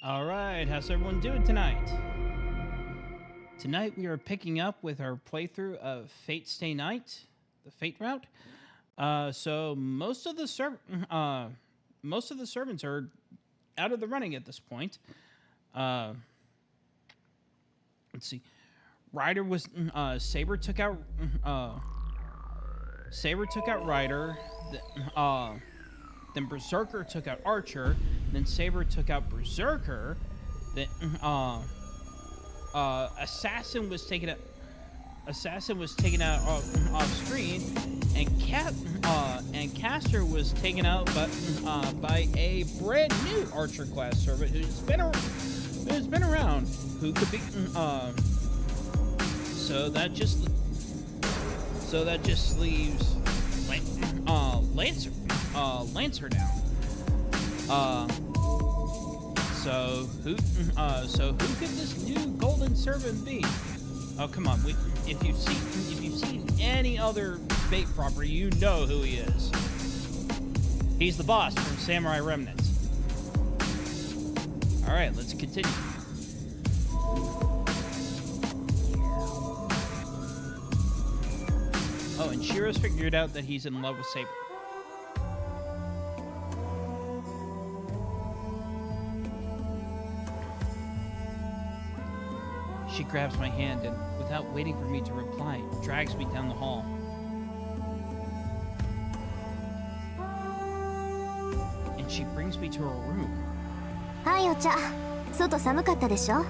All right, how's everyone doing tonight? Tonight we are picking up with our playthrough of Fate Stay Night, the Fate route. So most of the servants are out of the running at this point. Let's see. Ryder was Saber took out Ryder. Then Berserker took out Archer. Then Saber took out Berserker. Then Assassin was taken out. Off screen, and Caster was taken out, by a brand new Archer class servant who's been around. Who could be? So that just leaves Lancer now. So who could this new golden servant be? Oh, come on! If you've seen any other Fate property, you know who he is. He's the boss from Samurai Remnant. All right, let's continue. Oh, and Shirou's figured out that he's in love with Saber. She grabs my hand and, without waiting for me to reply, drags me down the hall. And she brings me to her room. Hi, Ocha. 外寒かったでしょ?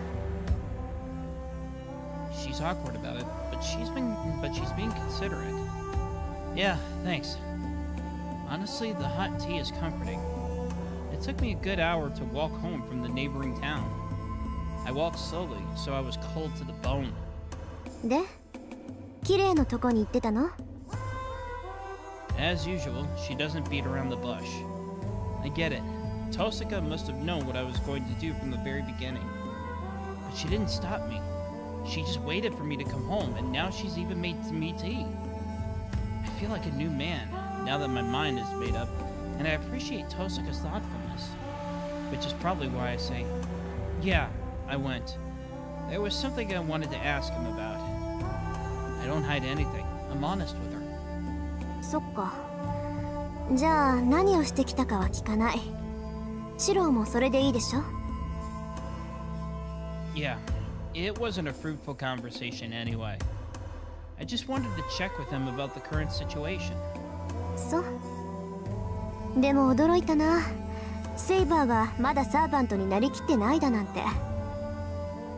She's awkward about it, but she's being considerate. Yeah, thanks. Honestly, the hot tea is comforting. It took me a good hour to walk home from the neighboring town. I walked slowly, so I was cold to the bone. で、綺麗なとこに行ってたの? As usual, she doesn't beat around the bush. I get it. Tosaka must have known what I was going to do from the very beginning. But she didn't stop me. She just waited for me to come home, and now she's even made me tea. I feel like a new man, now that my mind is made up, and I appreciate Tosaka's thoughtfulness. Which is probably why I say, yeah, I went. There was something I wanted to ask him about. I don't hide anything. I'm honest with her. そっか。じゃあ何をしてきたかは聞かない。シロウもそれでいいでしょ? Yeah, it wasn't a fruitful conversation anyway. I just wanted to check with him about the current situation. そう。でも驚いたな。セイバーがまだサーバントになりきってないだなんて。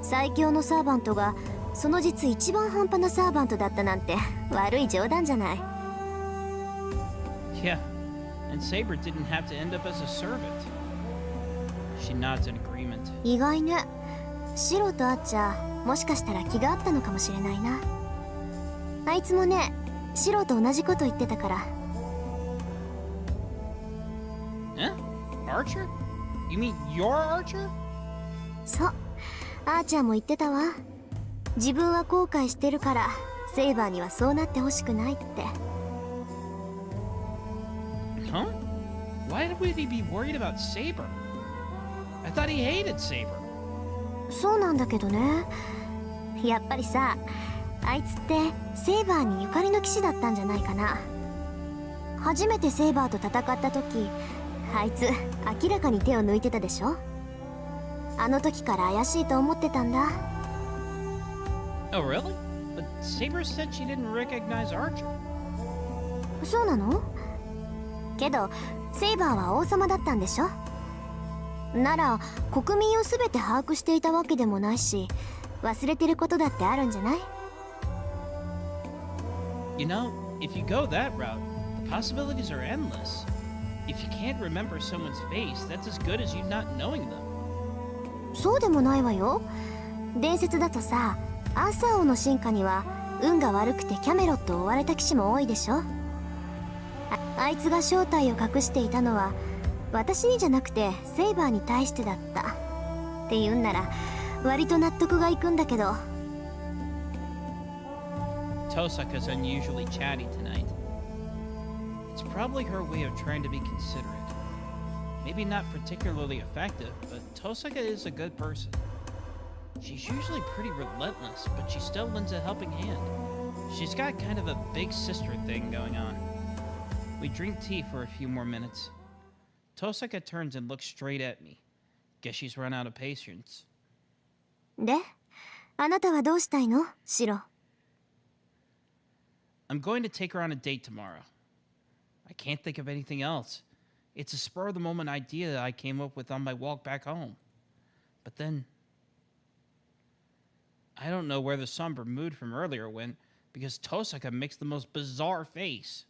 最強のサーバントがその実一番半端なサーバントだったなんて悪い冗談じゃない。Yeah, and Saber didn't have to end up as a servant. She nods in agreement. 意外ね。シロとアッチャーもしかしたら気があったのかもしれないな。あいつもね、シロと同じこと言ってたから。Eh? Archer? You mean you're Archer? そう。アーチャーも言ってたわ。自分は後悔してるからセイバーにはそうなってほしくないって。Huh? Why would he be worried about Saber? I thought he hated Saber. そうなんだけどね。やっぱりさ、あいつってセイバーにゆかりの騎士だったんじゃないかな。初めてセイバーと戦った時、あいつ明らかに手を抜いてたでしょ。あの時から怪しいと思ってたんだ。Oh, really? But Saber said she didn't recognize Archer. そうなの？けど、セイバーは王様だったんでしょ？なら、国民をすべて把握していたわけでもないし、忘れてることだってあるんじゃない？ You know, if you go that route, the possibilities are endless. If you can't remember someone's face, that's as good as you not knowing them. そうでもないわよ。伝説だとさ、アーサー王の進化には運が悪くてキャメロットを追われた騎士も多いでしょ。あいつが正体を隠していたのは私にじゃなくてセイバーに対してだったって言うんなら割と納得がいくんだけど。 Tosaka's unusually chatty tonight. It's probably her way of trying to be considerate. Maybe not particularly effective, but Tosaka is a good person. She's usually pretty relentless, but she still lends a helping hand. She's got kind of a big sister thing going on. We drink tea for a few more minutes. Tosaka turns and looks straight at me. Guess she's run out of patience. で、あなたはどうしたいの、シロ? I'm going to take her on a date tomorrow. I can't think of anything else. It's a spur-of-the-moment idea I came up with on my walk back home. But then, I don't know where the somber mood from earlier went, because Tosaka makes the most bizarre face.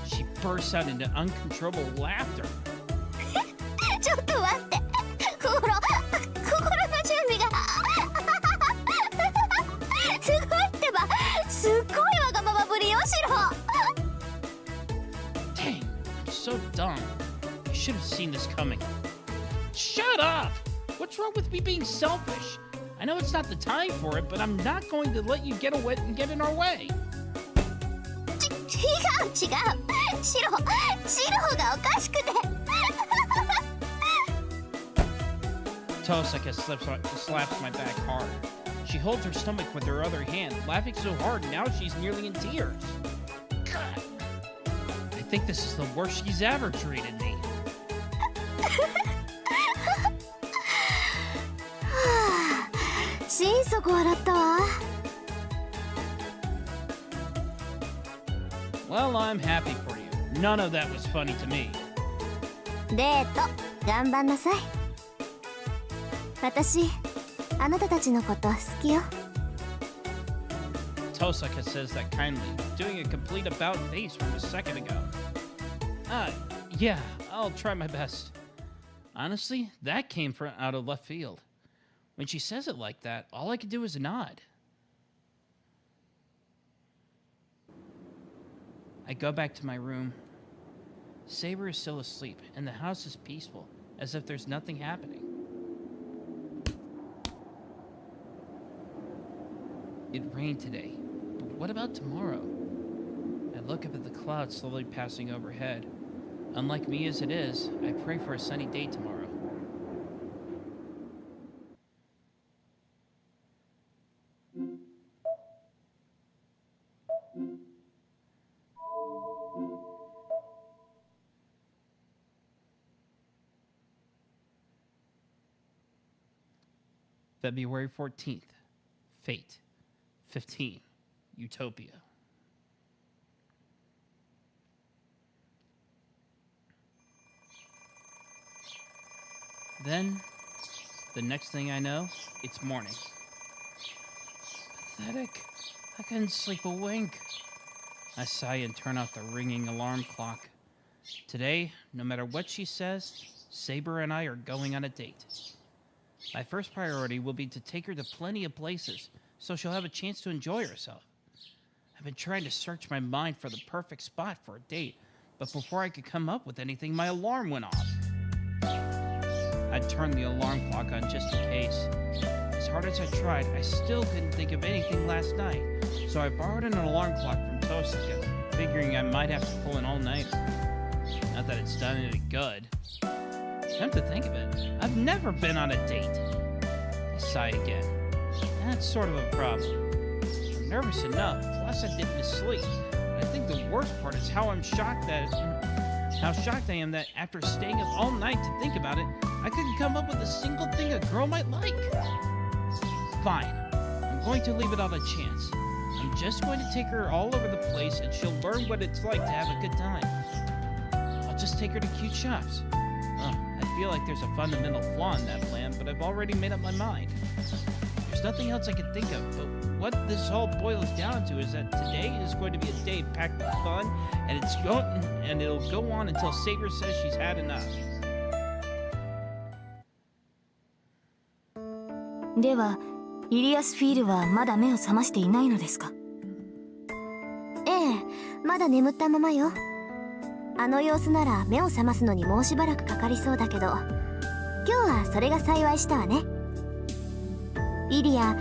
She bursts out into uncontrollable laughter. ちょっと待って。心の準備が。すごいってば。すっごいわがままぶりよ、シロ。Dang, I'm so dumb. I should have seen this coming. Shut up! What's wrong with me being selfish? I know it's not the time for it, but I'm not going to let you get away and get in our way. 違う。シロがおかしくて。Tosaka slaps my back hard. She holds her stomach with her other hand, laughing so hard now she's nearly in tears. God, I think this is the worst she's ever treated me. Well, I'm happy for you. None of that was funny to me. デート、頑張んなさい。私、あなたたちのこと好きよ。Tosaka says that kindly, doing a complete about face from a second ago. Yeah, I'll try my best. Honestly, that came from out of left field. When she says it like that, all I can do is nod. I go back to my room. Saber is still asleep, and the house is peaceful, as if there's nothing happening. It rained today, but what about tomorrow? I look up at the clouds slowly passing overhead. Unlike me as it is, I pray for a sunny day tomorrow. February 14th, Fate, 15, Utopia. Then, the next thing I know, it's morning. Pathetic. I couldn't sleep a wink. I sigh and turn off the ringing alarm clock. Today, no matter what she says, Saber and I are going on a date. My first priority will be to take her to plenty of places, so she'll have a chance to enjoy herself. I've been trying to search my mind for the perfect spot for a date, but before I could come up with anything, my alarm went off. I turned the alarm clock on just in case. As hard as I tried, I still couldn't think of anything last night, so I borrowed an alarm clock from Tosaka, figuring I might have to pull an all-nighter. Not that it's done any good. Come to think of it, I've never been on a date. I sigh again. That's sort of a problem. I'm nervous enough, plus I didn't sleep. I think the worst part is how shocked I am that after staying up all night to think about it, I couldn't come up with a single thing a girl might like. Fine, I'm going to leave it on a chance. I'm just going to take her all over the place and she'll learn what it's like to have a good time. I'll just take her to cute shops. I feel like there's a fundamental flaw in that plan, but I've already made up my mind. There's nothing else I can think of, but what this all boils down to is that today is going to be a day packed with fun, and it'll go on until Saber says she's had enough. では、イリアスフィールはまだ目を覚ましていないのですか？ええ、まだ眠ったままよ。あの様子なら目を覚ますのにもうしばらくかかりそうだけど、今日はそれが幸いしたわね。イリア、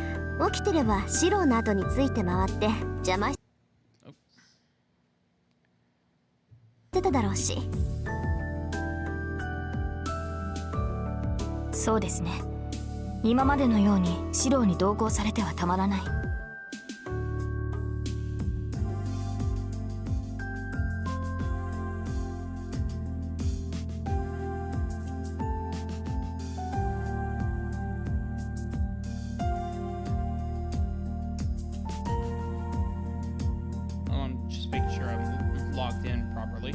起きてればシローの後について回って邪魔してただろうし。そうですね。今までのようにシローに同行されてはたまらない。Just making sure I'm logged in properly.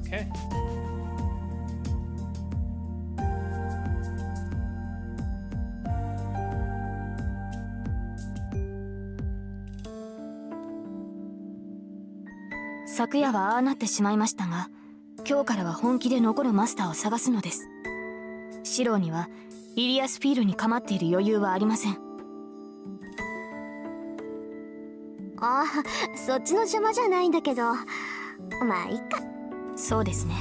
Okay. 昨夜はああなってしまいましたが、今日からは本気で残るマスターを探すのです。シローにはイリアスフィールに構っている余裕はありません。ああ、そっちの邪魔じゃないんだけど、まあいいか。そうですね。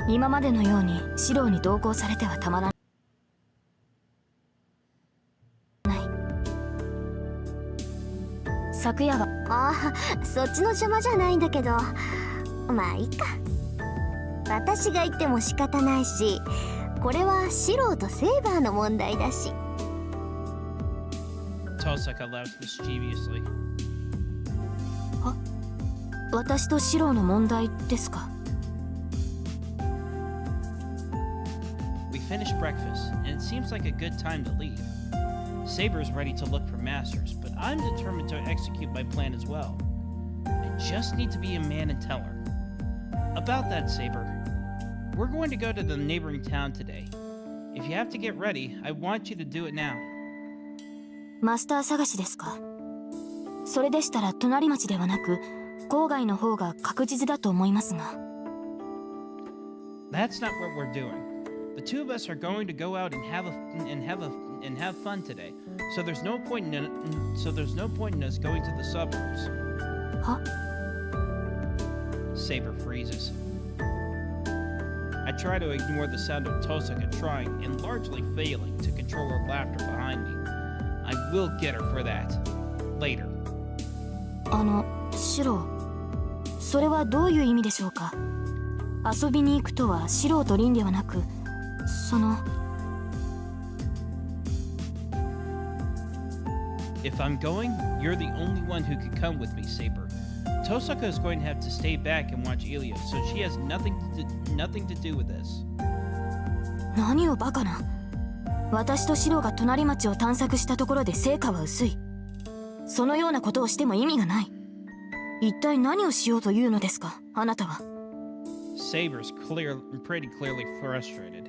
今までのようにシローに同行されてはたまらない。昨夜はああ、そっちの邪魔じゃないんだけど、まあいいか。私が言っても仕方ないし、これはシローとセーバーの問題だし。 Tosaka laughed mischievously. 私とシローの問題ですか。We finished breakfast, and it seems like a good time to leave. Saber's ready to look for masters, but I'm determined to execute my plan as well. I just need to be a man and tell her. About that, Saber, we're going to go to the neighboring town today. If you have to get ready, I want you to do it now. マスター探しですか。それでしたら隣町ではなく郊外の方が確実だと思いますが。 That's not what we're doing. The two of us are going to go out and have fun today. So there's no point in us going to the suburbs. は？ Saber freezes. I try to ignore the sound of Tosaka trying and largely failing to control her laughter behind me. I will get her for that. Later. シロー、それはどういう意味でしょうか。遊びに行くとはシローとリンではなく、If I'm going, you're the only one who could come with me, Saber. Tosaka is going to have to stay back and watch Ilya, so she has nothing to do with this. 何をバカな。私とシローが隣町を探索したところで成果は薄い。そのようなことをしても意味がない。一体何をしようというのですか、あなたは。 Saber's pretty clearly frustrated.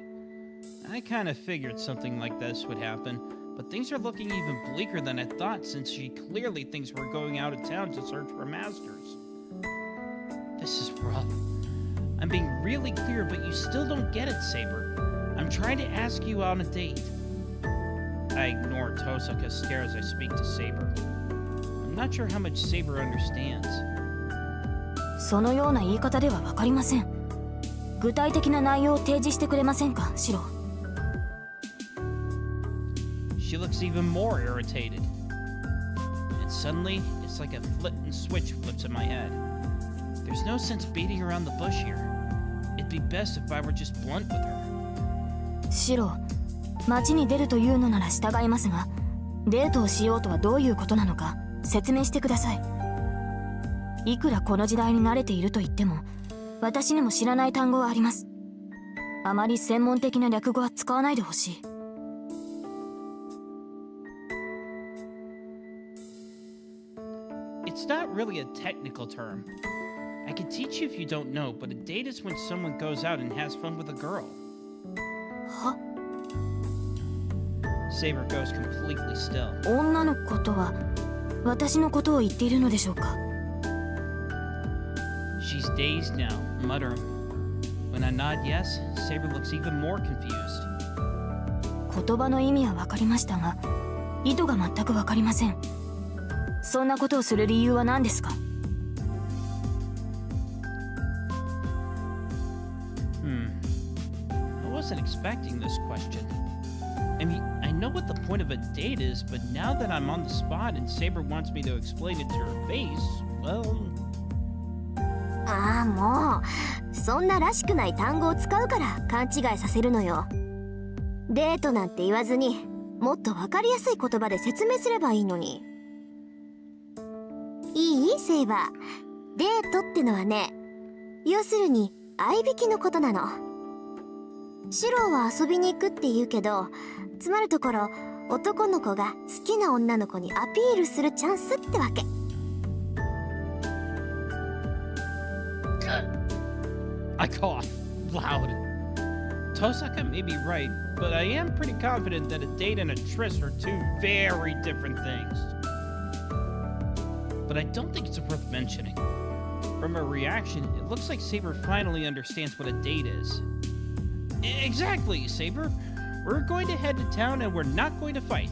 I kind of figured something like this would happen, but things are looking even bleaker than I thought since she clearly thinks we're going out of town to search for masters. This is rough. I'm being really clear, but you still don't get it, Saber. I'm trying to ask you on a date. I ignore Tosaka's stare as I speak to Saber. I'm not sure how much Saber understands. そのような言い方では分かりません。具体的な内容を提示してくれませんか、シロー。 She looks even more irritated. And suddenly, it's like a flip and switch flips in my head. There's no sense beating around the bush here. It'd be best if I were just blunt with her. シロー、町に出るというのなら従いますが、デートをしようとはどういうことなのか説明してください。いくらこの時代に慣れていると言っても、私にも知らない単語はあります。あまり専門的な略語は使わないでほしい。It's not really a technical term. I can teach you if you don't know, but a date is when someone goes out and has fun with a girl. は？ Saber goes completely still. 女の子とは私のことを言っているのでしょうか？ She's dazed now, muttering. When I nod yes, Saber looks even more confused. 言葉の意味は分かりましたが、意図が全く分かりません。そんなことをする理由は何ですか？ I wasn't expecting this question. I mean, I know what the point of a date is, but now that I'm on the spot and Saber wants me to explain it to her face, well... ああ、もうそんならしくない単語を使うから勘違いさせるのよ。デートなんて言わずにもっと分かりやすい言葉で説明すればいいのに。いい？セイバー、デートってのはね、要するに相引きのことなの。シロは遊びに行くって言うけど、つまるところ男の子が好きな女の子にアピールするチャンスってわけ。I cough loud. Tosaka may be right, but I am pretty confident that a date and a tryst are two very different things. But I don't think it's worth mentioning. From her reaction, it looks like Saber finally understands what a date is. Exactly, Saber. We're going to head to town and we're not going to fight.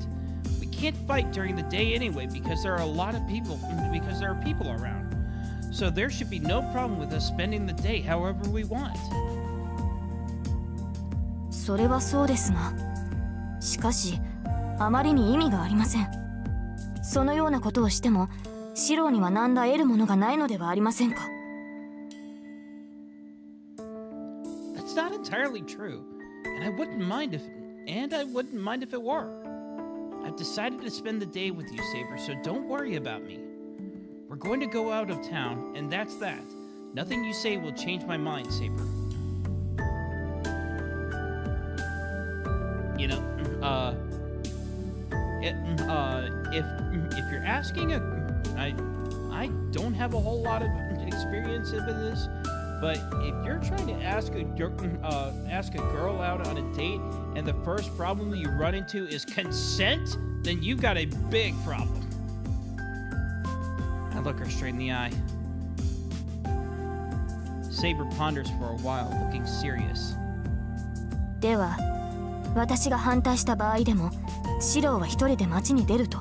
We can't fight during the day anyway because there are people around. So there should be no problem with us spending the day however we want. それはそうですが、しかしあまりに意味がありません。そのようなことをしてもシローには何ら得るものがないのではありませんか？ That's not entirely true, and I wouldn't mind if it were. I've decided to spend the day with you, Saber, so don't worry about me. We're going to go out of town, and that's that. Nothing you say will change my mind, Saber. You know, if you're asking, I don't have a whole lot of experience with this, but if you're trying to ask a girl out on a date, and the first problem you run into is consent, then you've got a big problem. I look her straight in the eye. Saber ponders for a while, looking serious. では、私が反対した場合でも、シローは一人で街に出ると。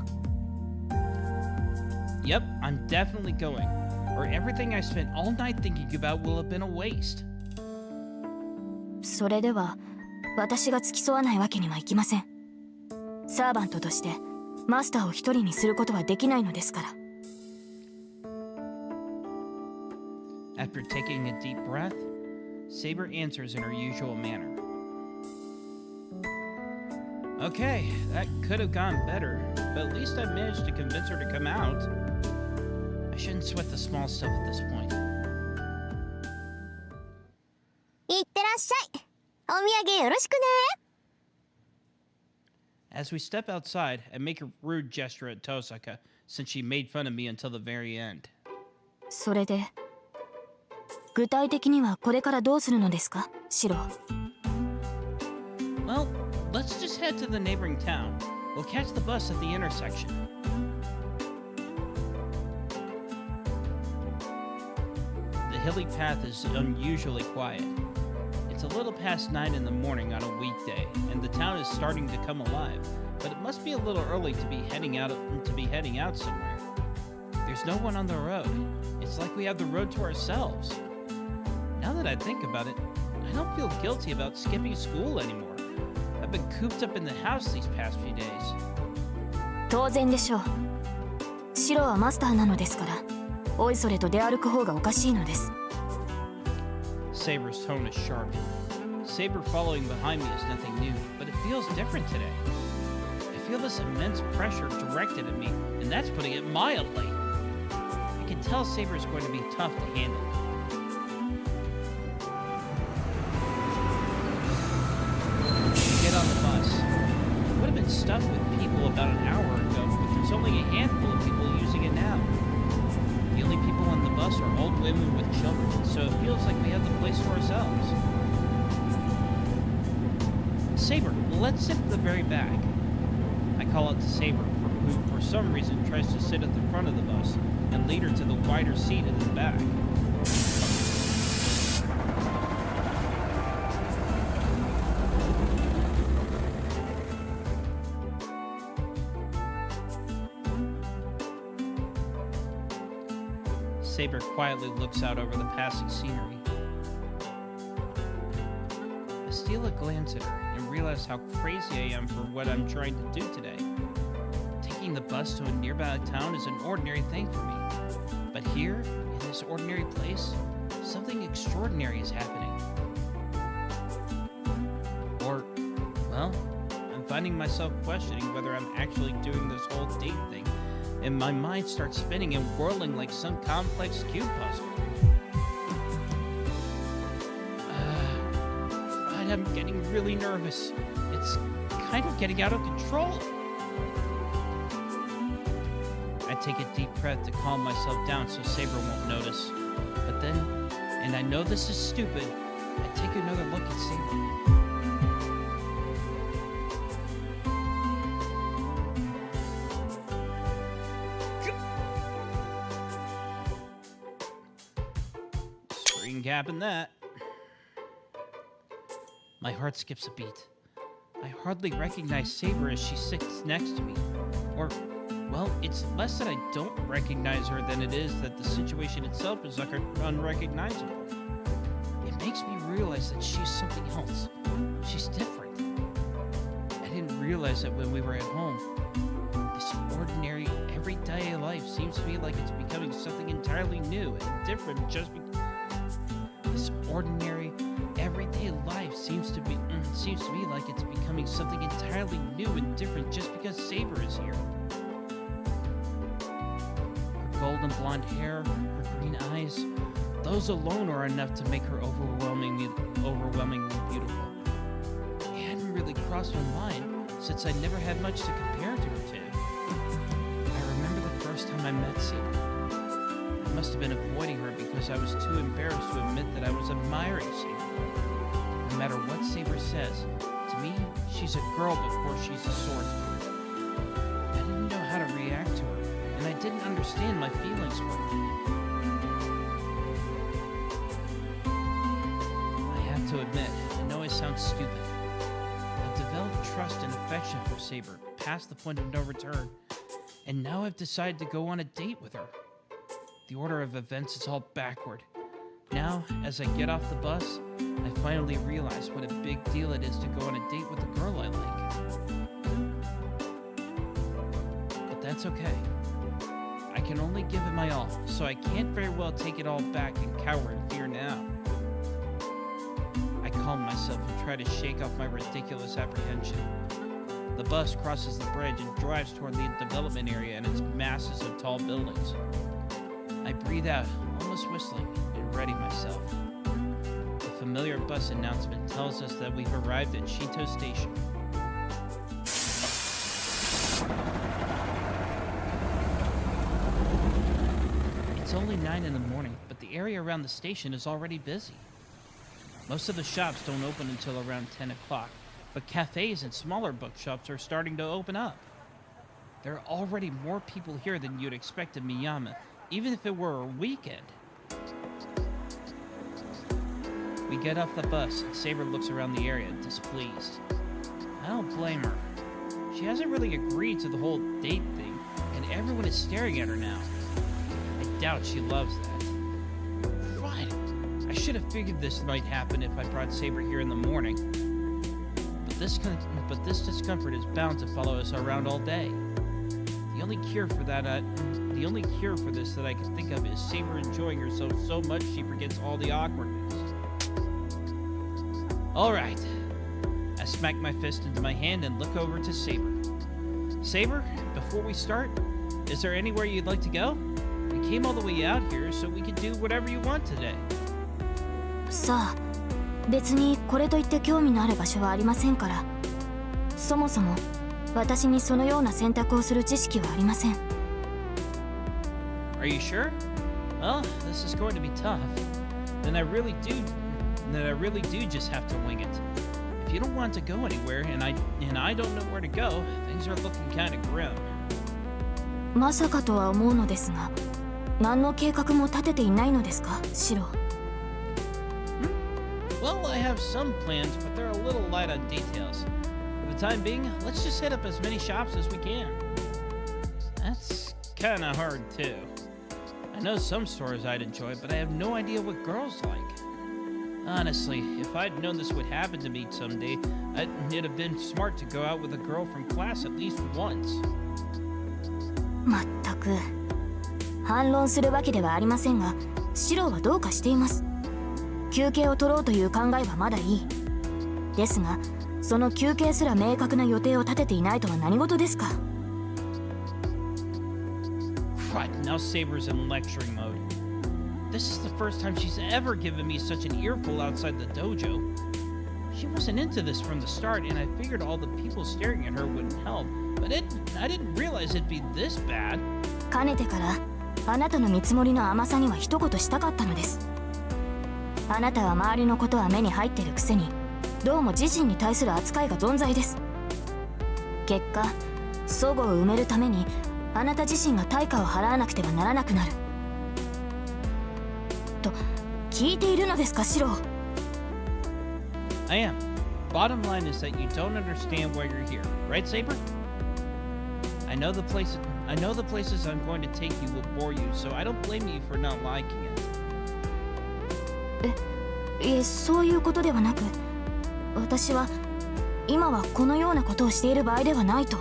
Yep, I'm definitely going. Or everything I spent all night thinking about will have been a waste. それでは、私が付き添わないわけにはいきません。サーバントとして、マスターを一人にすることはできないのですから。After taking a deep breath, Saber answers in her usual manner. Okay, that could have gone better, but at least I managed to convince her to come out. I shouldn't sweat the small stuff at this point. いってらっしゃい。お土産よろしくね。As we step outside, I make a rude gesture at Tosaka, since she made fun of me until the very end. それで、具体的にはこれからどうするのですか、シロー。Well, let's just head to the neighboring town. We'll catch the bus at the intersection. The hilly path is unusually quiet. It's a little past 9 in the morning on a weekday, and the town is starting to come alive, but it must be a little early to be heading out somewhere. There's no one on the road. It's like we have the road to ourselves. Now that I think about it, I don't feel guilty about skipping school anymore. I've been cooped up in the house these past few days. 当然でしょう。シローはマスターなのですから、おいそれと出歩く方がおかしいのです。Saber's tone is sharp. Saber following behind me is nothing new, but it feels different today. I feel this immense pressure directed at me, and that's putting it mildly. I can tell Saber is going to be tough to handle. We get on the bus. It would have been stuffed with people about an hour ago, but there's only a handful of people using it now. The only people on the bus are old women with children, so it feels like we have the place to ourselves. Saber, let's sit at the very back. I call it to Saber, who for some reason tries to sit at the front of the bus, and lead her to the wider seat at the back. Saber quietly looks out over the passing scenery. I steal a glance at her and realize how crazy I am for what I'm trying to do today. Taking the bus to a nearby town is an ordinary thing for me. But here, in this ordinary place, something extraordinary is happening. Or, well, I'm finding myself questioning whether I'm actually doing this whole date thing, and my mind starts spinning and whirling like some complex cube puzzle. I'm getting really nervous. It's kind of getting out of control. I take a deep breath to calm myself down so Saber won't notice. But then, and I know this is stupid, I take another look at Saber. Screen capping that. My heart skips a beat. I hardly recognize Saber as she sits next to me. Or, well, it's less that I don't recognize her than it is that the situation itself is unrecognizable. It makes me realize that she's something else. She's different. I didn't realize that when we were at home. This ordinary, everyday life seems to me like it's becoming something entirely new and different just because... This ordinary, everyday life seems to me like it's becoming something entirely new and different just because Saber is here. Her golden blonde hair, her green eyes, those alone are enough to make her overwhelmingly beautiful. It hadn't really crossed my mind since I never had much to compare to her to. I remember the first time I met Saber. I must have been avoiding her because I was too embarrassed to admit that I was admiring Saber. No matter what Saber says, to me, she's a girl before she's a swordsman. I didn't know how to react to her, and I didn't understand my feelings for her. I have to admit, I know I sound stupid. I've developed trust and affection for Saber, past the point of no return, and now I've decided to go on a date with her. The order of events is all backward. Now, as I get off the bus, I finally realize what a big deal it is to go on a date with a girl I like. But that's okay. I can only give it my all, so I can't very well take it all back and cower in fear now. I calm myself and try to shake off my ridiculous apprehension. The bus crosses the bridge and drives toward the development area and its masses of tall buildings. I breathe out, almost whistling, and ready myself. The familiar bus announcement tells us that we've arrived at Shito Station. It's only 9 in the morning, but the area around the station is already busy. Most of the shops don't open until around 10 o'clock, but cafes and smaller bookshops are starting to open up. There are already more people here than you'd expect in Miyama, even if it were a weekend. We get off the bus, and Saber looks around the area, displeased. I don't blame her. She hasn't really agreed to the whole date thing, and everyone is staring at her now. I doubt she loves that. Fine. I should have figured this might happen if I brought Saber here in the morning. But this discomfort is bound to follow us around all day. The only cure for this that I can think of is Saber enjoying herself so much she forgets all the awkwardness. Alright. I smack my fist into my hand and look over to Saber. Saber, before we start, is there anywhere you'd like to go? We came all the way out here so we could do whatever you want today. さあ、別にこれといって興味のある場所はありませんから。そもそも私にそのような選択をする知識はありません。Are you sure? Well, this is going to be tough. Then I really do just have to wing it. If you don't want to go anywhere and I don't know where to go, things are looking kind of grim. まさかとは思うのですが、何の計画も立てていないのですか、シロ。Well, I have some plans, but they're a little light on details. For the time being, let's just hit up as many shops as we can. That's kind of hard, too. I know some stores I'd enjoy, but I have no idea what girls like. Honestly, if I'd known this would happen to me someday, it'd have been smart to go out with a girl from class at least once. まったく反論するわけではありませんが、シロはどうかしています。休憩を取ろうという考えはまだいい。ですが、その休憩すら明確な予定を立てていないとは何事ですか。Right, now Saber's in lecturing mode. This is the first time she's ever given me such an earful outside the dojo. She wasn't into this from the start, and I figured all the people staring at her wouldn't help, but I didn't realize it'd be this bad. かねてからあなたの見積もりの甘さには一言したかったのです。あなたは周りのことは目に入ってるくせに、どうも自身に対する扱いが存在です。結果、齟齬を埋めるためにあなた自身が対価を払わなくてはならなくなると聞いているのですか、シロ。I am. Bottom line is that you don't understand why you're here, right, Saber? I know the places I'm going to take you will bore you, so I don't blame you for not liking it. そういうことではなく、私は今はこのようなことをしている場合ではないと。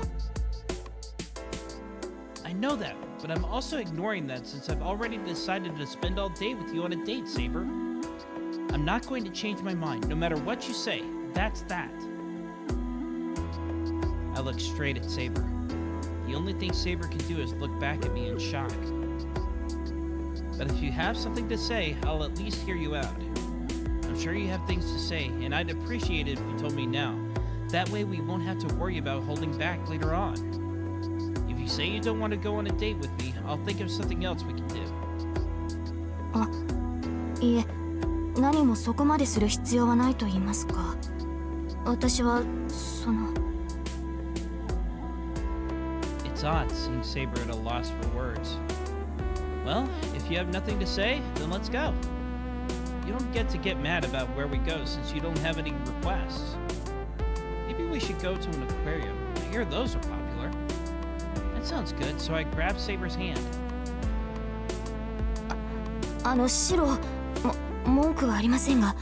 I know that, but I'm also ignoring that since I've already decided to spend all day with you on a date, Saber. I'm not going to change my mind, no matter what you say. That's that. I look straight at Saber. The only thing Saber can do is look back at me in shock. But if you have something to say, I'll at least hear you out. I'm sure you have things to say, and I'd appreciate it if you told me now. That way we won't have to worry about holding back later on. If you say you don't want to go on a date with me, I'll think of something else we can do. あ、いえ、何もそこまでする必要はないと言いますか。私はその。It's odd seeing Saber at a loss for words. Well, if you have nothing to say, then let's go. You don't get to get mad about where we go since you don't have any requests. Maybe we should go to an aquarium. I hear those are popular. That sounds good, so I grabbed Saber's hand. シロ、文句はありませんが、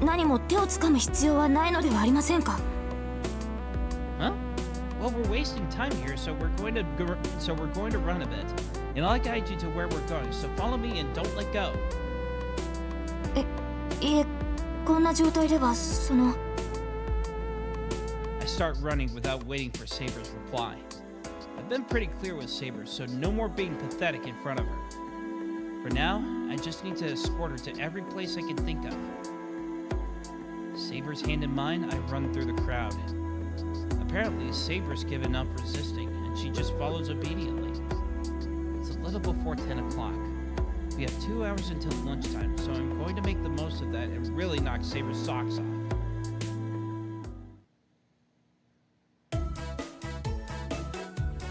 何も手をつかむ必要はないのではありませんか。Huh? Well, we're wasting time here, so we're going to run a bit, and I'll guide you to where we're going. So follow me and don't let go. いえ、こんな状態ではその。I start running without waiting for Saber's reply. I've been pretty clear with Saber, so no more being pathetic in front of her. For now, I just need to escort her to every place I can think of. Saber's hand in mine, I run through the crowd. Apparently, Saber's given up resisting, and she just follows obediently. It's a little before 10 o'clock. We have 2 hours until lunchtime, so I'm going to make the most of that and really knock Saber's socks off.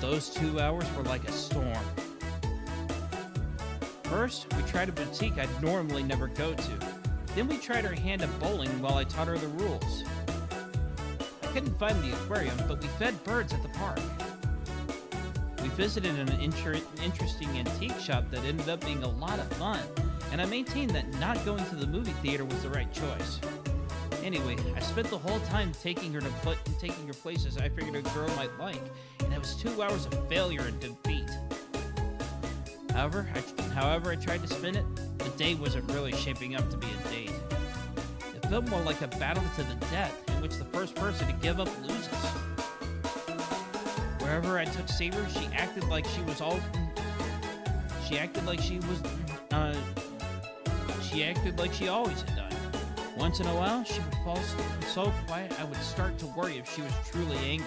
Those 2 hours were like a storm. First, we tried a boutique I'd normally never go to. Then we tried her hand at bowling while I taught her the rules. I couldn't find the aquarium, but we fed birds at the park. We visited an interesting antique shop that ended up being a lot of fun, and I maintained that not going to the movie theater was the right choice. Anyway, I spent the whole time taking her places I figured a girl might like, and it was 2 hours of failure and defeat. However I tried to spin it, the day wasn't really shaping up to be a date. It felt more like a battle to the death, in which the first person to give up loses. Wherever I took Saber, she acted like she was all. She acted like she was. She acted like she always had done. Once in a while, she would fall so quiet I would start to worry if she was truly angry.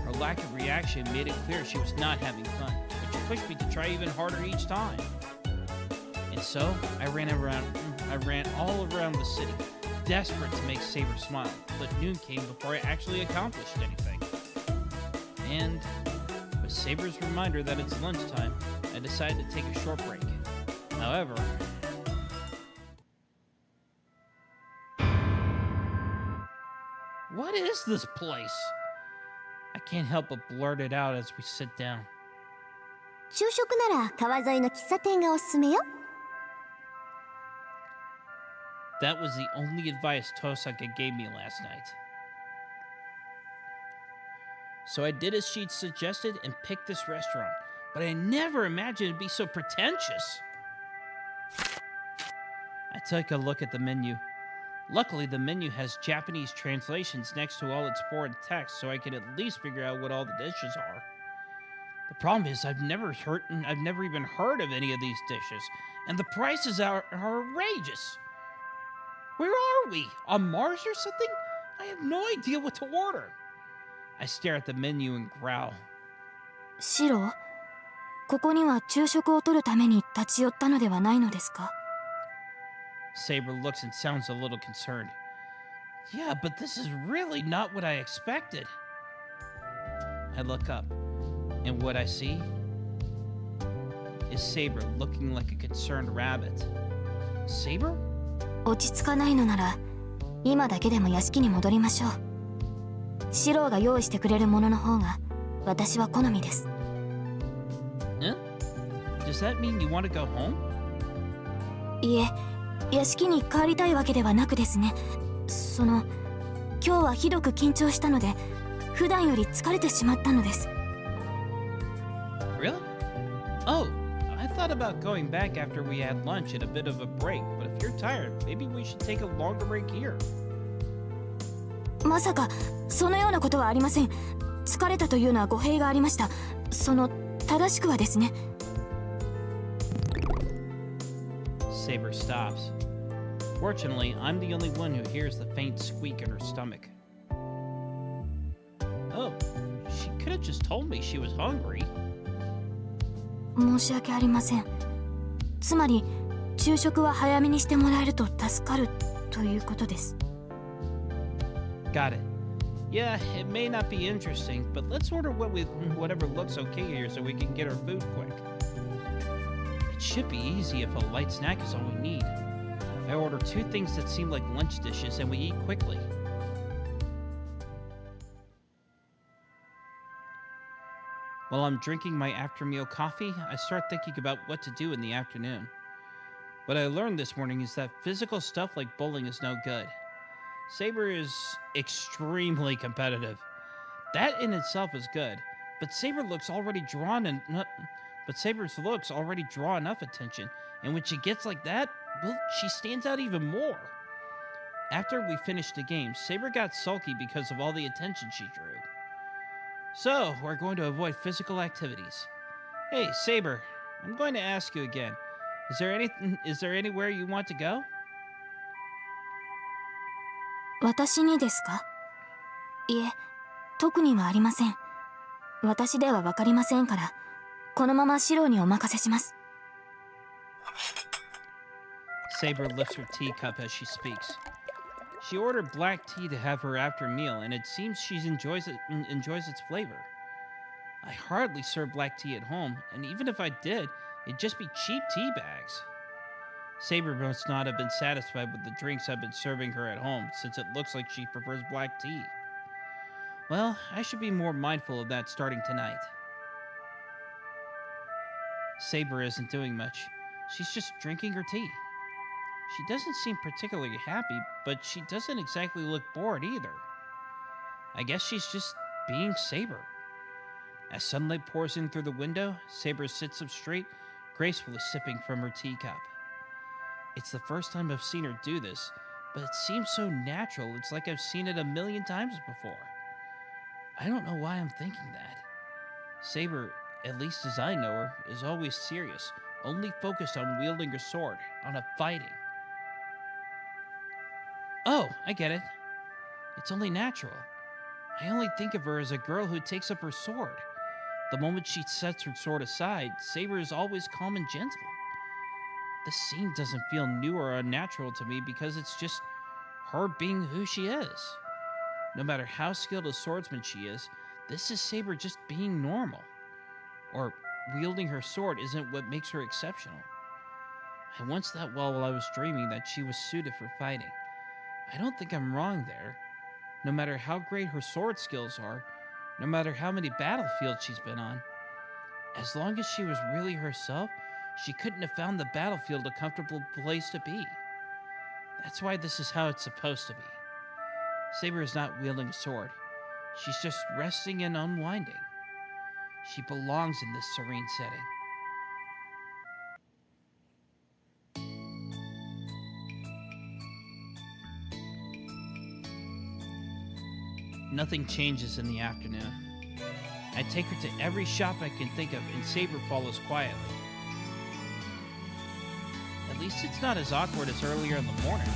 Her lack of reaction made it clear she was not having fun, which pushed me to try even harder each time. And so, I ran all around the city, desperate to make Saber smile, but noon came before I actually accomplished anything. And, with Saber's reminder that it's lunchtime, I decided to take a short break. However, what is this place? I can't help but blurt it out as we sit down. 昼食なら川沿いの喫茶店がおすすめよ。That was the only advice Tosaka gave me last night. So I did as she'd suggested and picked this restaurant, but I never imagined it'd be so pretentious. I took a look at the menu. Luckily, the menu has Japanese translations next to all its foreign text, so I can at least figure out what all the dishes are. The problem is I've never even heard of any of these dishes, and the prices are outrageous. Where are we? On Mars or something? I have no idea what to order. I stare at the menu and growl. シロ、ここには昼食をとるために立ち寄ったのではないのですか？ Saber looks and sounds a little concerned. Yeah, but this is really not what I expected. I look up, and what I see is Saber looking like a concerned rabbit. Saber? 落ち着かないのなら、今だけでも屋敷に戻りましょう。シロが用意してくれるものの方が私は好みです。Huh? Does that mean you want to go home? いえ、屋敷に帰りたいわけではなくですね。今日はひどく緊張したので、普段より疲れてしまったのです。Really? Oh, I thought about going back after we had lunch and a bit of a break, but if you're tired, maybe we should take a longer break here. まさかそのようなことはありません。疲れたというのは語弊がありました。正しくはですね。Saber stops. Fortunately, I'm the only one who hears the faint squeak in her stomach. Oh, she could have just told me she was hungry. 申し訳ありません。つまり昼食は早めにしてもらえると助かるということです。Got it. Yeah, it may not be interesting, but let's order whatever looks okay here so we can get our food quick. It should be easy if a light snack is all we need. I order 2 things that seem like lunch dishes and we eat quickly. While I'm drinking my after-meal coffee, I start thinking about what to do in the afternoon. What I learned this morning is that physical stuff like bowling is no good. Saber is extremely competitive. That in itself is good, but Saber's looks already draw enough attention, and when she gets like that, well, she stands out even more. After we finished the game, Saber got sulky because of all the attention she drew. So, we're going to avoid physical activities. Hey, Saber, I'm going to ask you again. Is there anywhere you want to go? 私にですか？いえ、特にはありません。私ではわかりませんから、このままシロにお任せします。Saber lifts her teacup as she speaks. She ordered black tea to have her after meal, and it seems she enjoys its flavor. I hardly serve black tea at home, and even if I did, it'd just be cheap tea bags. Saber must not have been satisfied with the drinks I've been serving her at home, since it looks like she prefers black tea. Well, I should be more mindful of that starting tonight. Saber isn't doing much. She's just drinking her tea. She doesn't seem particularly happy, but she doesn't exactly look bored either. I guess she's just being Saber. As sunlight pours in through the window, Saber sits up straight, gracefully sipping from her teacup. It's the first time I've seen her do this, but it seems so natural, it's like I've seen it a million times before. I don't know why I'm thinking that. Saber, at least as I know her, is always serious, only focused on wielding her sword, on fighting. Oh, I get it. It's only natural. I only think of her as a girl who takes up her sword. The moment she sets her sword aside, Saber is always calm and gentle. This scene doesn't feel new or unnatural to me because it's just her being who she is. No matter how skilled a swordsman she is, this is Saber just being normal. Or wielding her sword isn't what makes her exceptional. I once thought while I was dreaming that she was suited for fighting. I don't think I'm wrong there. No matter how great her sword skills are, no matter how many battlefields she's been on, as long as she was really herself, she couldn't have found the battlefield a comfortable place to be. That's why this is how it's supposed to be. Saber is not wielding a sword. She's just resting and unwinding. She belongs in this serene setting. Nothing changes in the afternoon. I take her to every shop I can think of, and Saber follows quietly. At least it's not as awkward as earlier in the morning.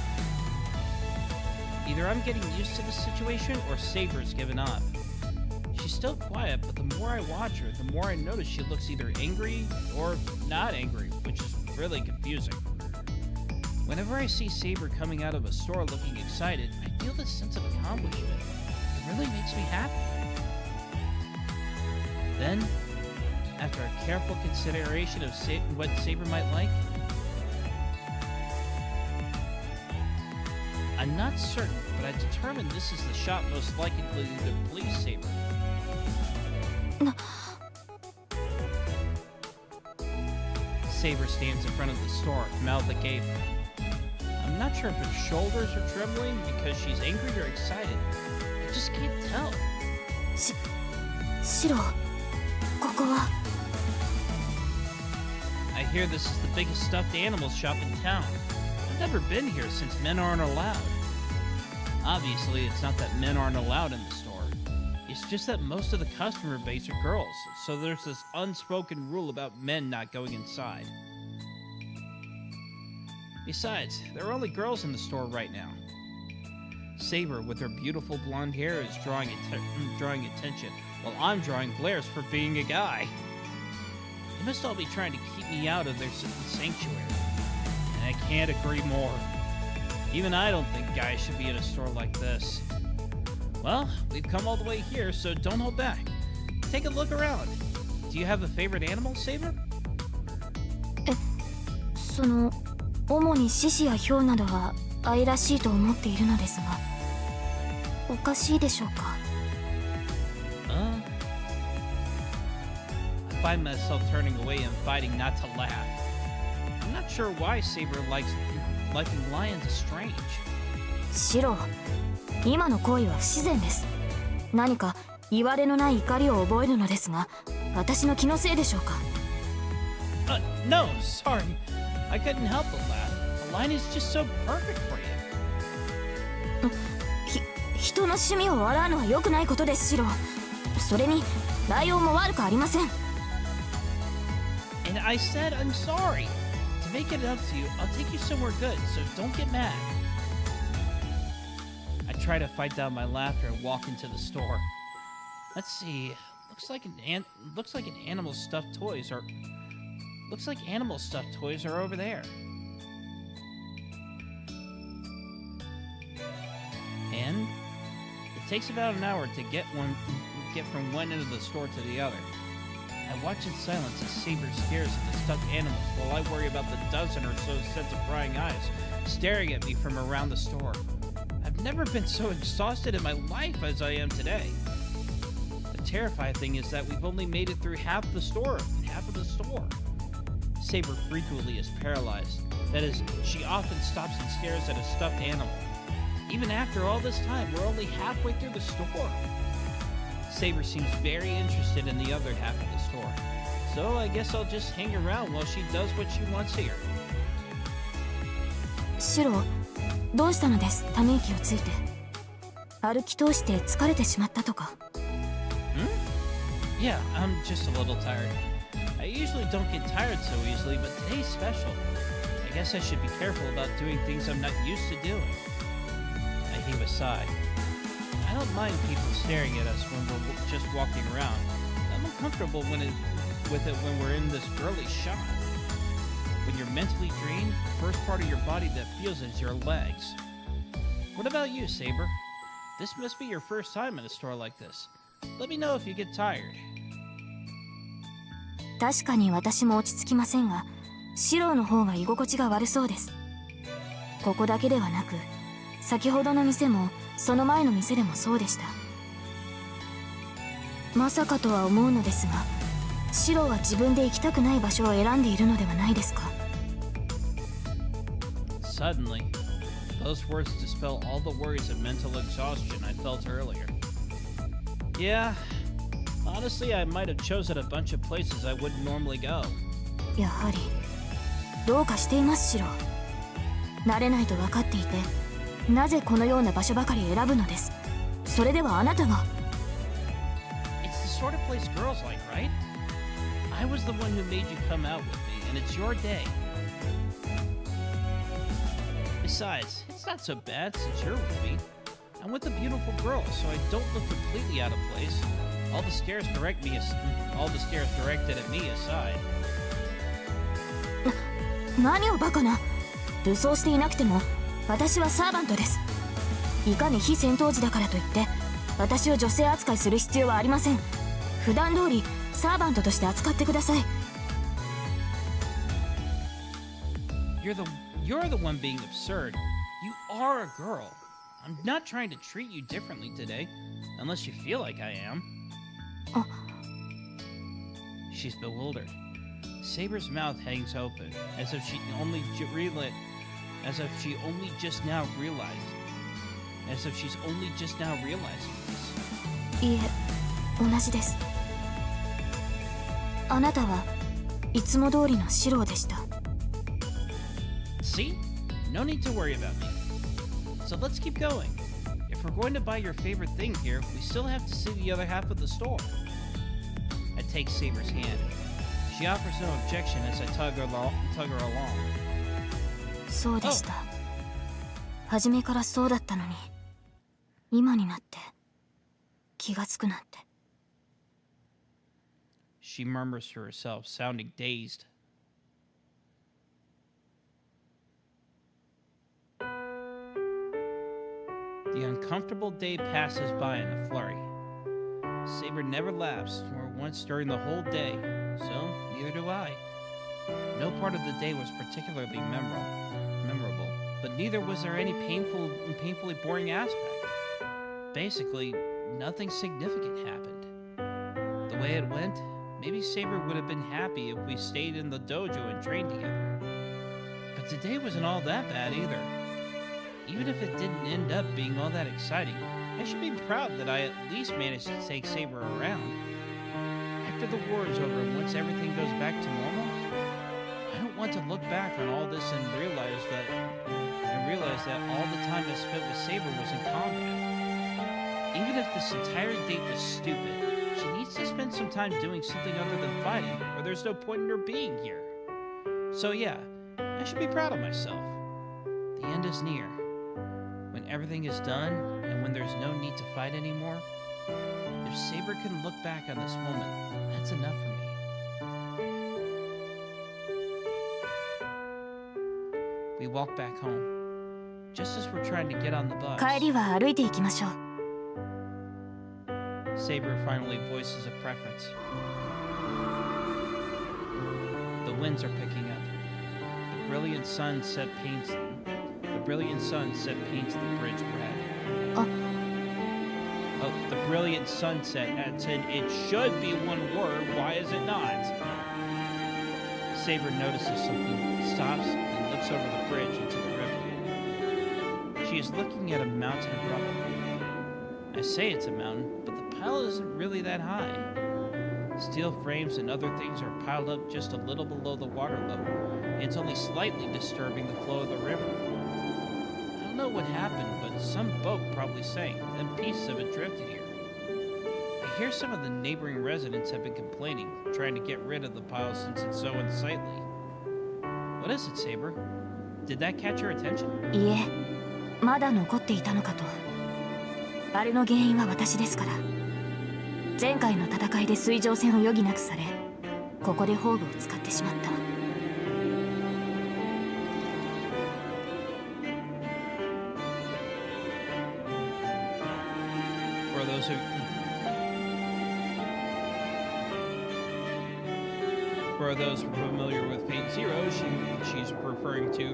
Either I'm getting used to the situation, or Saber's given up. She's still quiet, but the more I watch her, the more I notice she looks either angry or not angry, which is really confusing. Whenever I see Saber coming out of a store looking excited, I feel this sense of accomplishment. It really makes me happy. Then, after a careful consideration of what Saber might like, I'm not certain, but I determined this is the shop most likely to please Saber. Saber stands in front of the store, mouth agape. I'm not sure if her shoulders are trembling because she's angry or excited. I just can't tell. Shirou, ここは I hear this is the biggest stuffed animals shop in town. I've never been here since men aren't allowed. Obviously, it's not that men aren't allowed in the store. It's just that most of the customer base are girls, so there's this unspoken rule about men not going inside. Besides, there are only girls in the store right now. Saber, with her beautiful blonde hair, is drawing attention, while I'm drawing glares for being a guy. They must all be trying to keep me out of their sanctuary, and I can't agree more. Even I don't think guys should be in a store like this. Well, we've come all the way here, so don't hold back. Take a look around. Do you have a favorite animal, Saber? 主に獅子や豹などは愛らしいと思っているのですが、おかしいでしょうか。I find myself turning away and fighting not to laugh. I'm not sure why Saber liking lions is strange. シロ、今の行為は不自然です。何か言われのない怒りを覚えるのですが、私の気のせいでしょうか。No, sorry. I couldn't help but laugh. A lion is just so perfect for you. 人の趣味を笑うのは良くないことです、シロ。それにライオンも悪くありません。And I said I'm sorry. To make it up to you, I'll take you somewhere good, so don't get mad. I try to fight down my laughter and walk into the store. Let's see. Looks like animal stuffed toys are over there. And it takes about an hour to get from one end of the store to the other. I watch in silence as Saber stares at the stuffed animals while I worry about the dozen or so sets of prying eyes staring at me from around the store. I've never been so exhausted in my life as I am today. The terrifying thing is that we've only made it through half of the store. Saber frequently is paralyzed. That is, she often stops and stares at a stuffed animal. Even after all this time, we're only halfway through the store. Saber seems very interested in the other half of the store, so I guess I'll just hang around while she does what she wants here. シロ、どうしたのです、ため息をついて。歩き通して疲れてしまったとか。Yeah, I'm just a little tired. I usually don't get tired so easily, but today's special. I guess I should be careful about doing things I'm not used to doing. I heave a sigh. I don't mind people staring at us when we're just walking around. I'm uncomfortable with it when we're in this girly shot. When you're mentally drained, the first part of your body that feels is your legs. What about you, Saber? This must be your first time in a store like this. Let me know if you get tired. 確かに私も落ち着きませんが、シローの方が居心地が悪そうです。ここだけではなく、先ほどの店もその前の店でもそうでした。まさかとは思うのですが、シローは自分で行きたくない場所を選んでいるのではないですか。Suddenly, those words dispel all the worries of mental exhaustion I felt earlier. Yeah, honestly, I might have chosen a bunch of places I wouldn't normally go. やはりどうかしています、シロー。慣れないと分かっていて、なぜこのような場所ばかり選ぶのです。それではあなたが。It's the sort of place girls like, right? I was the one who made you come out with me, and it's your day. Besides, it's not so bad since you're with me. I'm with a beautiful girl, so I don't look completely out of place. All the stares directed at me aside. 何をバカな。武装していなくても私はサーバントです。いかに非戦闘時だからといって私を女性扱いする必要はありません。普段通りサーバントとして扱ってください。You're the one being absurd. You are a girl. I'm not trying to treat you differently today, unless you feel like I am. She's bewildered. Saber's mouth hangs open, as if she only just now realized. As if she's only just now realizing this. いいえ、同じです。あなたはいつも通りのシローでした。See? No need to worry about me. So let's keep going. If we're going to buy your favorite thing here, we still have to see the other half of the store. I take Saber's hand. She offers no objection as I tug her along. そうでした。初めからそうだったのに、今になって気がつくなんて。She murmurs to herself, sounding dazed. The uncomfortable day passes by in a flurry. Saber never laughs, nor once during the whole day, so neither do I. No part of the day was particularly memorable, but neither was there any painfully boring aspect. Basically, nothing significant happened. The way it went, maybe Saber would have been happy if we stayed in the dojo and trained together. But today wasn't all that bad either. Even if it didn't end up being all that exciting, I should be proud that I at least managed to take Saber around. After the war is over and once everything goes back to normal, I don't want to look back on all this and realize that all the time I spent with Saber was in combat. Even if this entire date was stupid, she needs to spend some time doing something other than fighting, or there's no point in her being here. So yeah, I should be proud of myself. The end is near. When everything is done, and when there's no need to fight anymore, if Saber can look back on this moment, that's enough for me. We walk back home. Just as we're trying to get on the bus, 帰りは歩いていきましょう。Saber finally voices a preference. The winds are picking up. The brilliant sunset paints the bridge red. Oh, the brilliant sunset. It should be one word. Why is it not? Saber notices something, stops, and looks over the bridge into the river. She is looking at a mountain of rubble. I say it's a mountain, but the pile isn't really that high. Steel frames and other things are piled up just a little below the water level, and it's only slightly disturbing the flow of the river. I don't know what happened, but some boat probably sank, then pieces of it drifted here. I hear some of the neighboring residents have been complaining, trying to get rid of the pile since it's so unsightly. What is it, Saber? Did that catch your attention? いえ、まだ残っていたのかと。あれの原因は私ですから。前回の戦いで水上戦を余儀なくされ、ここで宝具を使ってしまった。For those familiar with Paint Zero, she's referring to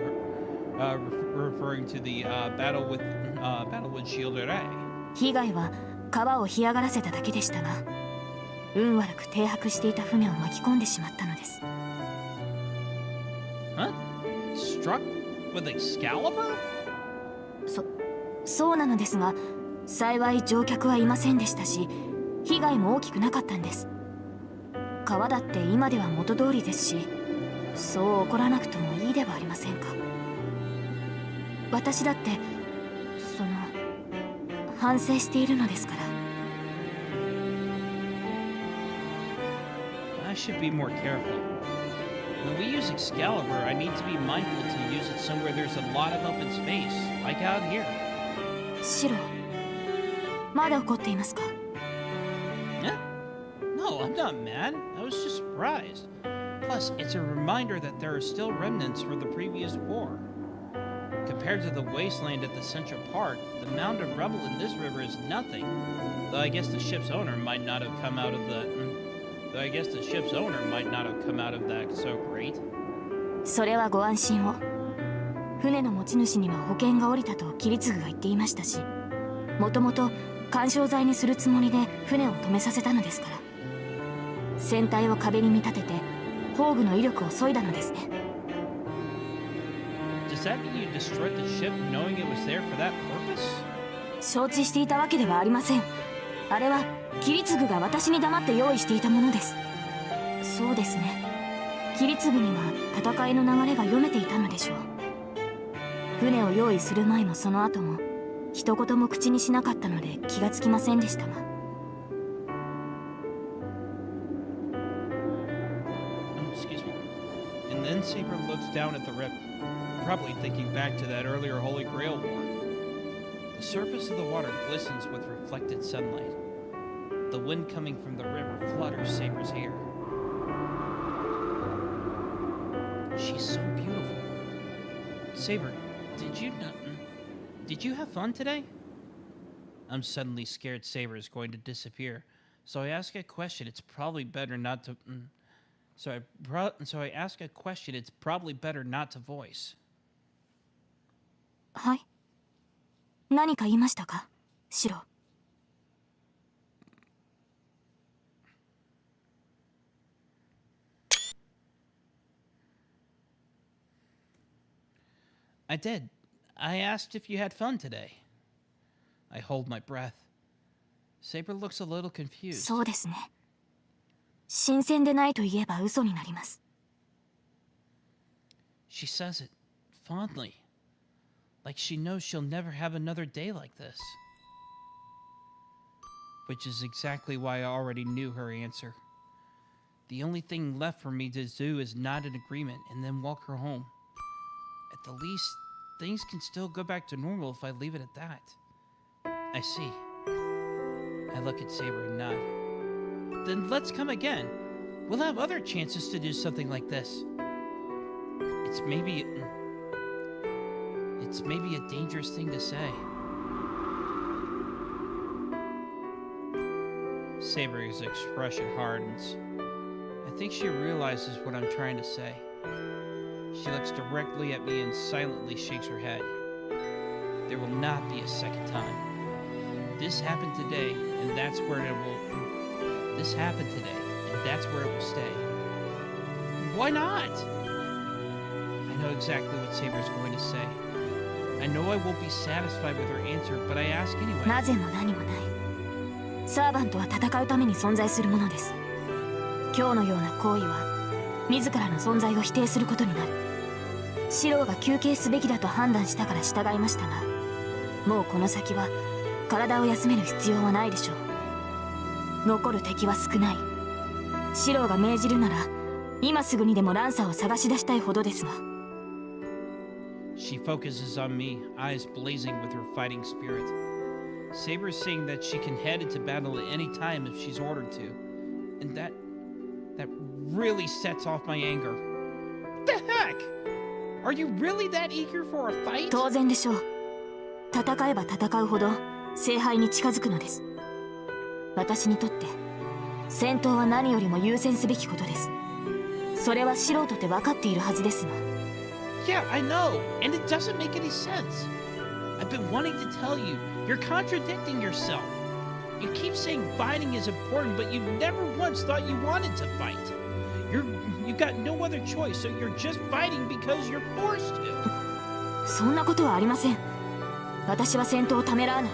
the battle with Shirou. 被害は川を干上がらせただけでしたが、運悪く停泊していた船を巻き込んでしまったのです。Huh? Struck with Excalibur? そうなのですが、幸い乗客はいませんでしたし、被害も大きくなかったんです。川だって今では元通りですし、そう怒らなくともいいではありませんか。私だって反省しているのですから。I should be more careful. When we use Excalibur, I need to be mindful to use it somewhere there's a lot of open space, like out here. シロ、まだ怒っていますか？ No, I'm not mad. I was just surprised. Plus, it's a reminder that there are still remnants from the previous war. Compared to the wasteland at the Central Park, the mound of rubble in this river is nothing. Though I guess the ship's owner might not have come out of that so great. それはご安心を。船の持ち主には保険が下りたと桐次が言っていましたし、もともと緩衝材にするつもりで船を止めさせたのですから。船体を壁に見立てて宝具の威力を削いだのですね。Does that mean you destroyed the ship knowing it was there for that purpose? 承知していたわけではありません。あれは桐次が私に黙って用意していたものです。そうですね。桐次には戦いの流れが読めていたのでしょう。船を用意する前もその後も一言も口にしなかったので気がつきませんでしたが。Then Saber looks down at the river, probably thinking back to that earlier Holy Grail war. The surface of the water glistens with reflected sunlight. The wind coming from the river flutters Saber's hair. She's so beautiful. Saber, did you have fun today? I'm suddenly scared Saber is going to disappear, so I ask a question it's probably better not to... So I ask a question it's probably better not to voice. はい。何か言いましたか、シロ。I did. I asked if you had fun today. I hold my breath. Saber looks a little confused. そうですね。新鮮でないと言えば嘘になります。She says it fondly, like she knows she'll never have another day like this. Which is exactly why I already knew her answer. The only thing left for me to do is nod in agreement and then walk her home. At the least, things can still go back to normal if I leave it at that. I see. I look at Saber and nod. Then let's come again. We'll have other chances to do something like this. It's maybe a dangerous thing to say. Saber's expression hardens. I think she realizes what I'm trying to say. She looks directly at me and silently shakes her head. There will not be a second time. This happened today, and that's where it will... This happened today, and that's where it will stay. Why not? I know exactly what Saber's going to say. I know I won't be satisfied with her answer, but I ask anyway. なぜも何もない。サーバントは戦うために存在するものです。今日のような行為は自らの存在を否定することになる。シローが休憩すべきだと判断したから従いましたが、もうこの先は体を休める必要はないでしょう。残る敵は少ない。シローが命じるなら今すぐにでもランサーを探し出したいほどですが。 She focuses on me, eyes blazing with her fighting spirit. Saber is saying that she can head into battle at any time if she's ordered to. And that really sets off my anger. What the heck? Are you really that eager for a fight? 当然でしょう。戦えば戦うほど聖杯に近づくのです。私にとって戦闘は何よりも優先すべきことです。それは素人って分かっているはずですが。 Yeah, I know, and it doesn't make any sense. I've been wanting to tell you, you're contradicting yourself. You keep saying fighting is important, but you never once thought you wanted to fight. You got no other choice, so you're just fighting because you're forced to. そんなことはありません。私は戦闘をためらわない。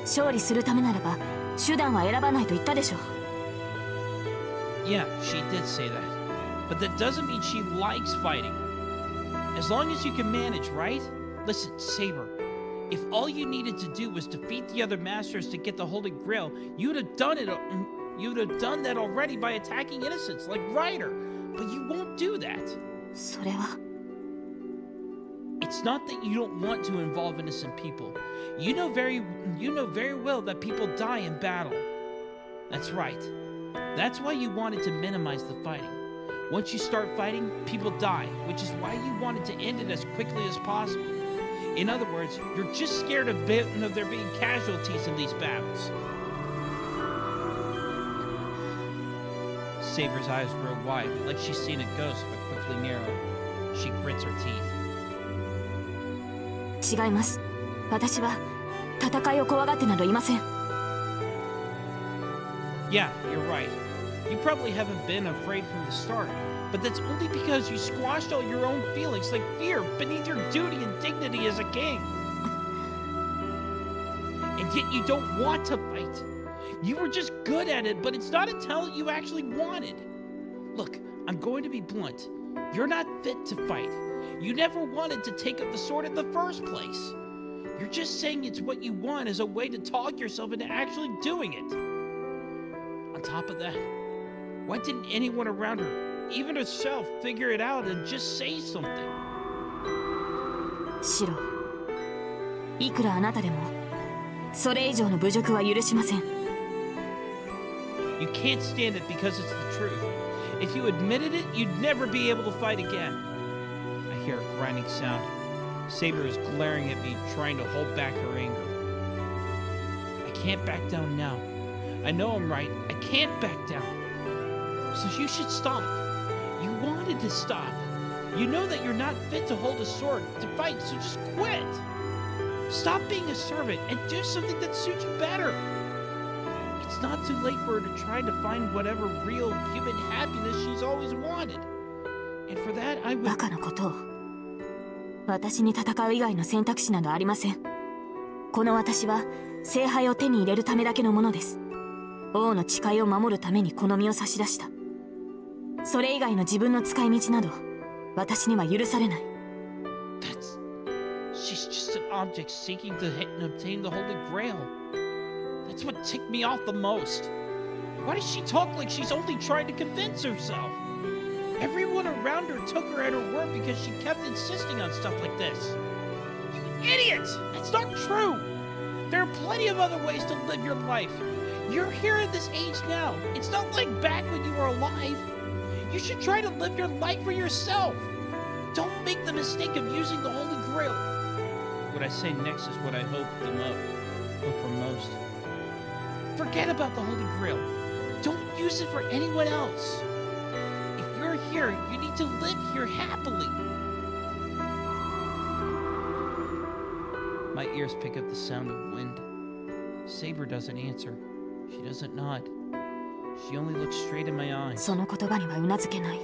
勝利するためならば手段は選ばないと言ったでしょう。 Yeah, she did say that. But that doesn't mean she likes fighting. As long as you can manage, right? Listen, Saber, if all you needed to do was defeat the other masters to get the Holy Grail, you'd have done it. You'd have done that already by attacking innocents like Ryder. But you won't do that. それは。 It's not that you don't want to involve innocent people. You know very well that people die in battle. That's right. That's why you wanted to minimize the fighting. Once you start fighting, people die, which is why you wanted to end it as quickly as possible. In other words, you're just scared of there being casualties in these battles. Saber's eyes grow wide, like she's seen a ghost, but quickly narrow. She grits her teeth. 違います。私は戦いを怖がってなどいません。 Yeah, you're right. You probably haven't been afraid from the start, but that's only because you squashed all your own feelings like fear beneath your duty and dignity as a king. And yet you don't want to fight. You were just good at it, but it's not a talent you actually wanted. Look, I'm going to be blunt. You're not fit to fight. You never wanted to take up the sword in the first place. You're just saying it's what you want as a way to talk yourself into actually doing it. On top of that, why didn't anyone around her, even herself, figure it out and just say something? シロ、いくらあなたでもそれ以上の侮辱は許しません。 You can't stand it because it's the truth. If you admitted it, you'd never be able to fight again. I hear a grinding sound. Saber is glaring at me, trying to hold back her anger. I can't back down now. I know I'm right. I can't back down. So you should stop. You wanted to stop. You know that you're not fit to hold a sword, to fight, so just quit. Stop being a servant and do something that suits you better. It's not too late for her to try to find whatever real human happiness she's always wanted. And for that, I would... バカなことを。私に戦う以外の選択肢などありません。この私は聖杯を手に入れるためだけのものです。王の誓いを守るためにこの身を差し出した。それ以外の自分の使い道など私には許されない。 She's just an object seeking to obtain the Holy Grail. That's what ticked me off the most. Why does she talk like she's only trying to convince herself? Everyone around her took her at her word because she kept insisting on stuff like this. You idiot! That's not true! There are plenty of other ways to live your life. You're here at this age now. It's not like back when you were alive. You should try to live your life for yourself. Don't make the mistake of using the Holy Grail. What I say next is what I hope for most. Forget about the Holy Grail. Don't use it for anyone else. If you're here, you need to live here happily. My ears pick up the sound of wind. Saber doesn't answer. She doesn't nod. She only looks straight in my eyes. その言葉にはうなずけない。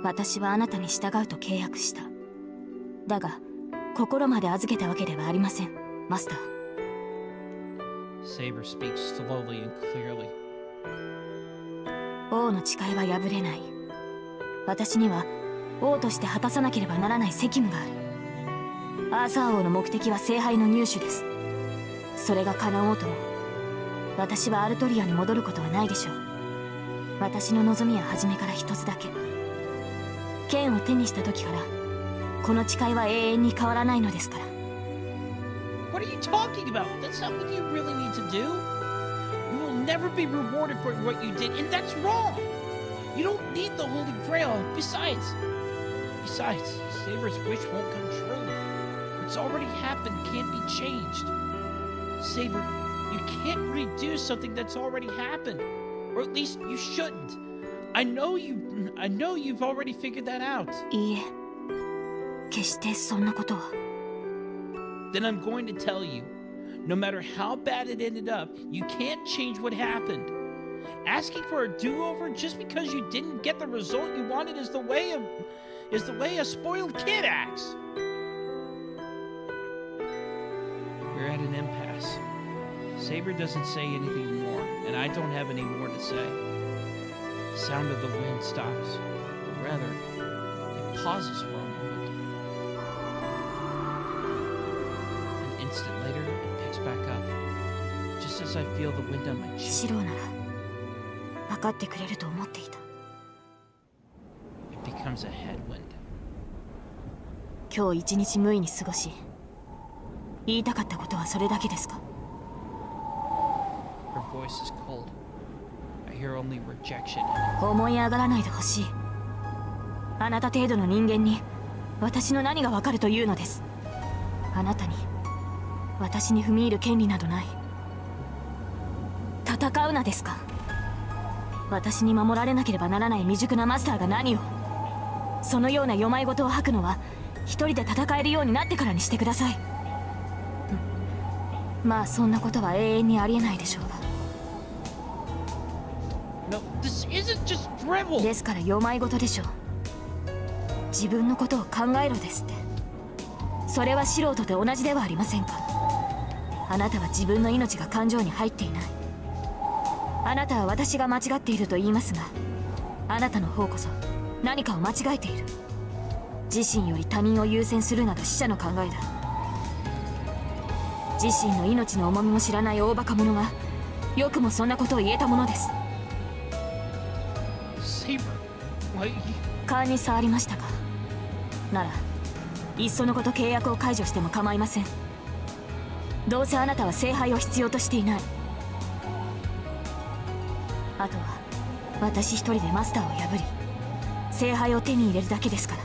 私はあなたに従うと契約した。だが、心まで預けたわけではありません、マスター。Saber speaks slowly and clearly. 王の誓いは破れない。私には王として果たさなければならない責務がある。アーサー王の目的は聖杯の入手です。それが叶おうとも、私はアルトリアに戻ることはないでしょう。私の望みは初めから一つだけ。剣を手にした時からこの誓いは永遠に変わらないのですから。 What are you talking about? That's not what you really need to do. You will never be rewarded for what you did, and that's wrong. You don't need the Holy Grail. Besides, Saber's wish won't come true. What's already happened can't be changed. Saber, you can't redo something that's already happened. Or at least you shouldn't. I know you've already figured that out. いいえ、決してそんなことは。 Then I'm going to tell you, no matter how bad it ended up, you can't change what happened. Asking for a do-over just because you didn't get the result you wanted is the way a spoiled kid acts. We're at an impasse. Saber doesn't say anything more, and I don't have any more to say. The sound of the wind stops, or rather, it pauses for a moment. An instant later, it picks back up, just as I feel the wind on my cheek. シローなら分かってくれると思っていた。 It becomes a headwind. 今日一日無意に過ごし、言いたかったことはそれだけですか？ Her voice is cold. I hear only rejection. 思い上がらないでほしい。あなた程度の人間に私の何がわかるというのです。あなたに私に踏み入る権利などない。戦うなですか？私に守られなければならない未熟なマスターが何を。そのような世まい事を吐くのは一人で戦えるようになってからにしてください。まあそんなことは永遠にありえないでしょうが。 No, this isn't just drivel. ですから世まい事でしょう。自分のことを考えろですって。それは素人と同じではありませんか。あなたは自分の命が感情に入っていない。あなたは私が間違っていると言いますが、あなたの方こそ何かを間違えている。自身より他人を優先するなど死者の考えだ。自身の命の重みも知らない大バカ者がよくもそんなことを言えたものです。 Saber, why? 勘に触りましたか。ならいっそのこと契約を解除しても構いません。どうせあなたは聖杯を必要としていない。あとは私一人でマスターを破り聖杯を手に入れるだけですから。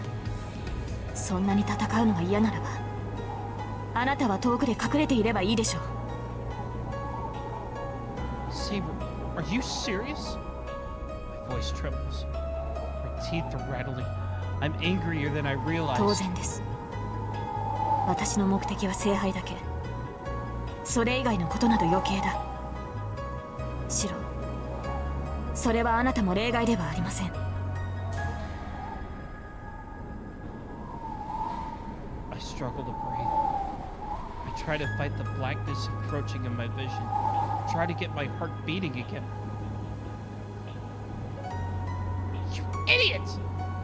そんなに戦うのが嫌ならばあなたは遠くで隠れていればいいでしょう。 Saber, are you serious? My voice trembles. My teeth are rattling. I'm angrier than I 当 realized. 然です。私の目的は聖杯だけ。それ以外のことなど余計だ。シロ、それはあなたも例外ではありません。 I struggle to breathe. I try to fight the blackness encroaching in my vision. Try to get my heart beating again. You idiot!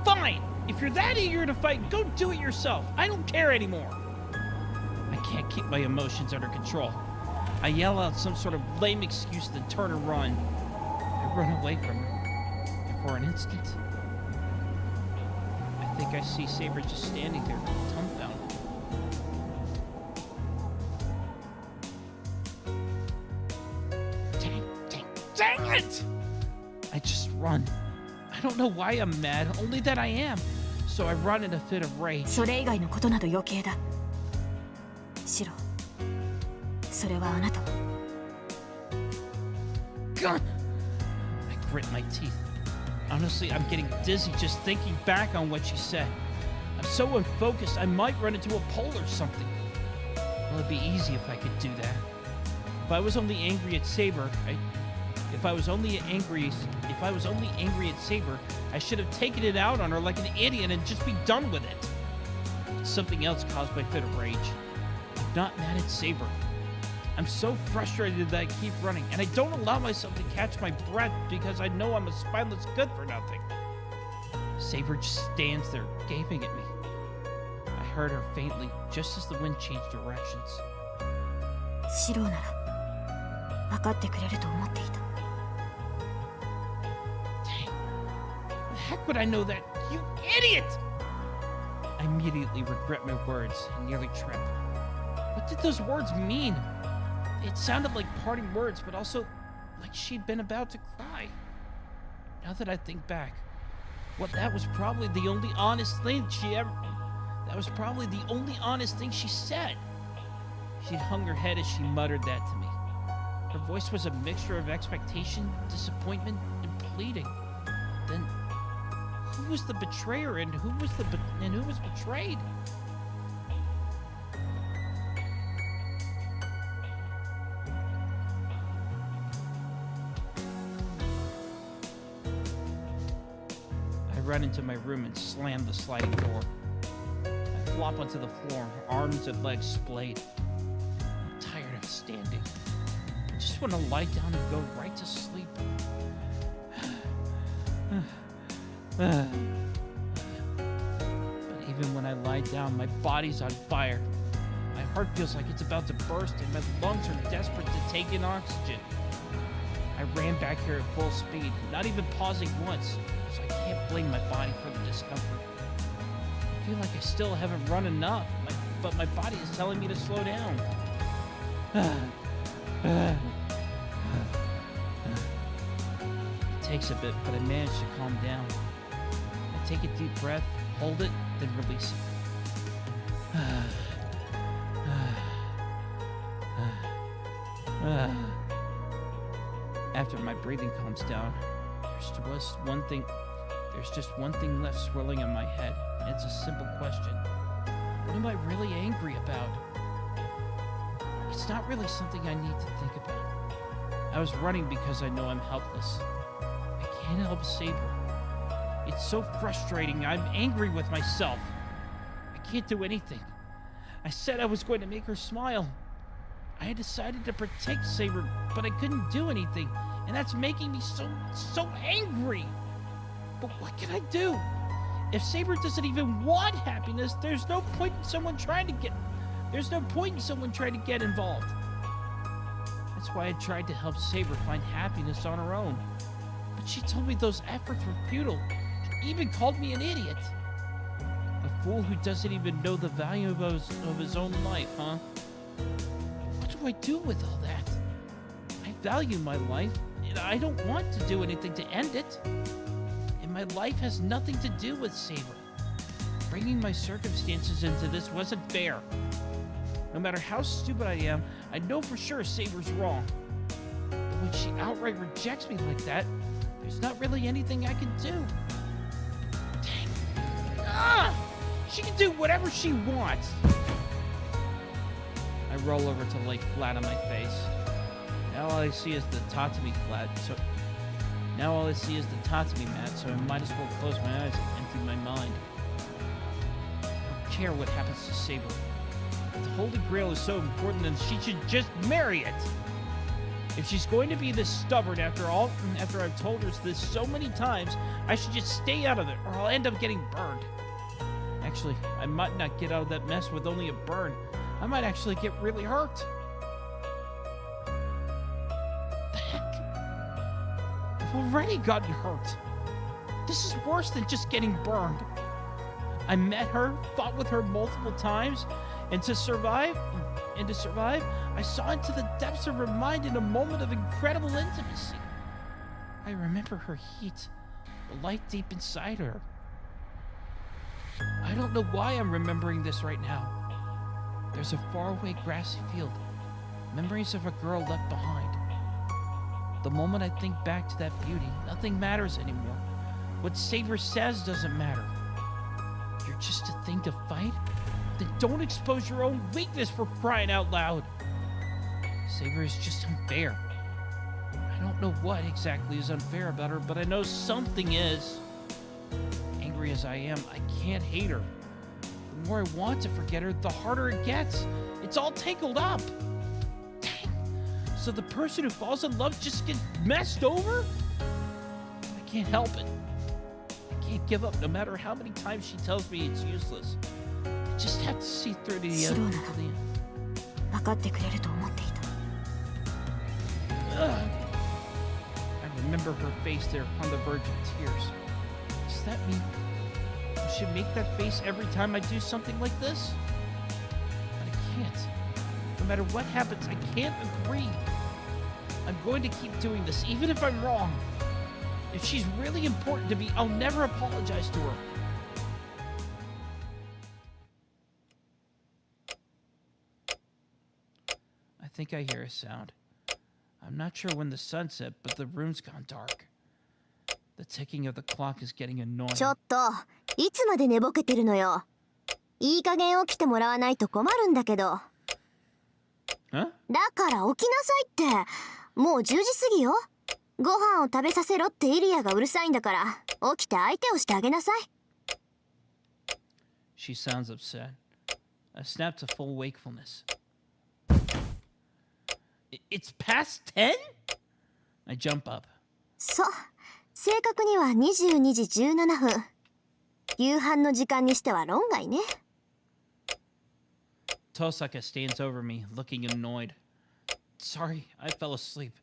Fine! If you're that eager to fight, go do it yourself. I don't care anymore. I can't keep my emotions under control. I yell out some sort of lame excuse, then turn and run. I run away from her. And for an instant, I think I see Saber just standing there, dumbfounded. Dang it! I just run. I don't know why I'm mad, only that I am. So I run in a fit of rage. それ以外のことなど余計だ。シロ、それはあなたを。 Gun! I grit my teeth. Honestly, I'm getting dizzy just thinking back on what she said. I'm so unfocused, I might run into a pole or something. Well, it'd be easy if I could do that. If I was only angry at Saber, If I was only angry at Saber, I should have taken it out on her like an idiot and just be done with it. But something else caused my fit of rage. I'm not mad at Saber. I'm so frustrated that I keep running, and I don't allow myself to catch my breath because I know I'm a spineless good-for-nothing. Saber just stands there, gaping at me. I heard her faintly, just as the wind changed directions. シロなら分かってくれると思っていた。 Dang. The heck would I know that? You idiot! I immediately regret my words and nearly trip. What did those words mean? It sounded like parting words, but also like she'd been about to cry. Now that I think back, well, that was probably the only honest thing she ever... That was probably the only honest thing she said. She'd hung her head as she muttered that to me. Her voice was a mixture of expectation, disappointment, and pleading. Then, who was the betrayer and who was betrayed? I run into my room and slam the sliding door. I flop onto the floor, arms and legs splayed. I'm tired of standing. I just want to lie down and go right to sleep. But even when I lie down, my body's on fire. My heart feels like it's about to burst and my lungs are desperate to take in oxygen. I ran back here at full speed, not even pausing once, so I can't blame my body for the discomfort. I feel like I still haven't run enough, but my body is telling me to slow down. It takes a bit, but I manage to calm down. I take a deep breath, hold it, then release it. After my breathing calms down, there's just one thing left swirling in my head, and it's a simple question. What am I really angry about? It's not really something I need to think about. I was running because I know I'm helpless. I can't help Saber. It's so frustrating. I'm angry with myself. I can't do anything. I said I was going to make her smile. I had decided to protect Saber, but I couldn't do anything, and that's making me so angry. But what can I do? If Saber doesn't even want happiness, there's no point in someone trying to get involved. That's why I tried to help Saber find happiness on her own. But she told me those efforts were futile. She even called me an idiot. A fool who doesn't even know the value of his own life, huh? What do I do with all that? I value my life, and I don't want to do anything to end it. And my life has nothing to do with Saber. Bringing my circumstances into this wasn't fair. No matter how stupid I am, I know for sure Saber's wrong. But when she outright rejects me like that, there's not really anything I can do. Dang. Ah! She can do whatever she wants. I roll over to lay flat on my face. Now all I see is the Tatami mat, so I might as well close my eyes and empty my mind. I don't care what happens to Saber. The Holy Grail is so important that she should just marry it. If she's going to be this stubborn after I've told her this so many times, I should just stay out of it or I'll end up getting burned. Actually, I might not get out of that mess with only a burn. I might actually get really hurt. The heck? I've already gotten hurt. This is worse than just getting burned. I met her, fought with her multiple times, and to survive, I saw into the depths of her mind in a moment of incredible intimacy. I remember her heat, the light deep inside her. I don't know why I'm remembering this right now. There's a faraway grassy field, memories of a girl left behind. The moment I think back to that beauty, nothing matters anymore. What Saber says doesn't matter. You're just a thing to fight? Then don't expose your own weakness, for crying out loud. Saber is just unfair. I don't know what exactly is unfair about her, but I know something is. Angry as I am, I can't hate her. The more I want to forget her, the harder it gets. It's all tangled up. Dang. So the person who falls in love just gets messed over? I can't help it. I can't give up no matter how many times she tells me it's useless. I just have to see through to the end. 分かってくれると思っていた。Ugh. I remember her face there on the verge of tears. Does that mean I should make that face every time I do something like this? But I can't. No matter what happens, I can't agree. I'm going to keep doing this, even if I'm wrong. If she's really important to me, I'll never apologize to her. I think I hear a sound. I'm not sure when the sun set, but the room's gone dark. The ticking of the clock is getting annoying. ちょっと、いつまで寝ぼけてるのよ。いい加減起きてもらわないと困るんだけど。Huh? だから起きなさいって。もう10時過ぎよ。ご飯を食べさせろってイリアがうるさいんだから、起きて相手をしてあげなさい。She sounds upset. I snap to full wakefulness. It's past 10? I jump up. そう。正確には22時17分。夕飯の時間にしては論外ね。Tosaka stands over me, looking annoyed. Sorry, I fell asleep.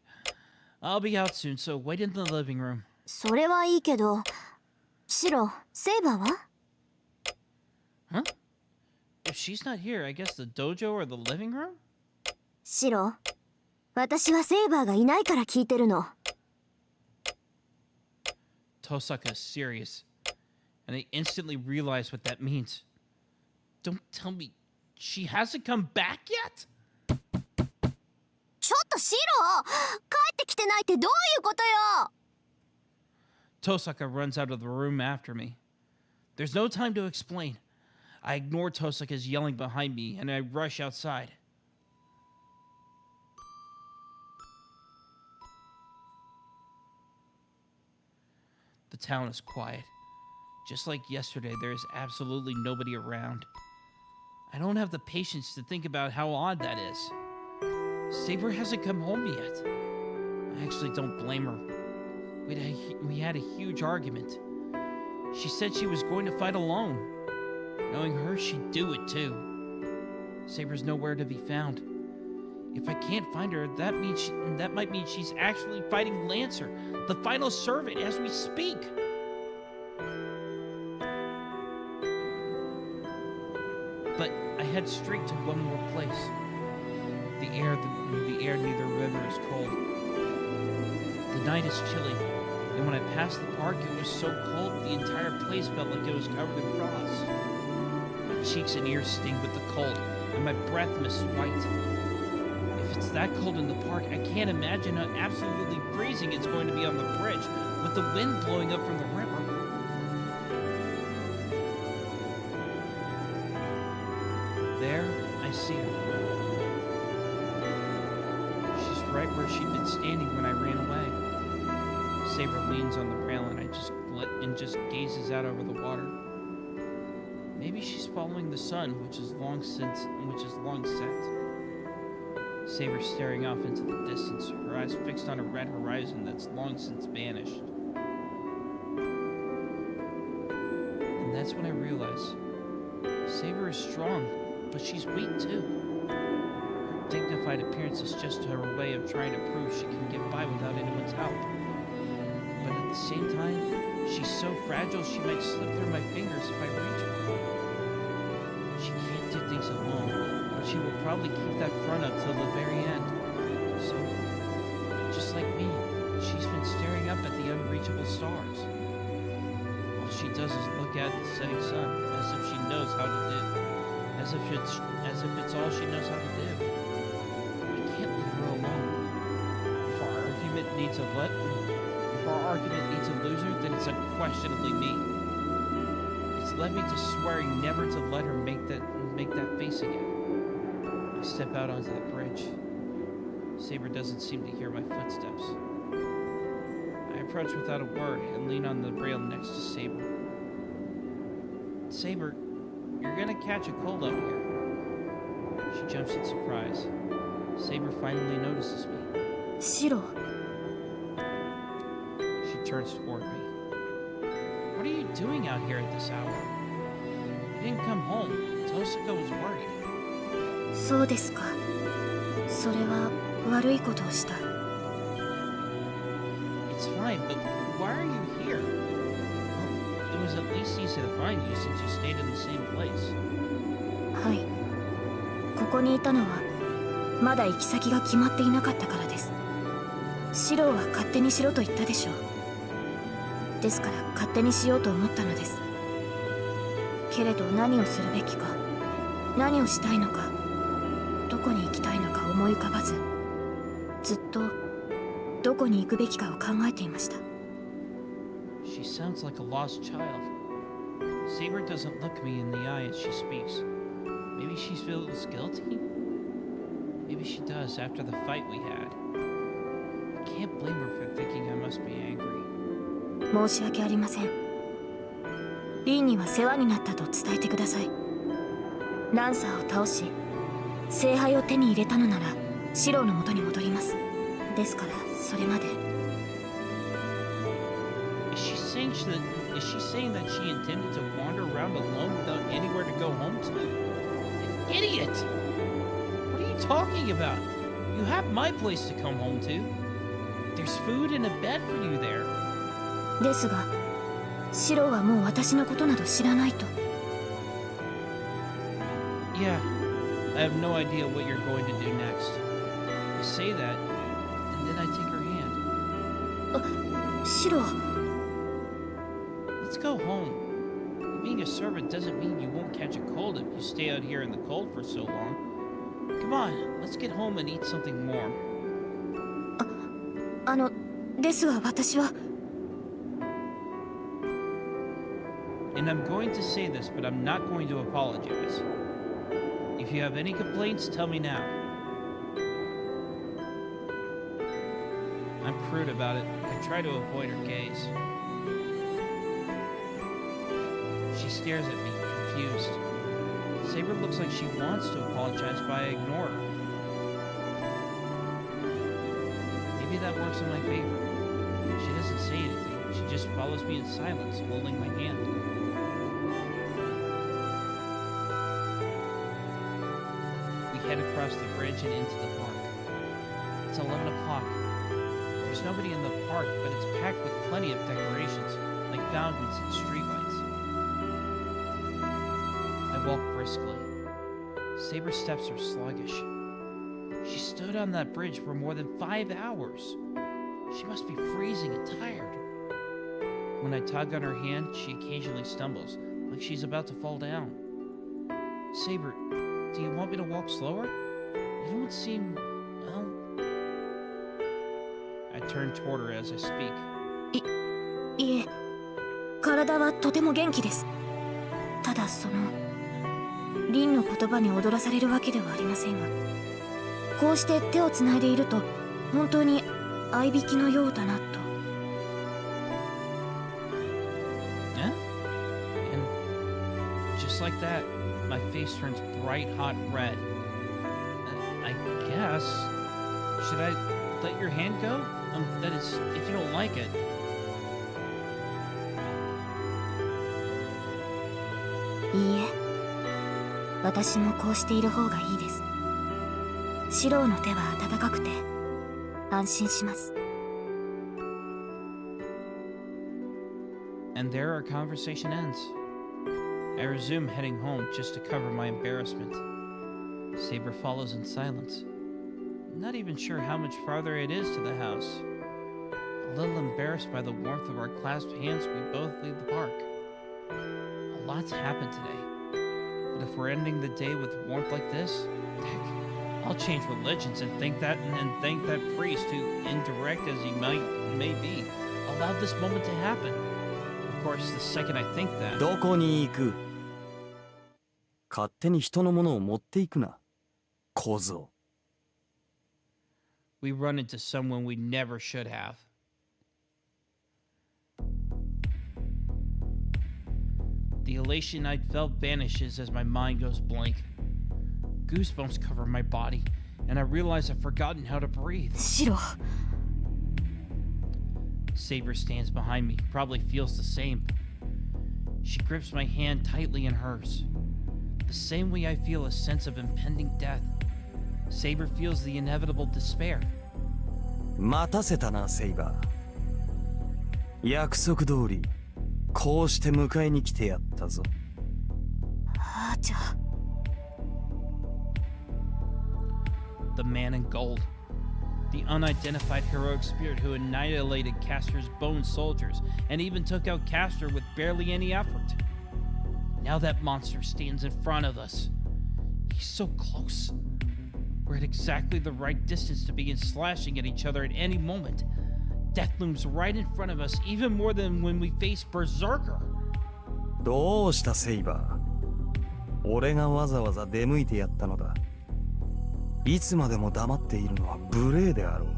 I'll be out soon, so wait in the living room. それはいいけど、シロ、セイバーは？ Huh? If she's not here, I guess the dojo or the living room? シロ、私はセイバーがいないから聞いてるの。Tosaka is serious, and I instantly realize what that means. Don't tell me she hasn't come back yet? ちょっとシロ、帰ってきてないってどういうことよ。 Tosaka runs out of the room after me. There's no time to explain. I ignore Tosaka's yelling behind me, and I rush outside. The town is quiet. Just like yesterday, there is absolutely nobody around. I don't have the patience to think about how odd that is. Saber hasn't come home yet. I actually don't blame her. We had a huge argument. She said she was going to fight alone. Knowing her, she'd do it too. Saber's nowhere to be found. If I can't find her, that might mean she's actually fighting Lancer, the final servant, as we speak. But I head straight to one more place. The air near the river is cold. The night is chilly, and when I passed the park, it was so cold the entire place felt like it was covered in frost. My cheeks and ears sting with the cold, and my breath misses white. If it's that cold in the park, I can't imagine how absolutely freezing it's going to be on the bridge, with the wind blowing up from the river. There, I see her. She's right where she'd been standing when I ran away. Saber leans on the rail and just gazes out over the water. Maybe she's following the sun, which is long set. Saber staring off into the distance, her eyes fixed on a red horizon that's long since vanished. And that's when I realize Saber is strong, but she's weak too. Her dignified appearance is just her way of trying to prove she can get by without anyone's help. But at the same time, she's so fragile she might slip through my fingers if I reach her. She can't do things alone, but she will probably keep that front up till the very end. So, just like me, she's been staring up at the unreachable stars. All she does is look at the setting sun, as if she knows how to do. As if it's all she knows how to do. I can't leave her alone. If our argument needs a loser, then it's unquestionably me. It's led me to swearing never to let her make that face again. I step out onto the bridge. Saber doesn't seem to hear my footsteps. I approach without a word and lean on the rail next to Saber. Saber, you're gonna catch a cold out here. She jumps in surprise. Saber finally notices me. シロ、 She turns toward me. What are you doing out here at this hour? You didn't come home. Tosaka was worried. そうですか。それは悪いことをした。fine, but why are you here? Well, it was at least easy to find you since you stayed in the same place. はい。ここにいたのはまだ行き先が決まっていなかったからです。シローは勝手にしろと言ったでしょう。ですから勝手にしようと思ったのです。けれど何をするべきか、何をしたいのか、どこに行きたいのか思い浮かばず、ずっとどこに行くべきかを考えていました。She sounds like a lost child. Saber doesn't look me in the eye as she speaks. Maybe she feels guilty? Maybe she does after the fight we had. I can't blame her for thinking I must be angry. 申し訳ありません。リンには世話になったと伝えてください。ランサーを倒し、聖杯を手に入れたのなら、シローの元に戻ります。ですから、それまで。Is she saying that she intended to wander around alone without anywhere to go home to? An idiot! What are you talking about? You have my place to come home to. There's food and a bed for you there. ですが、シローはもう私のことなど知らないと。Yeah, I have no idea what you're going to do next. You say that, and then I take her hand. シロー。Let's go home. Being a servant doesn't mean you won't catch a cold if you stay out here in the cold for so long. Come on, let's get home and eat something warm. ですが私は。And I'm going to say this, but I'm not going to apologize. If you have any complaints, tell me now. I'm prude about it. I try to avoid her gaze. She stares at me, confused. Saber looks like she wants to apologize, but I ignore her. Maybe that works in my favor. She doesn't say anything. She just follows me in silence, holding my hand. We head across the bridge and into the park. It's 11 o'clock. There's nobody in the park, but it's packed with plenty of decorations, like fountains and streetlights. I walk briskly. Saber's steps are sluggish. She stood on that bridge for more than 5 hours. She must be freezing and tired. When I tug on her hand, she occasionally stumbles, like she's about to fall down. Saber, do you want me to walk slower? You don't seem, well... I turn toward her as I speak. いえ、体はとても元気です。ただリンの言葉に踊らされるわけではありませんが、こうして手をつないでいると本当に合いびきのようだなと。And just like that, my face turns bright hot red. I guess. Should I let your hand go? That is, if you don't like it. いいえ、私もこうしている方がいいです。シローの手は温かくて安心します。And there our conversation ends. I resume heading home just to cover my embarrassment. Saber follows in silence. Not even sure how much farther it is to the house. A little embarrassed by the warmth of our clasped hands, we both leave the park. A lot's happened today. But if we're ending the day with warmth like this, heck, I'll change religions and thank that priest who, indirect as he may be, allowed this moment to happen. Of course, the second I think that... どこに行く？勝手に人のものを持っていくな、小僧。We run into someone we never should have. The elation I'd felt vanishes as my mind goes blank. Goosebumps cover my body, and I realize I've forgotten how to breathe. シロ。Saber stands behind me, probably feels the same. She grips my hand tightly in hers. The same way I feel a sense of impending death. Saber feels the inevitable despair. 待たせたな、セイバー。約束通りこうして迎えに来てやったぞ。あーちゃ。 The man in gold. The unidentified heroic spirit who annihilated Castor's bone soldiers and even took out Castor with barely any effort. Now that monster stands in front of us. He's so close. We're at exactly the right distance to begin slashing at each other at any moment. Death looms right in front of us, even more than when we face Berserker. どうしたセイバー。俺がわざわざ出向いてやったのだ。いつまでも黙っているのは無礼であろう。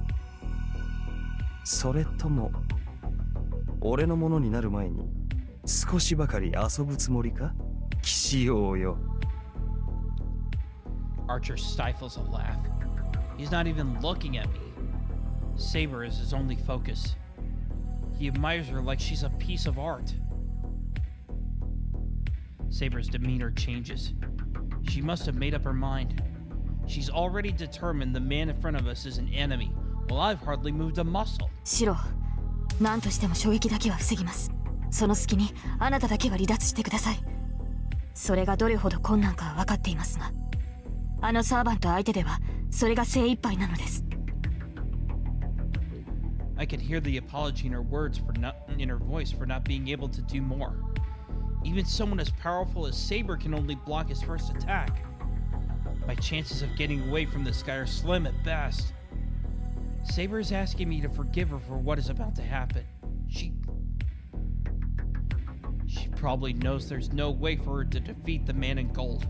それとも俺のものになる前に少しばかり遊ぶつもりか、騎士王よ。Archer stifles a laugh. He's not even looking at me. Saber is his only focus. He admires her like she's a piece of art. Saber's demeanor changes. She must have made up her mind. She's already determined the man in front of us is an enemy, while I've hardly moved a muscle. シロ、何としても衝撃だけは防ぎます。その隙にあなただけは離脱してください。それがどれほど困難かは分かっていますが、あのサーバント相手ではそれが精一杯なのです。I could hear the apology in her words in her voice for not being able to do more. Even someone as powerful as Saber can only block his first attack. My chances of getting away from this guy are slim at best. Saber is asking me to forgive her for what is about to happen. She probably knows there's no way for her to defeat the man in gold.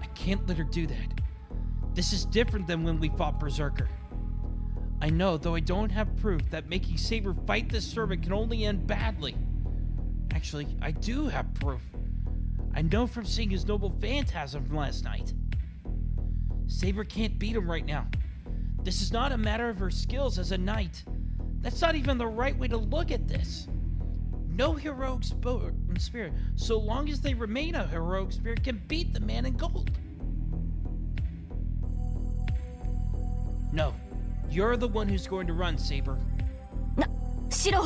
I can't let her do that. This is different than when we fought Berserker. I know, though I don't have proof, that making Saber fight this servant can only end badly. Actually, I do have proof. I know from seeing his noble phantasm from last night. Saber can't beat him right now. This is not a matter of her skills as a knight. That's not even the right way to look at this. No heroic spirit, so long as they remain a heroic spirit, can beat the man in gold. No, you're the one who's going to run, Saber. シロ。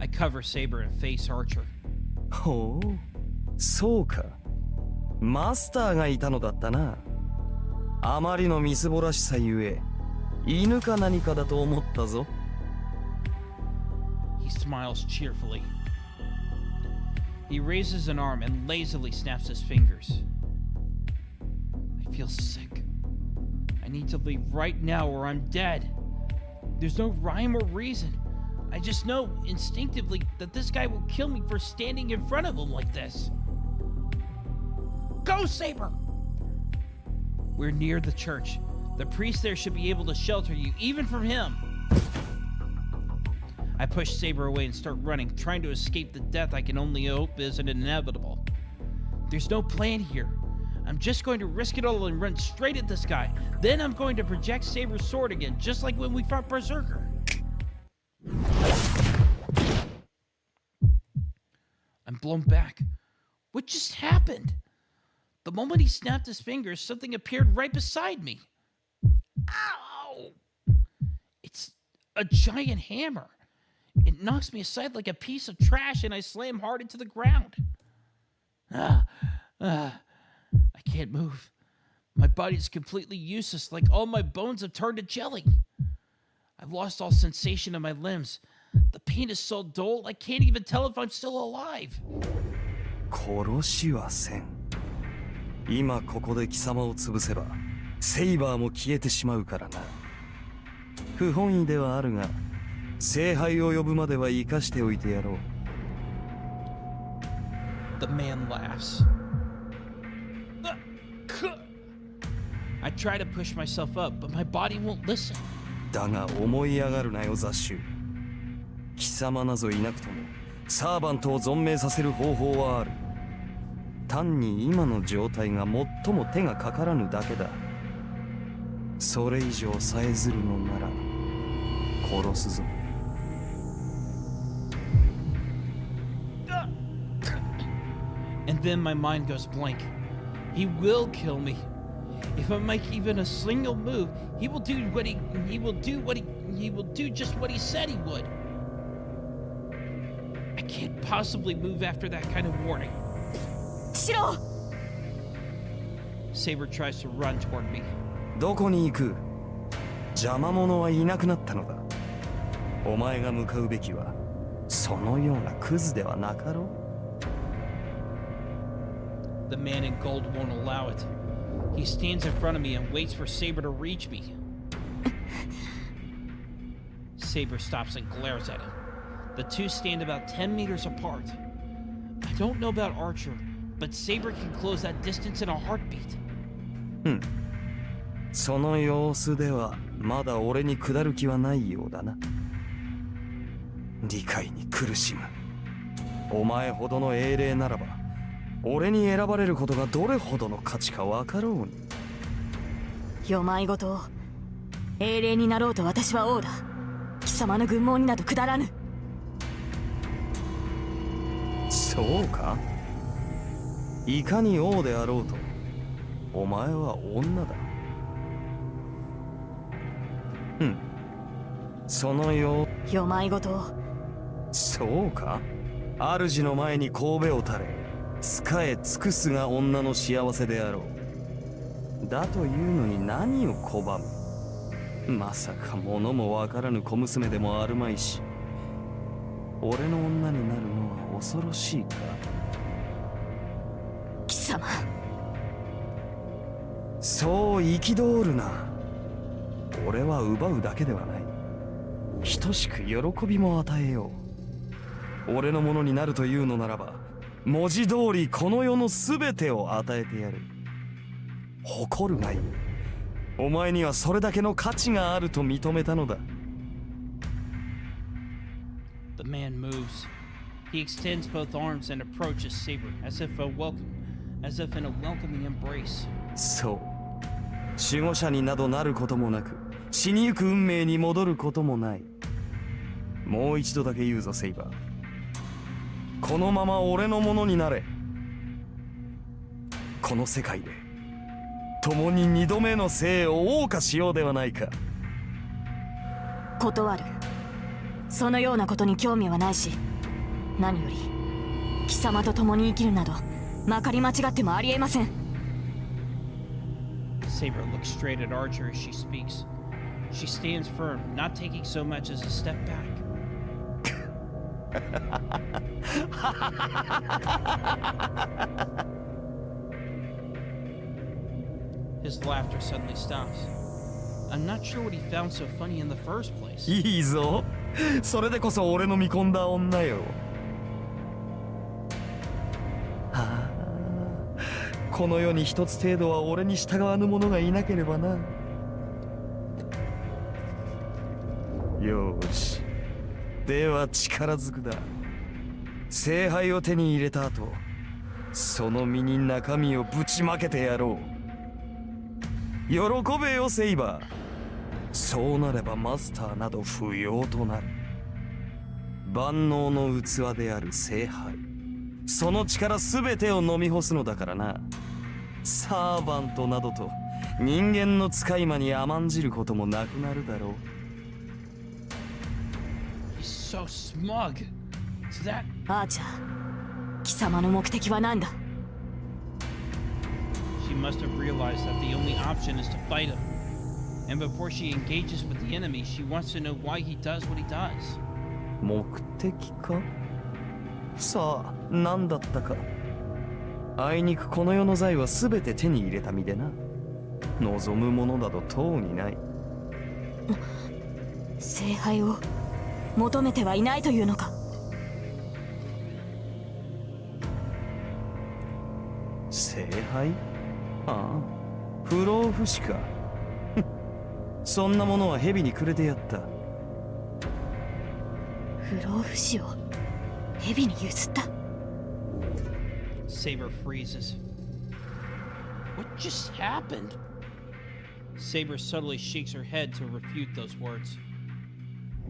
I cover Saber and face Archer. ほう、そうか。マスターがいたのだったな。あまりのみすぼらしさゆえ、犬か何かだと思ったぞ。He smiles cheerfully. He raises an arm and lazily snaps his fingers. I feel sick. I need to leave right now or I'm dead. There's no rhyme or reason. I just know instinctively that this guy will kill me for standing in front of him like this. Go, Saber! We're near the church. The priest there should be able to shelter you, even from him. I push Saber away and start running, trying to escape the death I can only hope isn't inevitable. There's no plan here. I'm just going to risk it all and run straight at this guy. Then I'm going to project Saber's sword again, just like when we fought Berserker. I'm blown back. What just happened? The moment he snapped his fingers, something appeared right beside me. Ow! It's a giant hammer. It knocks me aside like a piece of trash and I slam hard into the ground. I can't move. My body's completely useless, like all my bones have turned to jelly. I've lost all sensation in my limbs. The pain is so dull, I can't even tell if I'm still alive. 殺しはせん。今ここで貴様を潰せば、セイバーも消えてしまうからな。不本意ではあるが、聖杯を呼ぶまでは生かしておいてやろう。The man laughs. I try to push myself up, but my body won't listen. だが思い上がるなよ雑種。貴様なぞいなくともサーバントを存命させる方法はある。単に今の状態が最も手がかからぬだけだ。それ以上さえずるのなら殺すぞ。And then my mind goes blank. He will kill me. If I make even a single move, he will do just what he said he would. I can't possibly move after that kind of warning. シロー Saber tries to run toward me. どこに行く？邪魔者はいなくなったのだ。お前が向かうべきはそのようなクズではなかろう。 The man in gold won't allow it. He stands in front of me and waits for Saber to reach me. Saber stops and glares at him. The two stand about 10 meters apart. I don't know about Archer, but Saber can close that distance in a heartbeat. その様子ではまだ俺に下る気はないようだな。理解に苦しむ。お前ほどの英霊ならば俺に選ばれることがどれほどの価値か分かろうに。よまいごと英霊になろうと私は王だ。貴様の軍網になど下らぬ。そうか？いかに王であろうとお前は女だ。そのよまいごとそうか？主の前に頭を垂れ仕え尽くすが女の幸せであろう。だというのに何を拒む？まさか物もわからぬ小娘でもあるまいし、俺の女になるのは恐ろしいか？貴様、そう憤るな。俺は奪うだけではない。等しく喜びも与えよう。俺のものになるというのならば、文字通りこの世の全てを与えてやる。誇るがいい。お前にはそれだけの価値があると認めたのだ。The man moves. He extends both arms and approaches Saber as if in a welcoming embrace. そう。守護者になどなることもなく、死にゆく運命に戻ることもない。もう一度だけ言うぞ、セイバー。このまま俺のものになれ。この世界で共に二度目の生を謳歌しようではないか。断る。そのようなことに興味はないし、何より貴様と共に生きるなどまかり間違ってもありえません。 Saber looks straight at Archer as she speaks. She stands firm, not taking so much as a step back. His laughter suddenly stops. I'm not sure what he found so funny in the first place. いいぞ。それでこそ俺の見込んだ女よ。はあ、この世に一つ程度は俺に従わぬ者がいなければな。よーし。では力ずくだ。聖杯を手に入れた後、その身に中身をぶちまけてやろう。喜べよセイバー。そうなればマスターなど不要となる。万能の器である聖杯、その力すべてを飲み干すのだからな。サーバントなどと人間の使い魔に甘んじることもなくなるだろう。So smug. Is that アーチャー、貴様の目的は何だ？ she must have realized that the only option is to fight him. And before she engages with the enemy, she wants to know why he does what he does. 目的か？さあ、何だったか。あいにくこの世の財は全て手に入れた身でな。望むものなどとうにない。聖杯を求めてはいないというのか？聖杯？ああ、不老不死か。そんなものは蛇にくれてやった。不老不死を蛇に譲った？ Saber freezes. What just happened? Saber subtly shakes her head to refute those words.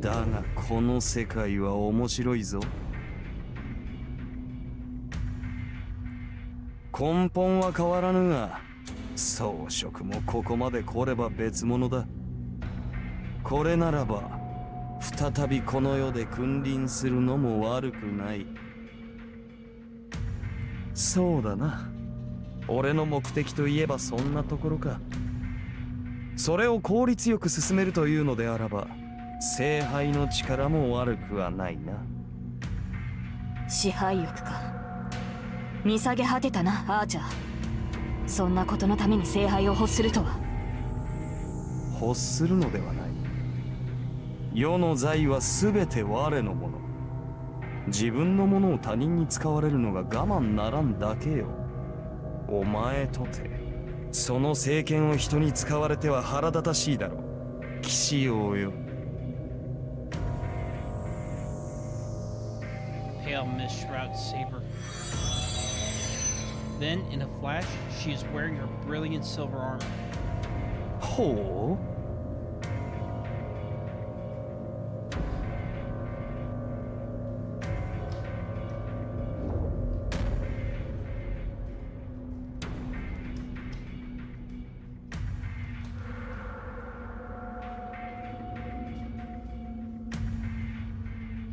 だがこの世界は面白いぞ。根本は変わらぬが、装飾もここまで来れば別物だ。これならば再びこの世で君臨するのも悪くない。そうだな。俺の目的といえばそんなところか。それを効率よく進めるというのであらば、聖杯の力も悪くはないな。支配欲か。見下げ果てたな、アーチャー。そんなことのために聖杯を欲するとは。欲するのではない。世の財は全て我のもの。自分のものを他人に使われるのが我慢ならんだけよ。お前とてその政権を人に使われては腹立たしいだろう、騎士王よ。Pale mist shrouds Saber. Then, in a flash, she is wearing her brilliant silver armor. ほう。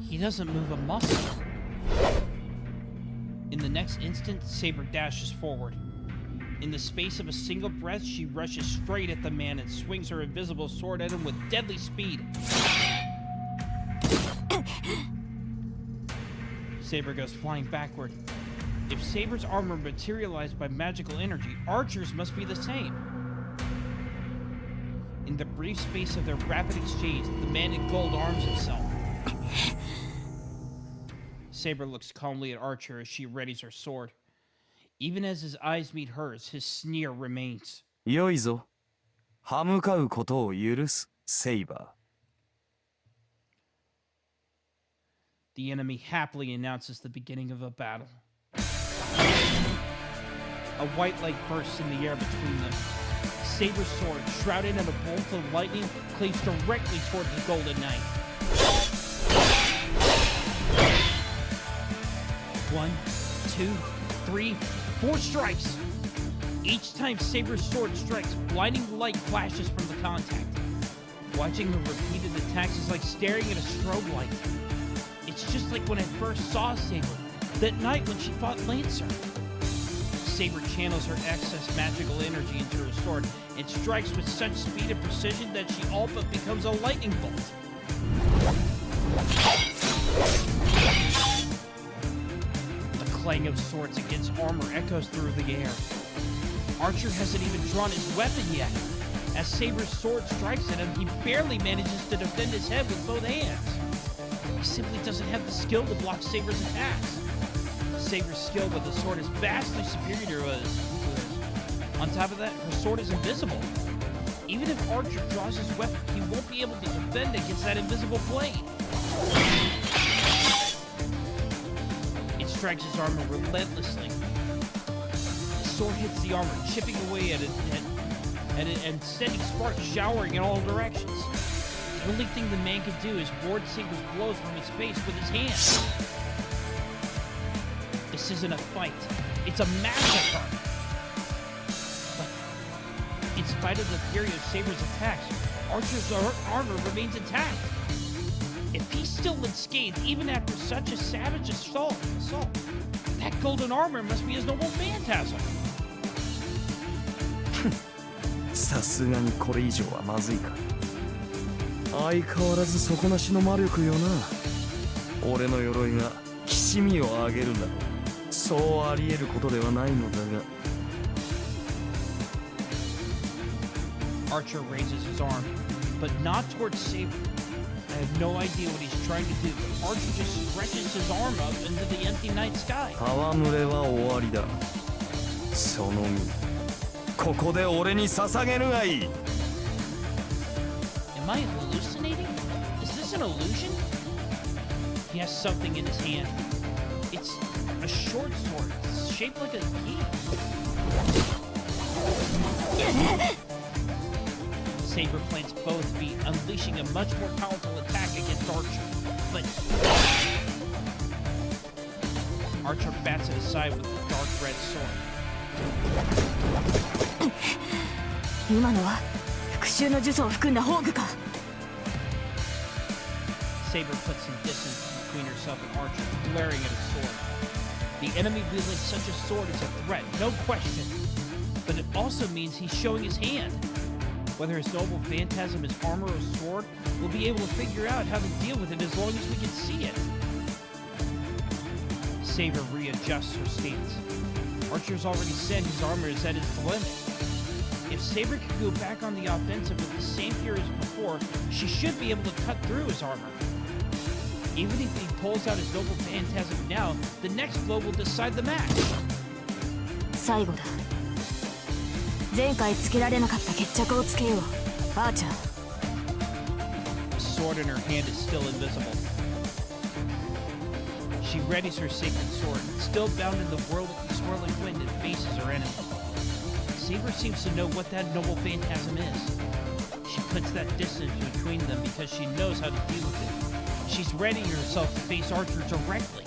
He doesn't move a muscle. In the next instant, Saber dashes forward. In the space of a single breath, she rushes straight at the man and swings her invisible sword at him with deadly speed. Saber goes flying backward. If Saber's armor materialized by magical energy, Archer's must be the same. In the brief space of their rapid exchange, the man in gold arms himself. Saber looks calmly at Archer as she readies her sword. Even as his eyes meet hers, his sneer remains. よいぞ。歯向かうことを許す、セイバ The enemy happily announces the beginning of a battle. A white light bursts in the air between them. Saber's sword, shrouded in a bolt of lightning, cleaves directly toward the Golden Knight. 1, 2, 3, 4 strikes! Each time Saber's sword strikes, blinding light flashes from the contact. Watching the repeated attacks is like staring at a strobe light. It's just like when I first saw Saber, that night when she fought Lancer. Saber channels her excess magical energy into her sword and strikes with such speed and precision that she all but becomes a lightning bolt. The clang of swords against armor echoes through the air. Archer hasn't even drawn his weapon yet. As Saber's sword strikes at him, he barely manages to defend his head with both hands. He simply doesn't have the skill to block Saber's attacks. Saber's skill with the sword is vastly superior to his. On top of that, her sword is invisible. Even if Archer draws his weapon, he won't be able to defend against that invisible blade. It strikes his armor relentlessly. The sword hits the armor, chipping away at it and sending sparks showering in all directions. The only thing the man can do is ward Saber's blows from his face with his hands. This isn't a fight. It's a massacre. But in spite of the fury of Saber's attacks, Archer's armor remains intact. If he's still unscathed even after such a savage assault, that golden armor must be his noble phantasm. さすがにこれ以上はまずいか。相変わらず底なしの魔力よな。俺の鎧がきしみを上げるんだろう。そうあり得ることではないのだが。Archer raises his arm, but not towards Saber. I have no idea what he's trying to do, but Archer just stretches his arm up into the empty night sky. 戯れは終わりだ。その身、ここで俺に捧げるがいい。Am I hallucinating? Is this an illusion? He has something in his hand. It's a short sword, shaped like a key. Saber plants both feet, unleashing a much more powerful attack against Archer. But Archer bats it aside with the dark red sword. 今のは復讐の呪詛を含んだ宝具か。 Saber puts some distance between herself and Archer, glaring at his sword. The enemy wielding such a sword is a threat, no question. But it also means he's showing his hand. Whether his noble phantasm is armor or sword, we'll be able to figure out how to deal with it as long as we can see it. Saber readjusts her stance. Archer's already said his armor is at its limit. If Saber can go back on the offensive with the same fear as before, she should be able to cut through his armor. Even if he pulls out his noble phantasm now, the next blow will decide the match. 最後だ。前回つけられなかった決着をつけよう、アーチャー。 The sword in her hand is still invisible. She readies her sacred sword, still bound in the whirl with the swirling wind, and faces her enemy. Saber seems to know what that noble phantasm is. She puts that distance between them because she knows how to deal with it. She's readying herself to face Archer directly.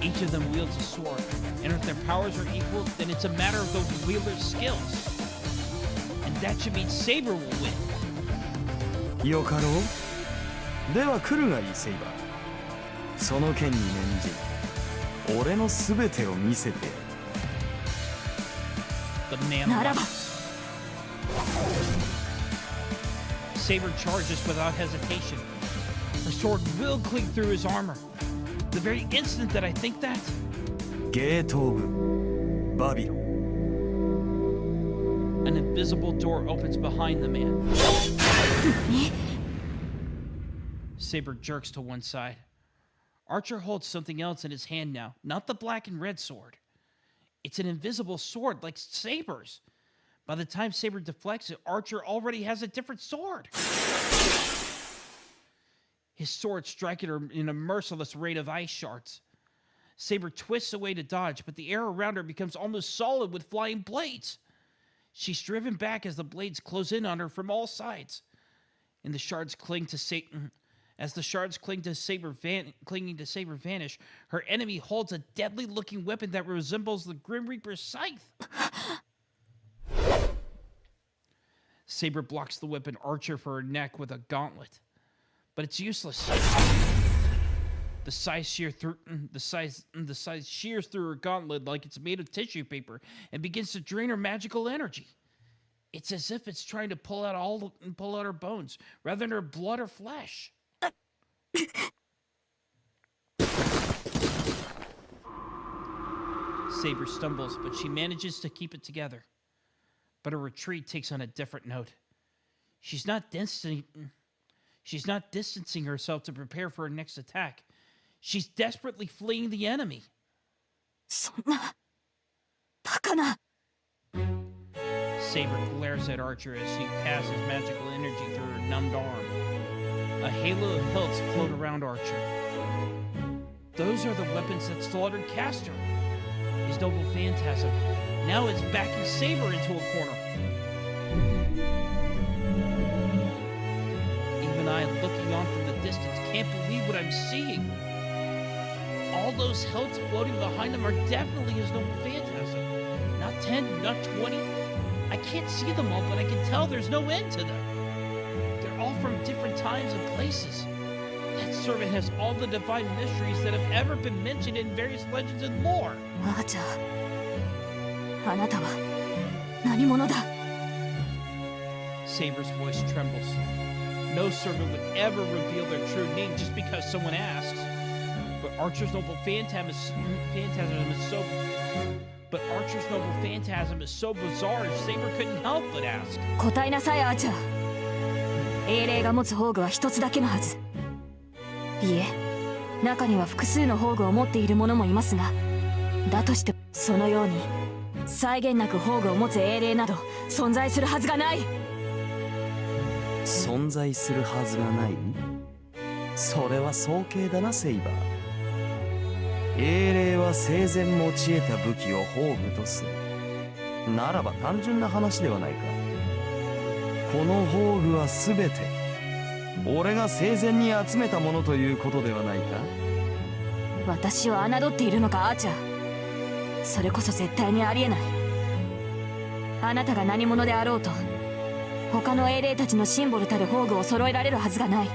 Each of them wields a sword, and if their powers are equal, then it's a matter of the wielder's skills. And that should mean Saber will win. よかろう。では来るがいい、セイバー。その剣に免じ、俺の全てを見せてやる。 The man laughs. Saber charges without hesitation. Her sword will cling through his armor. The very instant that I think that, ゲート・オブ・バビロン。 an invisible door opens behind the man. Saber jerks to one side. Archer holds something else in his hand now, not the black and red sword. It's an invisible sword like Saber's. By the time Saber deflects it, Archer already has a different sword. His sword striking her in a merciless rain of ice shards. Saber twists away to dodge, but the air around her becomes almost solid with flying blades. She's driven back as the blades close in on her from all sides. And the shards cling to Satan. As the shards clinging to Saber vanish, her enemy holds a deadly-looking weapon that resembles the Grim Reaper's scythe. Saber blocks the weapon Archer for her neck with a gauntlet, but it's useless. The scythe shears through her gauntlet like it's made of tissue paper and begins to drain her magical energy. It's as if it's trying to pull out her bones rather than her blood or flesh. Saber stumbles, but she manages to keep it together. But her retreat takes on a different note. She's not distancing herself to prepare for her next attack. She's desperately fleeing the enemy. そんなバカな。 Saber glares at Archer as she passes magical energy through her numbed arm. A halo of hilts float around Archer. Those are the weapons that slaughtered Castor. His noble phantasm. Now it's backing Saber into a corner. Even I, looking on from the distance, can't believe what I'm seeing. All those hilts floating behind him are definitely his noble phantasm. Not 10, not 20. I can't see them all, but I can tell there's no end to them. They're all from different times and places. That servant has all the divine mysteries that have ever been mentioned in various legends and lore. アーチャー、あなたは何者だ。 Saber's voice trembles. No servant would ever reveal their true name just because someone asks. But Archer's noble phantasm is so bizarre, Saber couldn't help but ask. 答えなさい、アーチャー。英霊が持つ宝具は一つだけのはず。いえ、中には複数の宝具を持っている者もいますが、だとしてそのように際限なく宝具を持つ英霊など存在するはずがない。存在するはずがない？それは早計だな、セイバー。英霊は生前用いた武器を宝具とする。ならば単純な話ではないか。この宝具は全て俺が生前に集めたものということではないか。私を侮っているのか、アーチャー。それこそ絶対にありえない。あなたが何者であろうと他の英霊たちのシンボルたる宝具を揃えられるはずがない。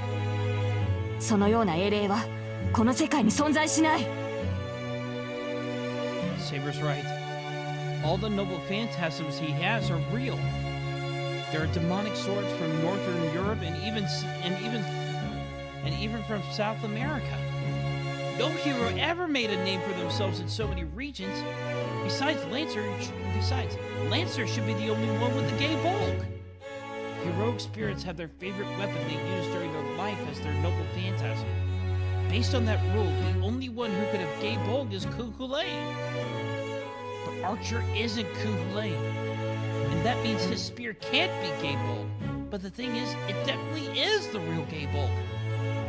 そのような英霊はこの世界に存在しない。 Saber's right. All the noble phantasms he has are real. There are demonic swords from northern Europe and even from South America. No hero ever made a name for themselves in so many regions. Besides, Lancer should be the only one with the gay bulk. Heroic spirits have their favorite weapon they use during their life as their noble phantasm. Based on that rule, the only one who could have gay bulk is Kukule. But Archer isn't Kukule, and that means his spear can't be gay bulk. But the thing is, it definitely is the real gay bulk.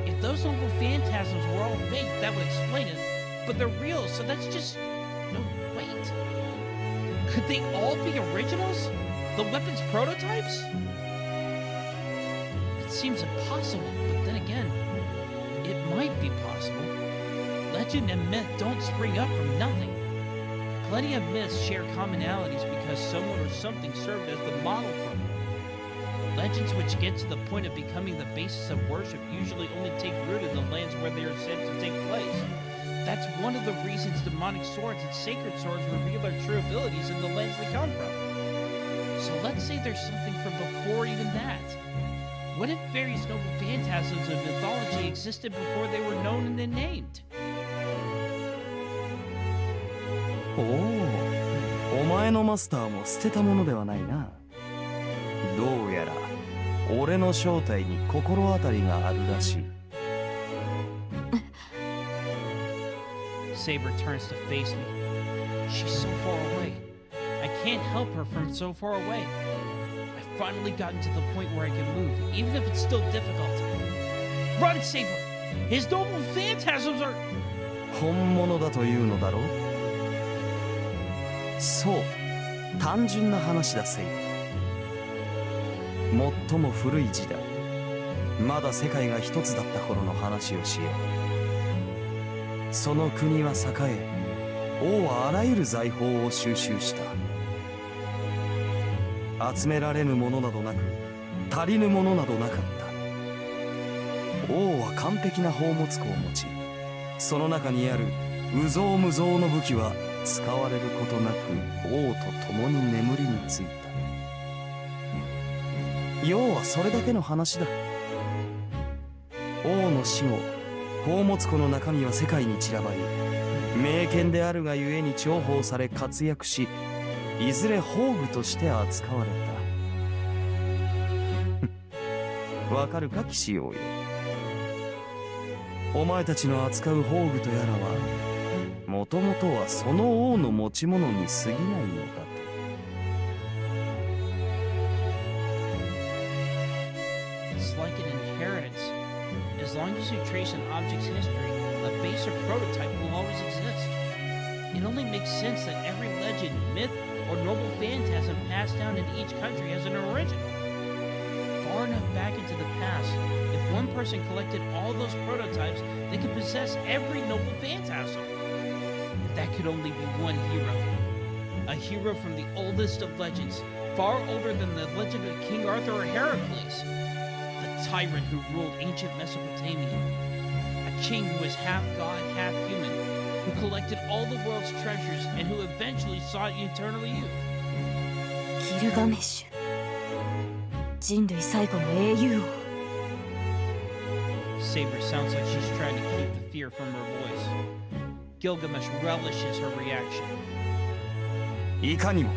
If those noble phantasms were all fake, that would explain it. But they're real, so that's just... No, wait. Could they all be originals? The weapons prototypes? It seems impossible, but then again, it might be possible. Legend and myth don't spring up from nothing. Plenty of myths share commonalities because someone or something served as the model for them. Legends which get to the point of becoming the basis of worship usually only take root in the lands where they are said to take place. That's one of the reasons demonic swords and sacred swords reveal their true abilities in the lands they come from. So let's say there's something from before even that. What if various noble phantasms of mythology existed before they were known and then named? おお、お前のマスターも捨てたものではないな。どうやら俺の正体に心当たりがあるらしい。Saber turns to face me. She's so far away. I can't help her from so far away. I've finally gotten to the point where I can move, even if it's still difficult. Run, Saber! His noble phantasms are... 本物だというのだろう。そう、単純な話だセイ。最も古い時代、まだ世界が一つだった頃の話をしよう。その国は栄え、王はあらゆる財宝を収集した。集められぬものなどなく、足りぬものなどなかった。王は完璧な宝物庫を持ち、その中にある有象無象の武器は使われることなく王と共に眠りについた。要はそれだけの話だ。王の死後、宝物庫の中身は世界に散らばり、名剣であるがゆえに重宝され活躍し、いずれ宝具として扱われた。わかるか騎士王よ。お前たちの扱う宝具とやらは、もともとはその王の持ち物に過ぎないのだと。It's like an inheritance. As long as you trace an object's history, a base or prototype will always exist. It only makes sense that every legend, myth, or noble phantasm passed down in each country has an original. Far enough back into the past, if one person collected all those prototypes, they could possess every noble phantasm. If that could only be one hero. A hero from the oldest of legends, far older than the legend of King Arthur or Heracles. The tyrant who ruled ancient Mesopotamia. A king who was half god, half human, who collected all the world's treasures and who eventually sought eternal youth. ギルガメッシュ、人類最後の英雄王。 Saber sounds like she's trying to keep the fear from her voice. Gilgamesh relishes her reaction. いかにも、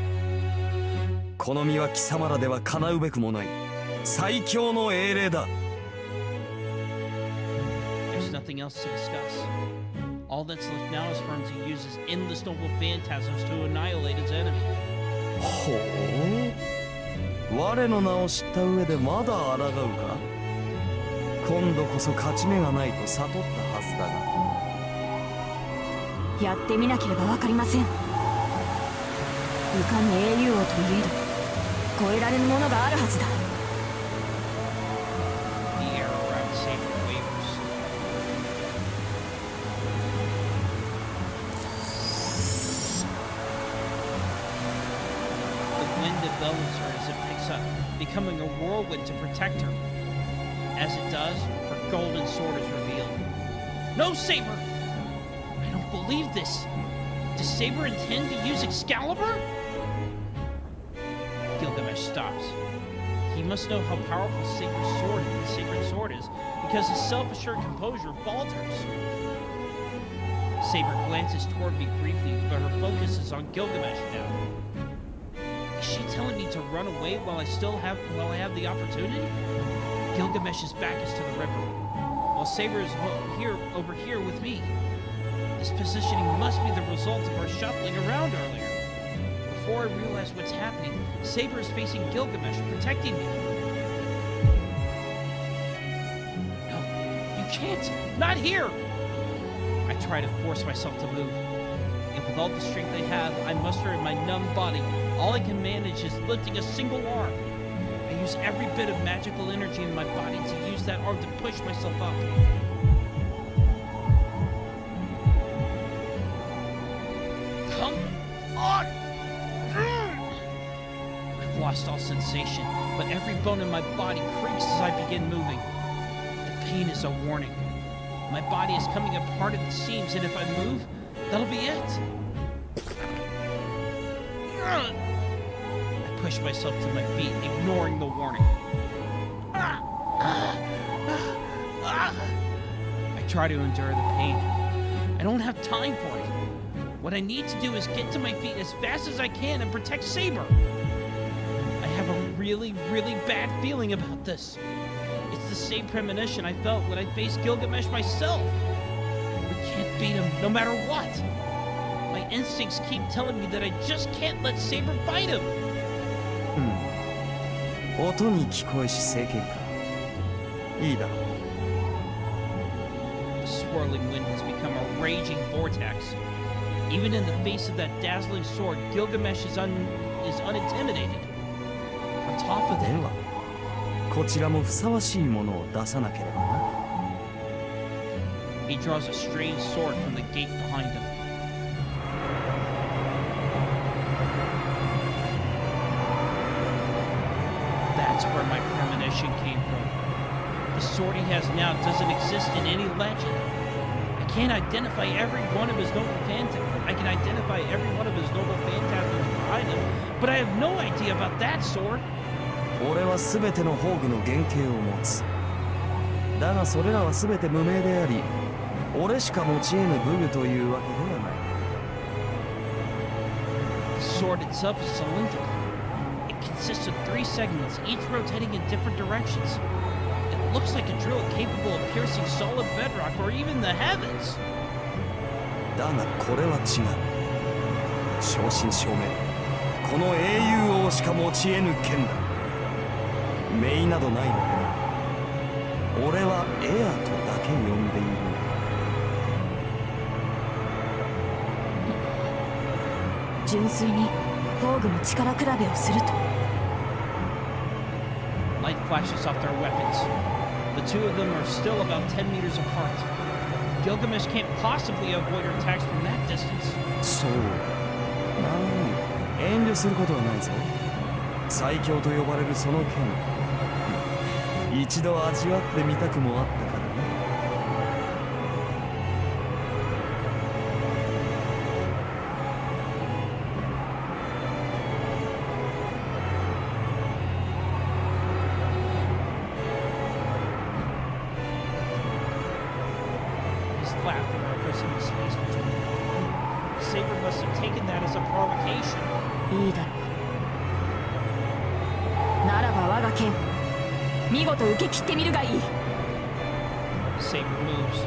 この身は貴様らでは叶うべくもない最強の英霊だ。There's nothing else to discuss. All that's left now is for him to use his endless noble phantasms to annihilate his enemy. ほう、我の名を知った上でまだ抗うか。今度こそ勝ち目がないと悟ったはずだが。やってみなければわかりません。いかに英雄王といえど超えられぬものがあるはずだ。 The air around Saber wavers. The wind of envelops her as it picks up, becoming a whirlwind to protect her. As it does, her golden sword is revealed. No, Saber! I don't believe this. Does Saber intend to use Excalibur? Gilgamesh stops. He must know how powerful Saber's sacred sword is, because his self-assured composure falters. Saber glances toward me briefly, but her focus is on Gilgamesh now. Is she telling me to run away while I have the opportunity? Gilgamesh's back is to the river, while Saber is over here with me. This positioning must be the result of our shuffling around earlier. Before I realize what's happening, Saber is facing Gilgamesh, protecting me. No, you can't! Not here! I try to force myself to move. And with all the strength I have, I muster in my numb body. All I can manage is lifting a single arm. I use every bit of magical energy in my body to use that arm to push myself up. Come on! I've lost all sensation, but every bone in my body creaks as I begin moving. The pain is a warning. My body is coming apart at the seams, and if I move, that'll be it. I push myself to my feet, ignoring the warning. I try to endure the pain. I don't have time for it. What I need to do is get to my feet as fast as I can and protect Saber. I have a really, really bad feeling about this. It's the same premonition I felt when I faced Gilgamesh myself. We can't beat him no matter what. My instincts keep telling me that I just can't let Saber fight him. 音に聞こえし正解か。いいだろう。 The swirling wind has become a raging vortex. Even in the face of that dazzling sword, Gilgamesh is unintimidated. On top of で that, は、こちらもふさわしいものを出さなければな。 he draws a strange sword from the gate behind him. That's where my premonition came from. The sword he has now doesn't exist in any legend. I can't identify every one of his noble phantasms. I can identify every one of his noble phantasms behind him, but I have no idea about that sword. 俺は全ての宝具の原型を持つ。だがそれらは全て無名であり、俺しか持ち得ぬ武具というわけではない。 The sword itself is cylindrical. It consists of 3 segments, each rotating in different directions. It looks like a drill capable of piercing solid bedrock or even the heavens. だがこれは違う。正真正銘、この英雄王しか持ち得ぬ剣だ。名などないのだな。俺はエアとだけ呼んでいる。純粋に宝具の力比べをすると。 Light flashes off their weapons. The two of them are still about 10 meters apart. Gilgamesh can't possibly avoid her attacks from that distance. そう。遠慮することはないぞ。最強と呼ばれるその剣。一度味わってみたくもあったからね。His laughter echoes in the space between them. Saber must have taken that as a provocation. いいだろう。ならば我が剣、見事受け切ってみるがいい。 Saber moves.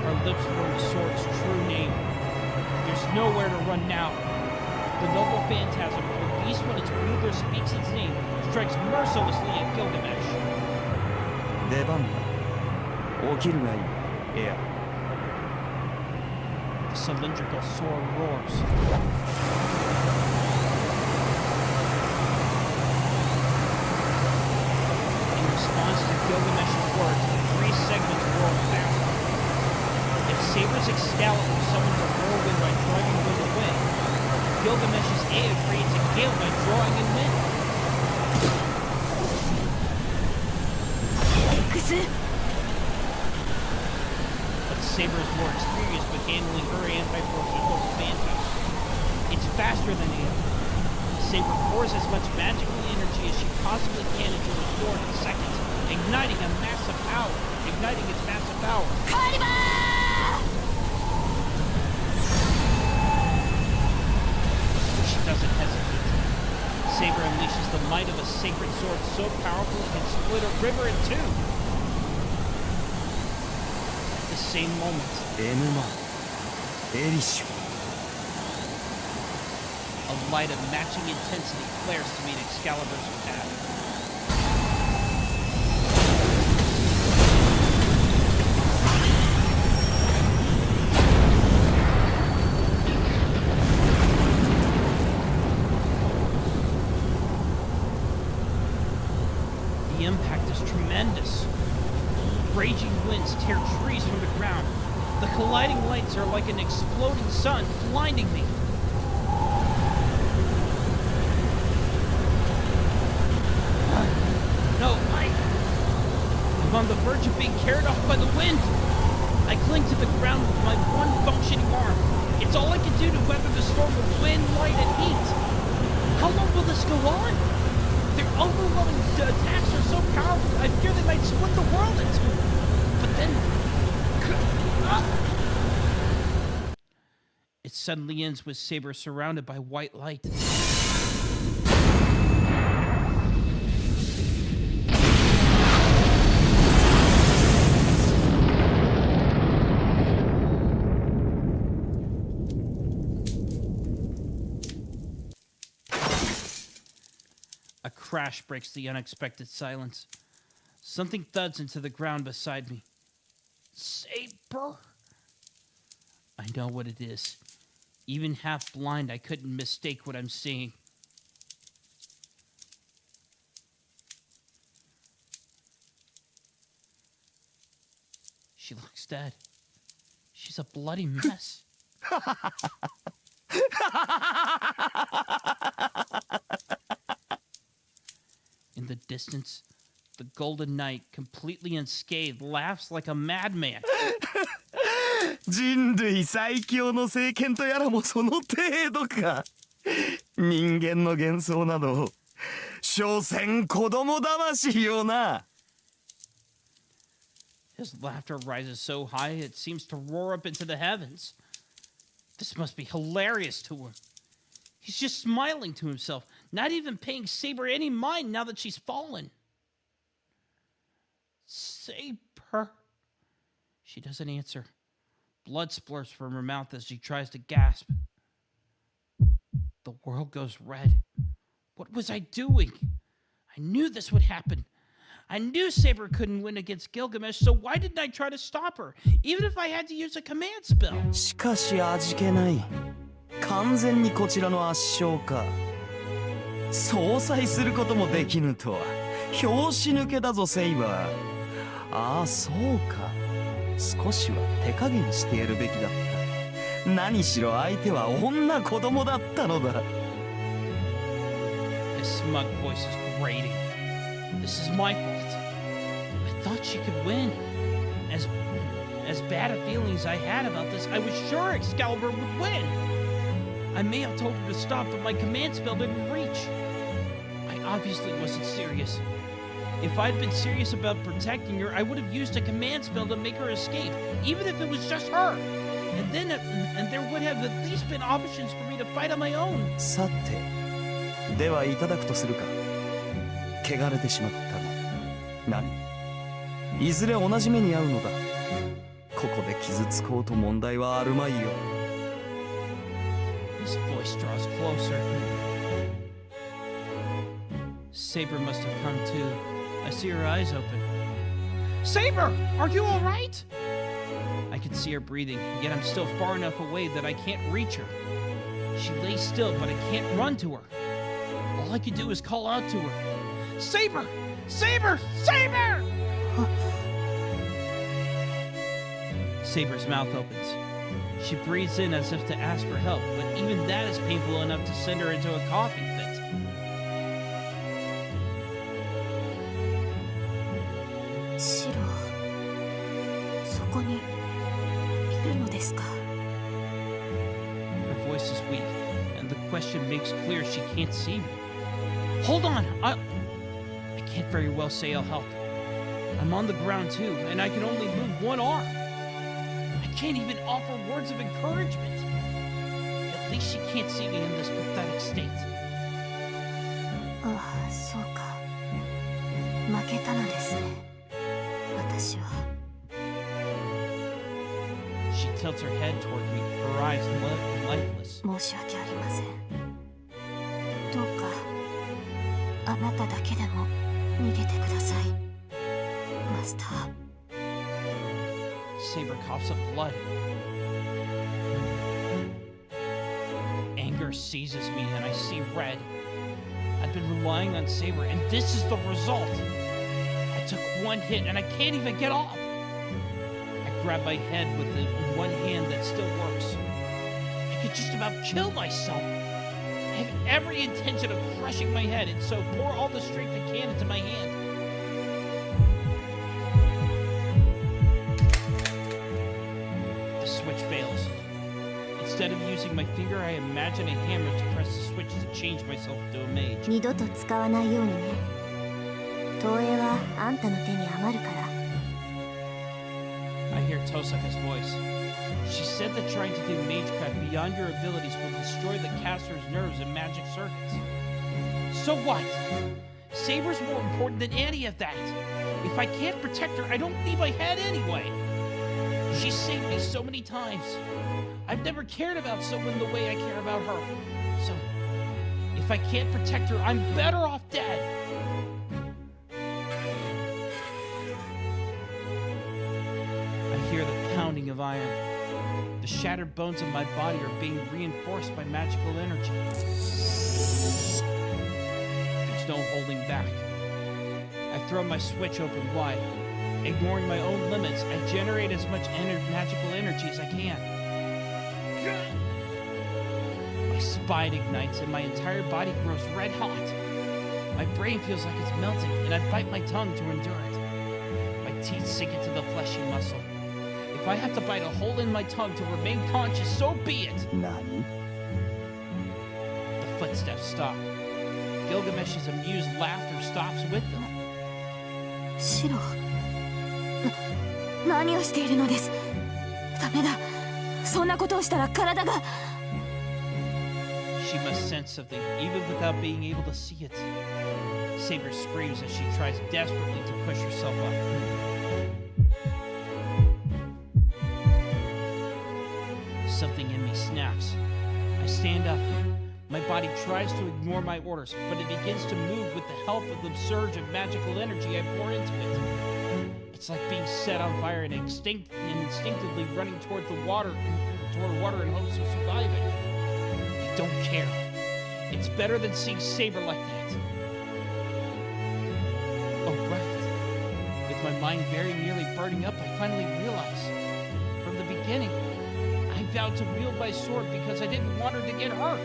Her lips form the sword's true name. There's nowhere to run now. The noble phantasm, the beast when its wielder speaks its name, strikes mercilessly at Gilgamesh. 出番だ。起きるがいい、エア。 The cylindrical sword roars. In response to Gilgamesh's words, the 3 segments whirl faster. If Saber's Excalibur summons a whirlwind by driving wind away, Gilgamesh's Ea creates a gale by drawing in wind. X? But Saber is more experienced with handling her anti-force advantage. It's faster than the other. Saber pours as much magical energy as she possibly can into her sword in seconds, igniting its massive power. Kaiba! She doesn't hesitate. Saber unleashes the might of a sacred sword so powerful it can split a river in two. At the same moment, a light of matching intensity flares to meet Excalibur's path. The impact is tremendous. Raging winds tear trees from the ground. The colliding lights are like an exploding sun, blinding me. No, I'm on the verge of being carried off by the wind. I cling to the ground with my one functioning arm. It's all I can do to weather the storm of wind, light, and heat. How long will this go on? Their overwhelming attacks are so powerful, I fear they might split the world in two. But then... It suddenly ends with Saber surrounded by white light. A crash breaks the unexpected silence. Something thuds into the ground beside me. Saber? I know what it is. Even half blind, I couldn't mistake what I'm seeing. She looks dead. She's a bloody mess. In the distance, the Golden Knight, completely unscathed, laughs like a madman. 人類最強の聖剣とやらもその程度か。人間の幻想など所詮子供魂よな。 His laughter rises so high it seems to roar up into the heavens. This must be hilarious to him. He's just smiling to himself, not even paying Saber any mind now that she's fallen. Saber. She doesn't answer. Blood splurts from her mouth as she tries to gasp. The world goes red. What was I doing? I knew this would happen. I knew Saber couldn't win against Gilgamesh, so why didn't I try to stop her, even if I had to use a command spell? しかし味気ない。完全にこちらの圧勝か。相殺することもできぬとは拍子抜けだぞセイバー。ああそうか。少しは手加減してやるべきだった。何しろ相手は女子供だったのだ。 His smug voice is grating. This is my fault. I thought she could win. As bad a feeling as I had about this, I was sure Excalibur would win. I may have told her to stop, but my command spell didn't reach. I obviously wasn't serious. If I'd been serious about protecting her, I would have used a command spell to make her escape, even if it was just her. And there would have at least been options for me to fight on my own. さて、ではいただくとするか。汚れてしまったが。何？いずれ同じ目に遭うのだ。ここで傷つこうと問題はあるまいよ。His voice draws closer. Saber must have come to. I see her eyes open. Saber! Are you alright? I can see her breathing, yet I'm still far enough away that I can't reach her. She lays still, but I can't run to her. All I can do is call out to her. Saber! Saber! Saber! Saber's mouth opens. She breathes in as if to ask for help, but even that is painful enough to send her into a coughing fit. question makes clear she can't see me. Hold on! I can't very well say I'll help. I'm on the ground too, and I can only move one arm. I can't even offer words of encouragement. At least she can't see me in this pathetic state. ああ、そうか。負けたのですね。私は。She tilts her head toward me, her eyes lifeless. 申し訳ありません。どうか、あなただけでも逃げてください。マスター。Saber coughs up blood. Anger seizes me and I see red. I've been relying on Saber and this is the result. I took one hit and I can't even get off. I grab my head with the one hand that still works. I could just about kill myself. I have every intention of crushing my head and so pour all the strength I can into my hand. The switch fails. Instead of using my finger, I imagine a hammer to press the switch to change myself to a mage. 二度と使わないようにね。投影はあんたの手に余るから。I hear Tosaka's voice. She said that trying to do magecraft beyond your abilities will destroy the caster's nerves and magic circuits. So what? Saber's more important than any of that. If I can't protect her, I don't need my head anyway. She saved me so many times. I've never cared about someone the way I care about her. So, if I can't protect her, I'm better off dead. I hear the pounding of iron. The shattered bones of my body are being reinforced by magical energy. There's no holding back. I throw my switch open wide. Ignoring my own limits, I generate as much magical energy as I can. My spine ignites and my entire body grows red hot. My brain feels like it's melting and I bite my tongue to endure it. My teeth sink into the fleshy muscle. If I have to bite a hole in my tongue to remain conscious, so be it! Nani? The footsteps stop. Gilgamesh's amused laughter stops with them. シロ、何をしているのです。ダメだ。そんなことをしたら体が。She must sense something, even without being able to see it. Saber screams as she tries desperately to push herself up. Something in me snaps. I stand up. My body tries to ignore my orders, but it begins to move with the help of the surge of magical energy I pour into it. It's like being set on fire and instinctively running toward water in hopes of surviving. I don't care. It's better than seeing Saber like that. Oh, right. With my mind very nearly burning up, I finally realize. From the beginning, I vowed to wield my sword because I didn't want her to get hurt.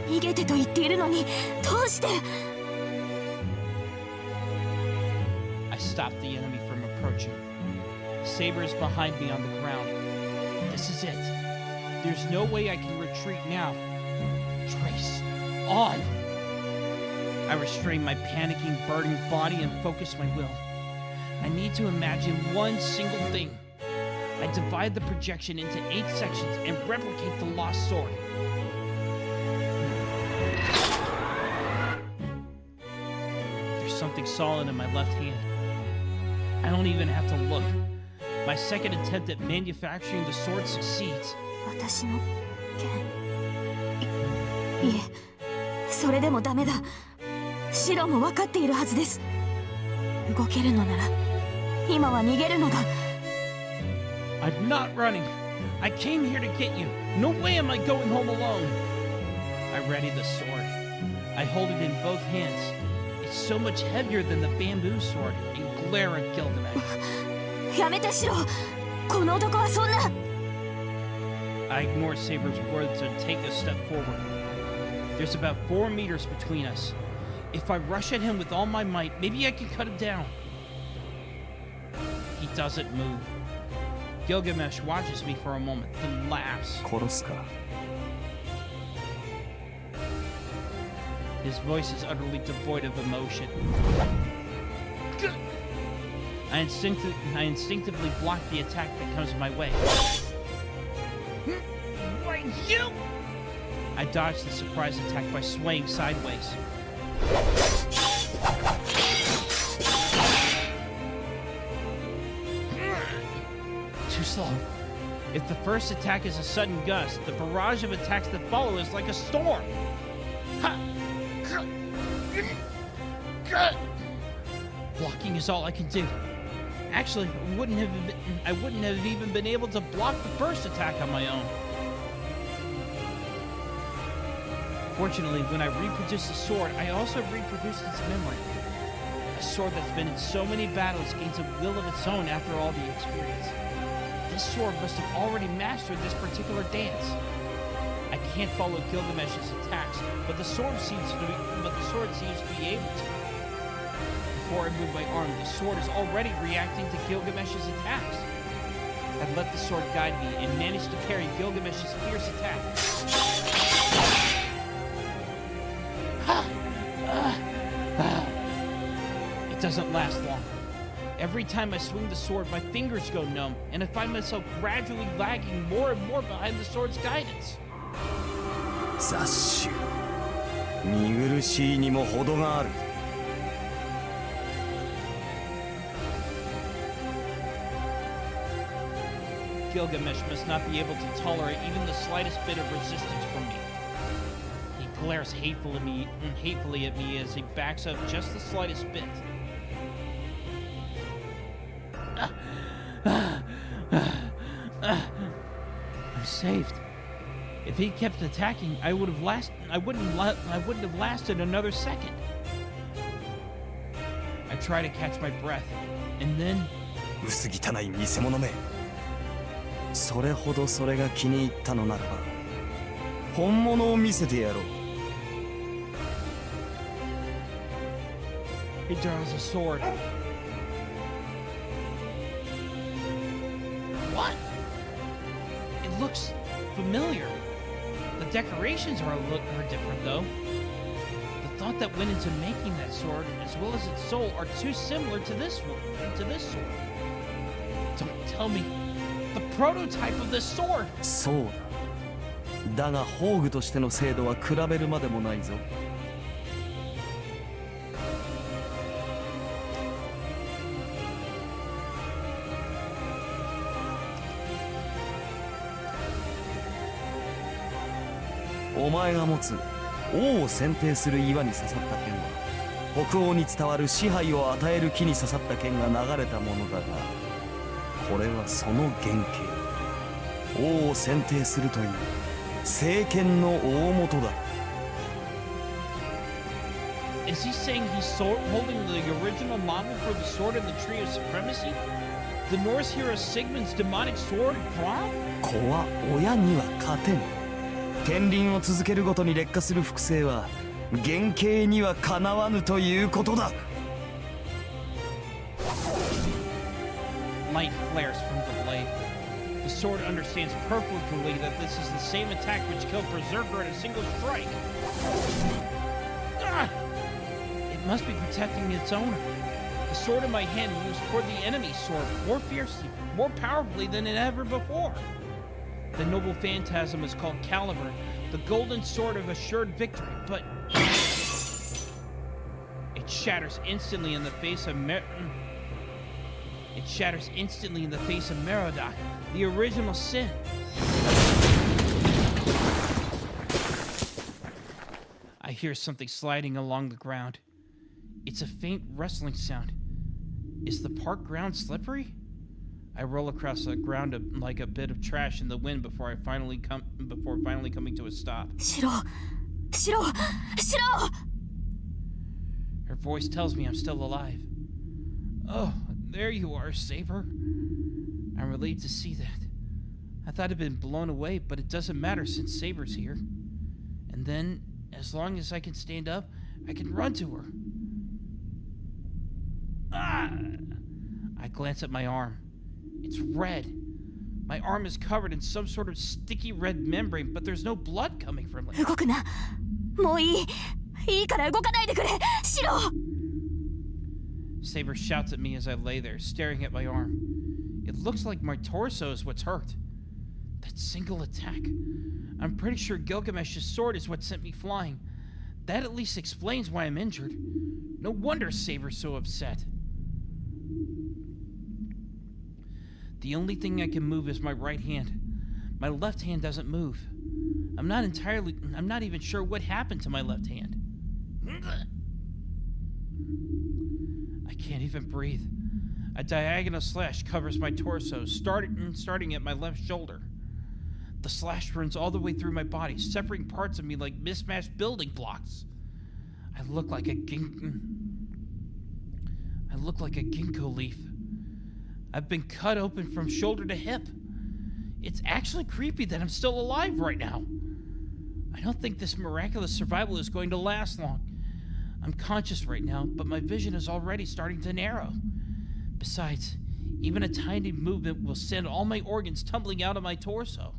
逃げてと言っているのに、どうして。I stopped the enemy from approaching. Saber is behind me on the ground. This is it. There's no way I can retreat now. Trace. On! I restrain my panicking, burning body and focus my will. I need to imagine one single thing. I divide the projection into 8 sections and replicate the lost sword. There's something solid in my left hand. I don't even have to look. My second attempt at manufacturing the sword succeeds. 私の剣。いえ、それでもダメだ。シロも分かっているはずです。動けるのなら、今は逃げるのが。I'm not running. I came here to get you. No way am I going home alone. I ready the sword. I hold it in both hands. It's so much heavier than the bamboo sword and glare at Gilgamesh. やめてシロ。この男はそんな。I ignore Saber's words and take a step forward. There's about 4 meters between us. If I rush at him with all my might, maybe I can cut him down. He doesn't move. Gilgamesh watches me for a moment, then laughs. 殺すか。 His voice is utterly devoid of emotion. I instinctively block the attack that comes my way. Why you? I dodge the surprise attack by swaying sideways. Too slow. If the first attack is a sudden gust, the barrage of attacks that follow is like a storm. Ha! Blocking is all I can do. Actually, I wouldn't have even been able to block the first attack on my own. Fortunately, when I reproduced the sword, I also reproduced its memory. A sword that's been in so many battles gains a will of its own after all the experience. This sword must have already mastered this particular dance. I can't follow Gilgamesh's attacks, but the sword seems to be able to. Before I move my arm, the sword is already reacting to Gilgamesh's attacks. I've let the sword guide me and managed to parry Gilgamesh's fierce attack. It doesn't last long. Every time I swing the sword, my fingers go numb, and I find myself gradually lagging more and more behind the sword's guidance. 雑種。見苦しいにも程がある。 Gilgamesh must not be able to tolerate even the slightest bit of resistance from me. He glares hatefully at me as he backs up just the slightest bit. I'm saved. If he kept attacking, I wouldn't have lasted another second. I try to catch my breath, and then 薄汚い見せ物め。それほどそれが気に入ったのならば、本物を見せてやろう。 he draws a sword. What? It looks familiar. The decorations are different, though. The thought that went into making that sword, as well as its soul, are too similar to this sword. Don't tell me. The prototype of this sword. そうだ。だが宝具としての精度は比べるまでもないぞ。お前が持つ王を選定する岩に刺さった剣は、北欧に伝わる支配を与える木に刺さった剣が流れたものだが、これはその原型。王を選定するという聖剣の大元だ。Is he saying he's holding the original model for the sword in the Tree of Supremacy? The Norse hero Sigmund's demonic sword, Grom? 子は親には勝てん。剣輪を続けるごとに劣化する複製は原型にはかなわぬということだ。 Light flares from the blade. The sword understands perfectly that this is the same attack which killed Berserker at a single strike. It must be protecting its owner. The sword in my hand moves toward the enemy's sword more fiercely, more powerfully than it ever before. The noble phantasm is called Caliber, the golden sword of assured victory, but it shatters instantly in the face of Merodach, the original sin. I hear something sliding along the ground. It's a faint rustling sound. Is the park ground slippery? I roll across the ground like a bit of trash in the wind before finally coming to a stop. Shirou! Her voice tells me I'm still alive. Oh, there you are, Saber. I'm relieved to see that. I thought I'd been blown away, but it doesn't matter since Saber's here. And then, as long as I can stand up, I can run to her. Ah! I glance at my arm. It's red. My arm is covered in some sort of sticky red membrane, but there's no blood coming from it. 動くな。もういい。いいから動かないでくれ。シロ。 Saber shouts at me as I lay there, staring at my arm. It looks like my torso is what's hurt. That single attack. I'm pretty sure Gilgamesh's sword is what sent me flying. That at least explains why I'm injured. No wonder Saber's so upset. The only thing I can move is my right hand. My left hand doesn't move. I'm not even sure what happened to my left hand. I can't even breathe. A diagonal slash covers my torso, starting at my left shoulder. The slash runs all the way through my body, separating parts of me like mismatched building blocks. I look like a ginkgo leaf. I've been cut open from shoulder to hip. It's actually creepy that I'm still alive right now. I don't think this miraculous survival is going to last long. I'm conscious right now, but my vision is already starting to narrow. Besides, even a tiny movement will send all my organs tumbling out of my torso.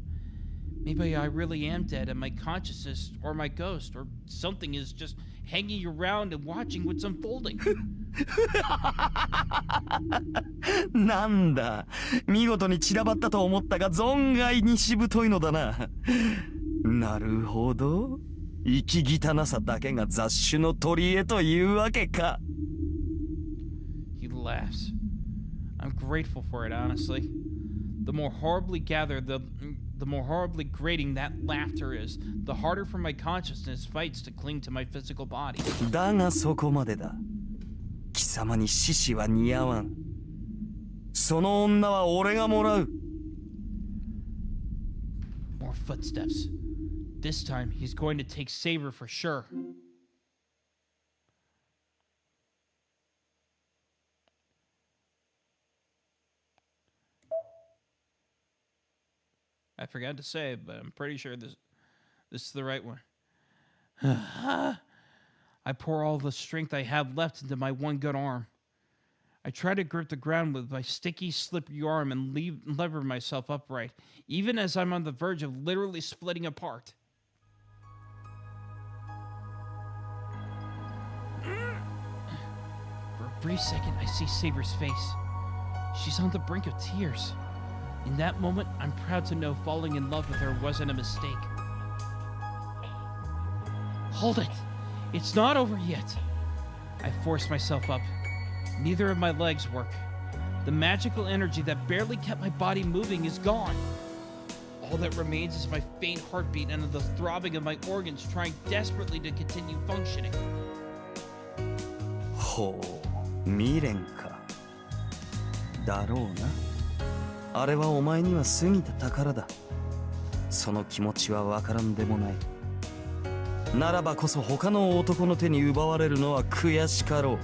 Maybe I really am dead and my consciousness or my ghost or something is just hanging around and watching what's unfolding. なんだ、見事に散らばったと思ったが存外にしぶといのだな。なるほど。生き汚さだけが雑種の取り柄というわけか。He laughs. I'm grateful for it, honestly. The more horribly grating that laughter is, the harder for my consciousness fights to cling to my physical body. だがそこまでだ。貴様に獅子は似合わん。その女は俺がもらう。More footsteps. This time, he's going to take Saber for sure. I forgot to say it, but I'm pretty sure this is the right one. I pour all the strength I have left into my one good arm. I try to grip the ground with my sticky, slippery arm and lever myself upright, even as I'm on the verge of literally splitting apart. For a brief second, I see Saber's face. She's on the brink of tears. In that moment, I'm proud to know falling in love with her wasn't a mistake. Hold it! It's not over yet! I force myself up. Neither of my legs work. The magical energy that barely kept my body moving is gone. All that remains is my faint heartbeat and the throbbing of my organs trying desperately to continue functioning. ほう、未練か。だろうな。あれはお前には過ぎた宝だ。その気持ちはわからんでもない。ならばこそ他の男の手に奪われるのは悔しかろう。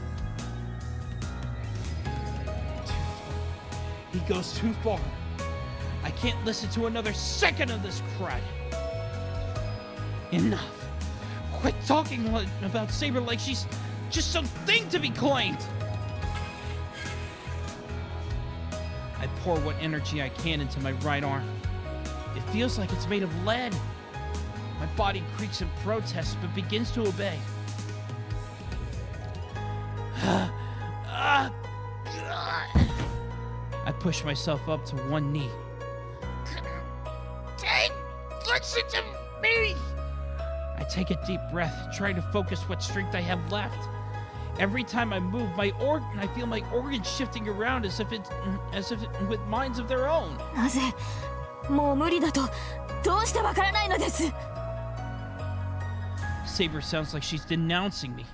He goes too far. I can't listen to another second of this crap. Enough. Quit talking about Saber like she's just some thing to be claimed. I pour what energy I can into my right arm. It feels like it's made of lead. My body creaks in protest but begins to obey. I push myself up to one knee. Listen to me! I take a deep breath, trying to focus what strength I have left. Every time I move, I feel my organs shifting around as if with minds of their own. なぜもう無理だとどうしてわからないのです。 Saber sounds like she's denouncing me.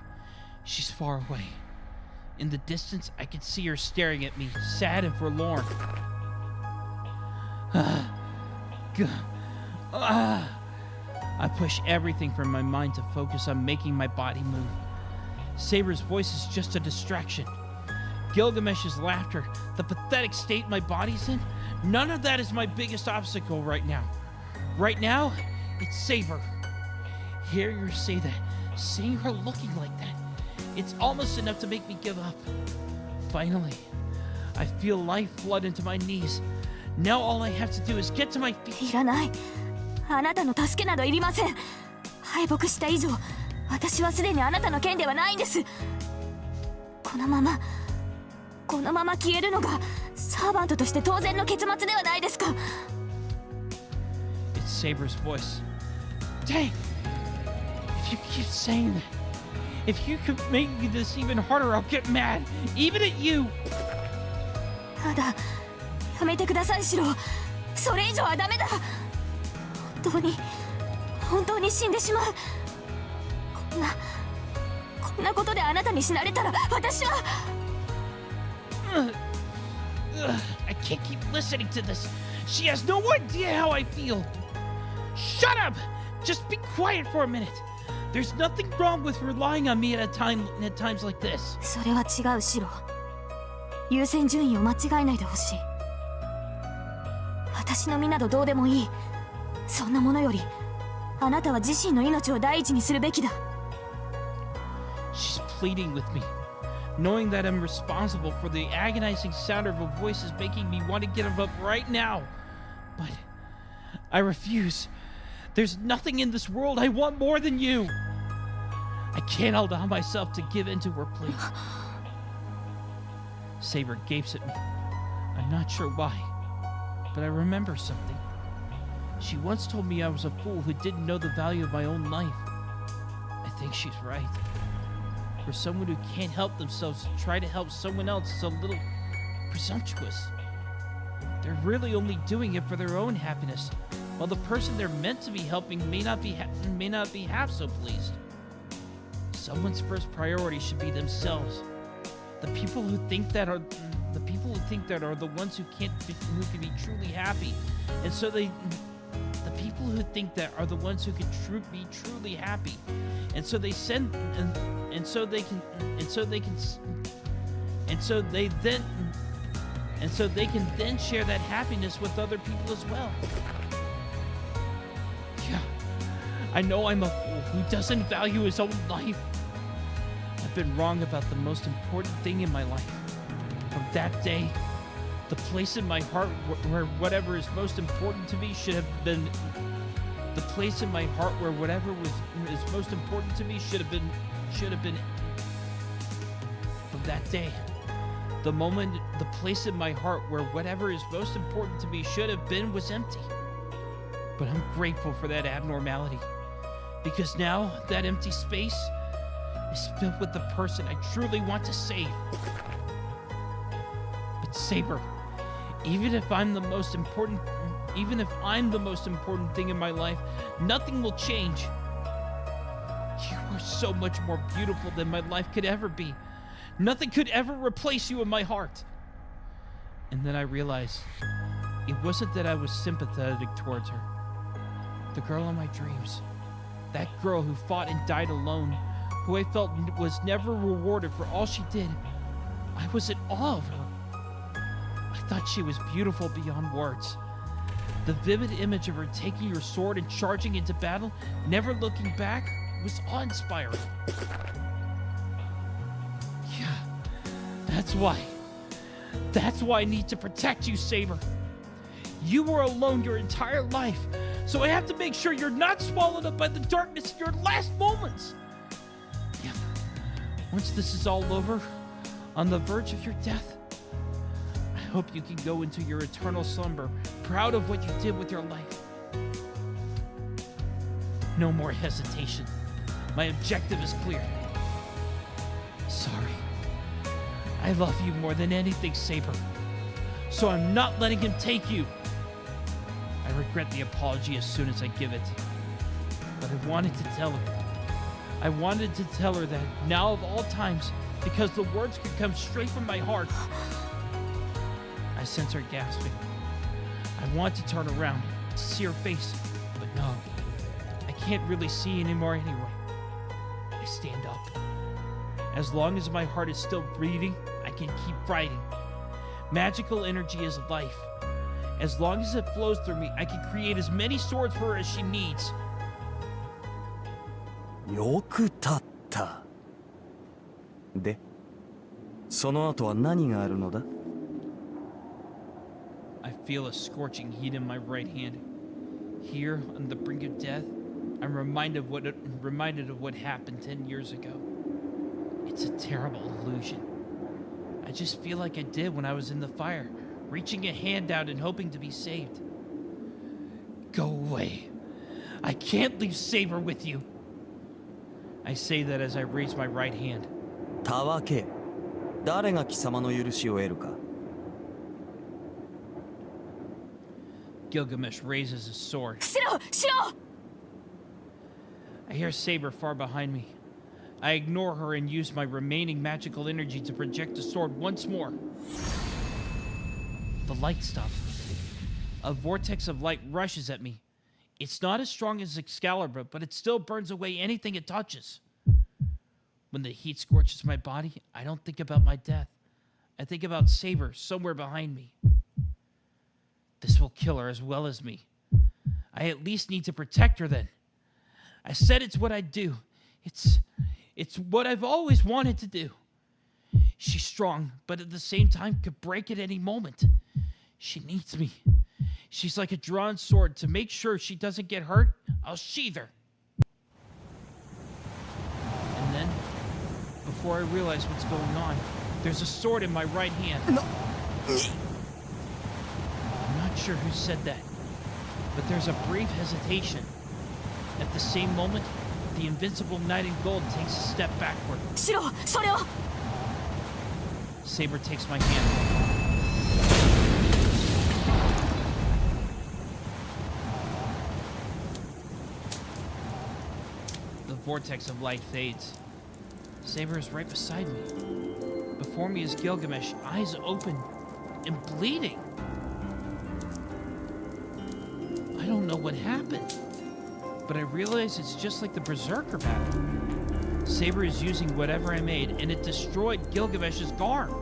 She's far away. In the distance, I can see her staring at me, sad and forlorn. I push everything from my mind to focus on making my body move. Saber's voice is just a distraction. Gilgamesh's laughter, the pathetic state my body's in, none of that is my biggest obstacle right now. Right now, it's Saber. Hearing her say that, seeing her looking like that, it's almost enough to make me give up. Finally, I feel life flood into my knees. Now all I have to do is get to my feet. いらない。あなたの助けなどいりません。敗北した以上、私はすでにあなたの剣ではないんです。このまま消えるのがサーバントとして当然の結末ではないですか。 It's Saber's voice. Dang! If you keep saying that, if you could make this even harder, I'll get mad, even at you. ただやめてくださいシロ。それ以上はダメだ。本当に死んでしまう。こんなことであなたに死なれたら私は。I can't keep listening to this. She has no idea how I feel. Shut up! Just be quiet for a minute. There's nothing wrong with relying on me at times like this. それは違うシロ。優先順位を間違えないでほしい。私の身などどうでもいい。そんなものよりあなたは自身の命を第一にするべきだ。 She's pleading with me, knowing that I'm responsible for the agonizing sound of her voice is making me want to get up right now. But I refuse. There's nothing in this world I want more than you. I can't allow myself to give in to her plea. Saber gapes at me. I'm not sure why, but I remember something. She once told me I was a fool who didn't know the value of my own life. I think she's right. For someone who can't help themselves to try to help someone else is a little presumptuous. They're really only doing it for their own happiness, while the person they're meant to be helping may not be half so pleased. Someone's first priority should be themselves. The people who think that are the ones who can be truly happy, and so the people who think that are the ones who can be truly happy, and so they can then share that happiness with other people as well. Yeah, I know I'm a fool who doesn't value his own life. I've been wrong about the most important thing in my life. From that day, the place in my heart where whatever is most important to me should have been. The place in my heart where whatever is most important to me should have been. From that day, the place in my heart where whatever is most important to me should have been was empty. But I'm grateful for that abnormality, because now that empty space is filled with the person I truly want to save. But Saber, even if I'm the most important thing in my life, nothing will change. You are so much more beautiful than my life could ever be. Nothing could ever replace you in my heart. And then I realized it wasn't that I was sympathetic towards her. The girl in my dreams, that girl who fought and died alone, who I felt was never rewarded for all she did, I was in awe of her. I thought she was beautiful beyond words. The vivid image of her taking her sword and charging into battle, never looking back, was awe-inspiring. Yeah, that's why I need to protect you, Saber. You were alone your entire life, so I have to make sure you're not swallowed up by the darkness in your last moments. Yeah, once this is all over, on the verge of your death, I hope you can go into your eternal slumber, proud of what you did with your life. No more hesitation. My objective is clear. Sorry. I love you more than anything, Saber. So I'm not letting him take you. I regret the apology as soon as I give it. But I wanted to tell her. I wanted to tell her that now of all times, because the words could come straight from my heart. I sense her gasping. I want to turn around to see her face, but no. I can't really see anymore anyway. I stand up. As long as my heart is still beating, I can keep fighting. Magical energy is life. As long as it flows through me, I can create as many swords for her as she needs. よく立った。で、その後は何があるのだ？ I feel a scorching heat in my right hand. Here, on the brink of death, I'm reminded of what happened 10 years ago. It's a terrible illusion. I just feel like I did when I was in the fire, reaching a hand out and hoping to be saved. Go away. I can't leave Saber with you. I say that as I raise my right hand. たわけ。誰が貴様の許しを得るか。Gilgamesh raises his sword. シロー I hear Saber far behind me. I ignore her and use my remaining magical energy to project the sword once more. The light stops. A vortex of light rushes at me. It's not as strong as Excalibur, but it still burns away anything it touches. When the heat scorches my body, I don't think about my death. I think about Saber somewhere behind me. This will kill her as well as me. I at least need to protect her then. I said it's what I'd do. It's what I've always wanted to do. She's strong, but at the same time could break at any moment. She needs me. She's like a drawn sword. To make sure she doesn't get hurt, I'll sheath her. And then, before I realize what's going on, there's a sword in my right hand. No. I'm not sure who said that, but there's a brief hesitation. At the same moment, the invincible knight in gold takes a step backward. シローそれを Saber takes my hand. The vortex of light fades. Saber is right beside me. Before me is Gilgamesh, eyes open and bleeding. I don't know what happened, but I realize it's just like the Berserker battle. Saber is using whatever I made, and it destroyed Gilgamesh's Garm.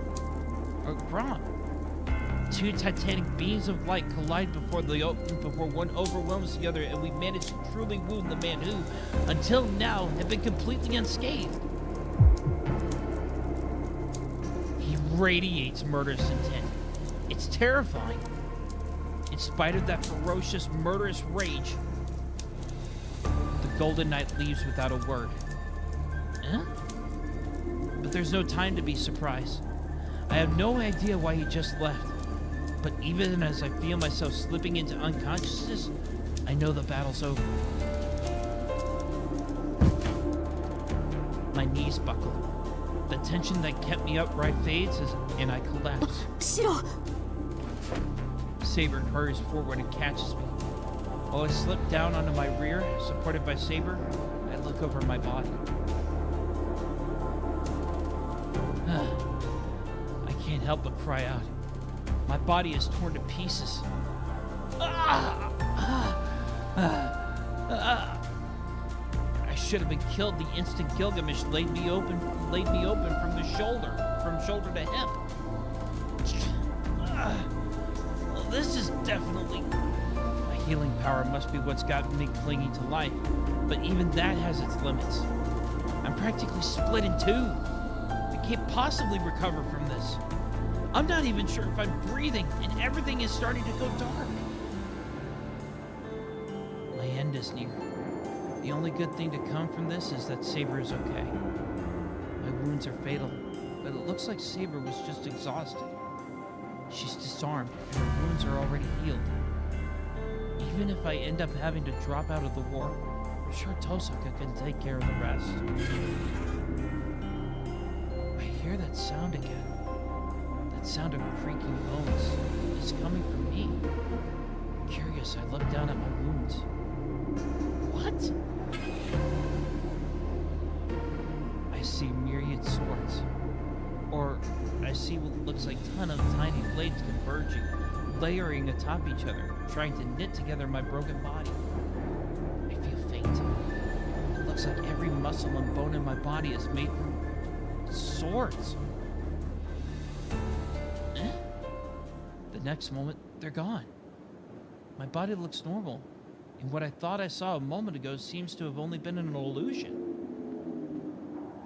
Two titanic beams of light collide before one overwhelms the other, and we manage to truly wound the man who, until now, had been completely unscathed. He radiates murderous intent. It's terrifying. In spite of that ferocious, murderous rage, the Golden Knight leaves without a word. Huh? But there's no time to be surprised. I have no idea why he just left. But even as I feel myself slipping into unconsciousness, I know the battle's over. My knees buckle. The tension that kept me upright fades and I collapse. シロー Saber hurries forward and catches me. While I slip down onto my rear, supported by Saber, I look over my body. I can't help but cry out. My body is torn to pieces. I should have been killed the instant Gilgamesh laid me open from shoulder to hip. Well, this is definitely... My healing power must be what's got me clinging to life, but even that has its limits. I'm practically split in two. I can't possibly recover from this. I'm not even sure if I'm breathing, and everything is starting to go dark. My end is near. The only good thing to come from this is that Saber is okay. My wounds are fatal, but it looks like Saber was just exhausted. She's disarmed, and her wounds are already healed. Even if I end up having to drop out of the war, I'm sure Tosaka can take care of the rest. I hear that sound again. That sound of creaking bones. It's coming from me. Curious, I look down at my wounds. What? I see myriad swords. Or I see what looks like a ton of tiny blades converging, layering atop each other, trying to knit together my broken body. I feel faint. It looks like every muscle and bone in my body is made from swords. The next moment, they're gone. My body looks normal, and what I thought I saw a moment ago seems to have only been an illusion.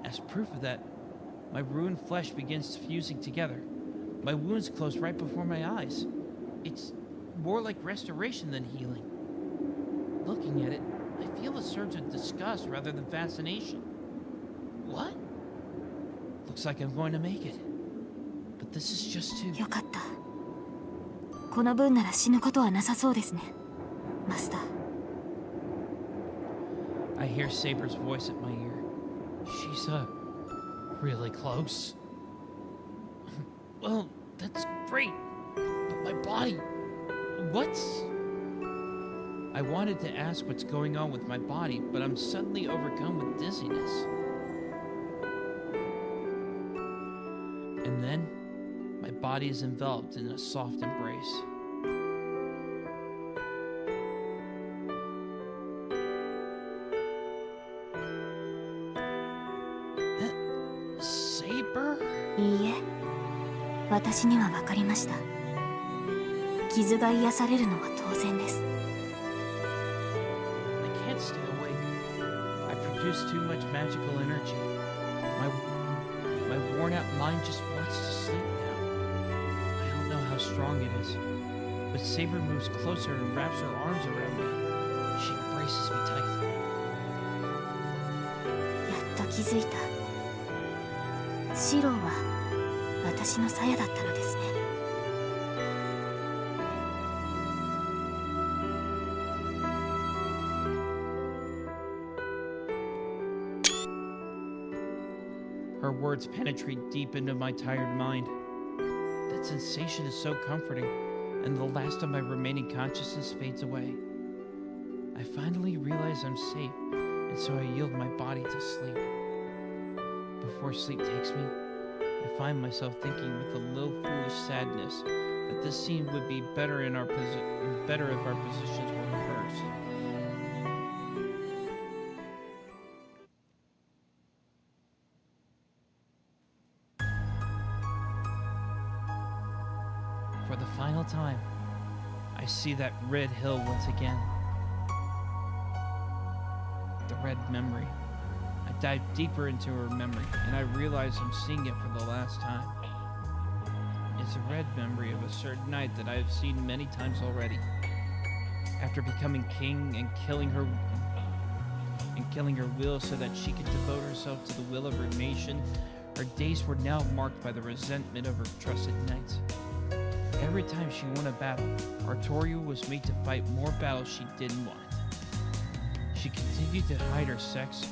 As proof of that, my ruined flesh begins fusing together. My wounds close right before my eyes. It's more like restoration than healing. Looking at it, I feel a surge of disgust rather than fascination. What? Looks like I'm going to make it. But this is just too... よかった。この分なら死ぬことはなさそうですね、マスター。I hear Saber's voice at my ear. She's, really close. Well, that's great. But my body... What's... I wanted to ask what's going on with my body, but I'm suddenly overcome with dizziness. And then, my body is enveloped in a soft embrace. Saber? いいえ、私には分かりました。傷が癒されるのは当然です。I can't stay awake. I produce too much magical energy. My worn-out mind just wants to sleep now. I don't know how strong it is, but Saber moves closer and wraps her arms around me. She embraces me tight. やっと気づいた。シローは私の鞘だったのですね。Her words penetrate deep into my tired mind. That sensation is so comforting, and the last of my remaining consciousness fades away. I finally realize I'm safe, and so I yield my body to sleep. Before sleep takes me, I find myself thinking with a little foolish sadness that this scene would be better if our positions were reversed. For the final time, I see that red hill once again. The red memory. I dive deeper into her memory, and I realize I'm seeing it for the last time. It's a red memory of a certain night that I have seen many times already. After becoming king and killing her will so that she could devote herself to the will of her nation, her days were now marked by the resentment of her trusted knights. Every time she won a battle, Artoria was made to fight more battles she didn't want. She continued to hide her sex,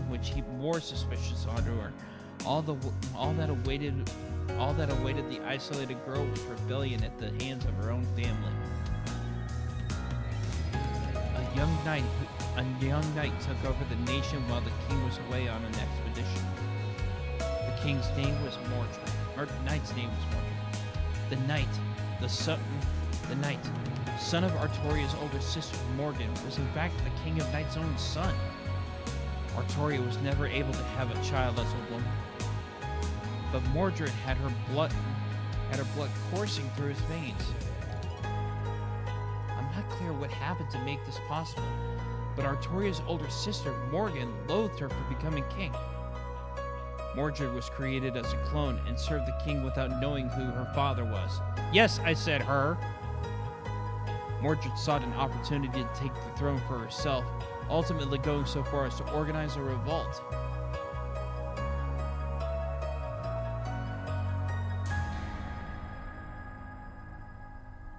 which heaped more suspicions onto her. All that awaited the isolated girl was rebellion at the hands of her own family. A young knight took over the nation while the king was away on an expedition. The king's name was Mordred, or the knight's name was Mordred. The knight, son of Artoria's older sister Morgan, was in fact the king of Knight's own son. Artoria was never able to have a child as a woman, but Mordred had her blood coursing through his veins. I'm not clear what happened to make this possible, but Artoria's older sister Morgan loathed her for becoming king. Mordred was created as a clone and served the king without knowing who her father was. Yes, I said her. Mordred sought an opportunity to take the throne for herself, ultimately going so far as to organize a revolt.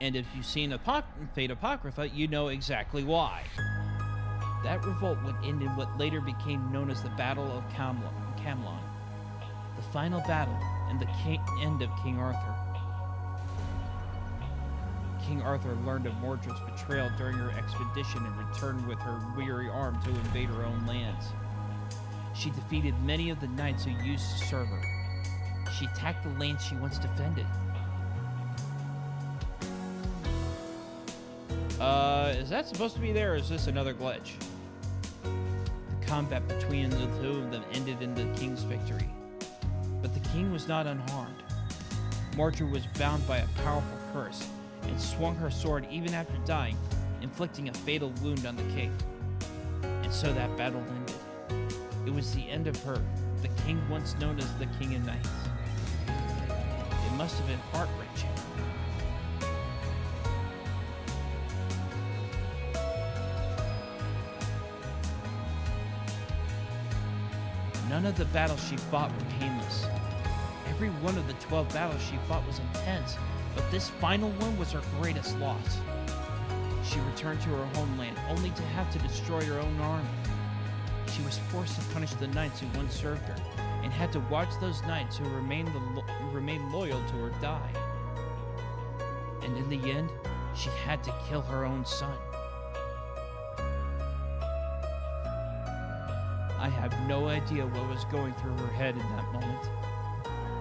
And if you've seen Fate Apocrypha, you know exactly why. That revolt would end in what later became known as the Battle of Camelon, the final battle and the end of King Arthur. King Arthur learned of Mordred's betrayal during her expedition and returned with her weary arm to invade her own lands. She defeated many of the knights who used to serve her. She attacked the lands she once defended. Is that supposed to be there, or is this another glitch? The combat between the two of them ended in the king's victory. But the king was not unharmed. Mordred was bound by a powerful curse and swung her sword even after dying, inflicting a fatal wound on the king. And so that battle ended. It was the end of her, the king once known as the King of Knights. It must have been heart-wrenching. None of the battles she fought were painless. Every one of the 12 battles she fought was intense, but this final one was her greatest loss. She returned to her homeland only to have to destroy her own army. She was forced to punish the knights who once served her, and had to watch those knights who remained loyal to her die. And in the end, she had to kill her own son. I have no idea what was going through her head in that moment,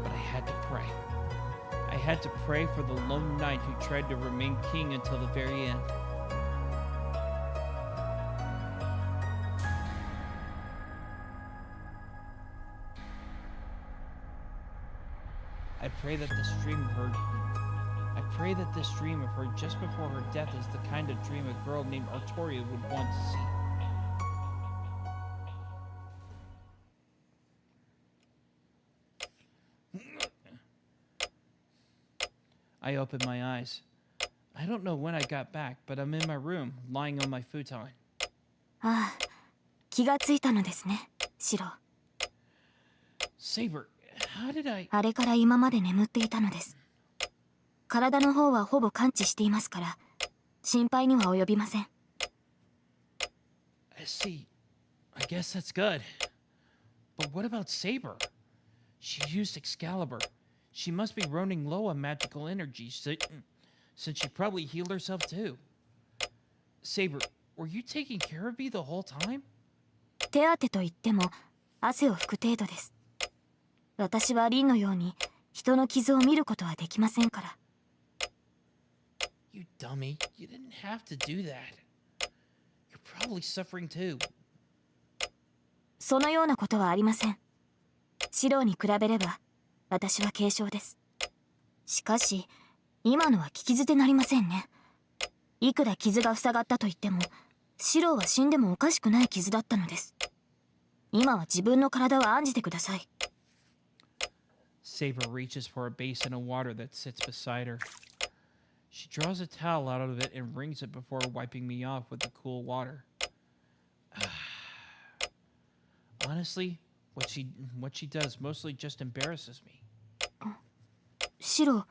but I had to pray. I had to pray for the lone knight who tried to remain king until the very end. I pray that this dream of her just before her death is the kind of dream a girl named Artoria would want to see. I opened my eyes. I don't know when I got back, but I'm in my room, lying on my futon. ああ、気がついたのですね、シロ。Saber, how did I... あれから今まで眠っていたのです。体の方はほぼ完治していますから、心配には及びません。I see. I guess that's good. But what about Saber? She used Excalibur. She must be running low on magical energy, since she probably healed herself too. Saber, were you taking care of me the whole time? 手当てと言っても汗を拭く程度です。私はリンのように人の傷を見ることはできませんから。You dummy, you didn't have to do that. You're probably suffering too. そのようなことはありません。シロに比べれば私は軽傷です。しかし今のは聞き捨てなりませんね。いくら傷が塞がったと言ってもシロは死んでもおかしくない傷だったのです。今は自分の体を案じてください。Saber reaches for a basin of water that sits beside her. She draws a towel out of it and wrings it before wiping me off with the cool water. Honestly, what she does mostly just embarrasses me. シロ、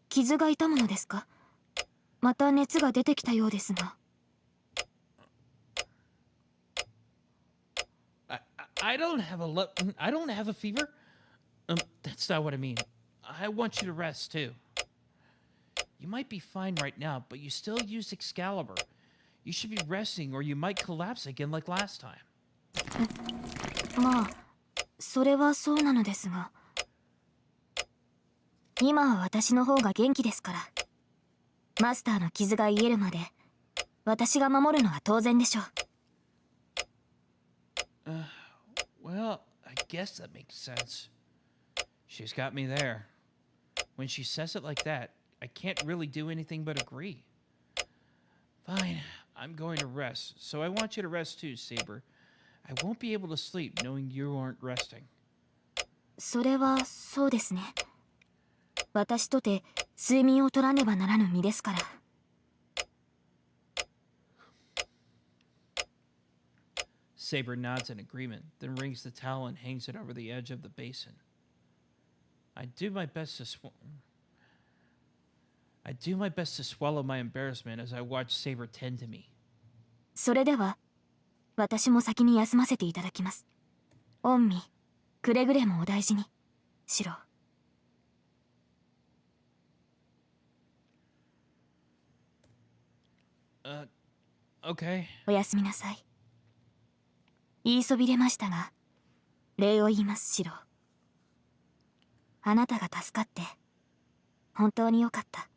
傷が痛むのですか？また熱が出てきたようですが。I don't have a fever. That's not what I mean. I want you to rest too. You might be fine right now, but you still use Excalibur. You should be resting or you might collapse again like last time. まあ、それはそうなのですが。今は私の方が元気ですから。マスターの傷が癒えるまで、私が守るのは当然でしょう。Well, I guess that makes sense. She's got me there. When she says it like that, I can't really do anything but agree. Fine, I'm going to rest, so I want you to rest too, Saber. I won't be able to sleep knowing you aren't resting. それはそうですね。私とて睡眠を取らねばならぬ身ですから。Saber nods in agreement, then wrings the towel and hangs it over the edge of the basin. I do my best to swallow my embarrassment as I watch Saber tend to me. それでは、私も先に休ませていただきます。御身、くれぐれもお大事に、シロ。Okay. おやすみなさい。言いそびれましたが、礼を言います、シロ。あなたが助かって、本当によかった。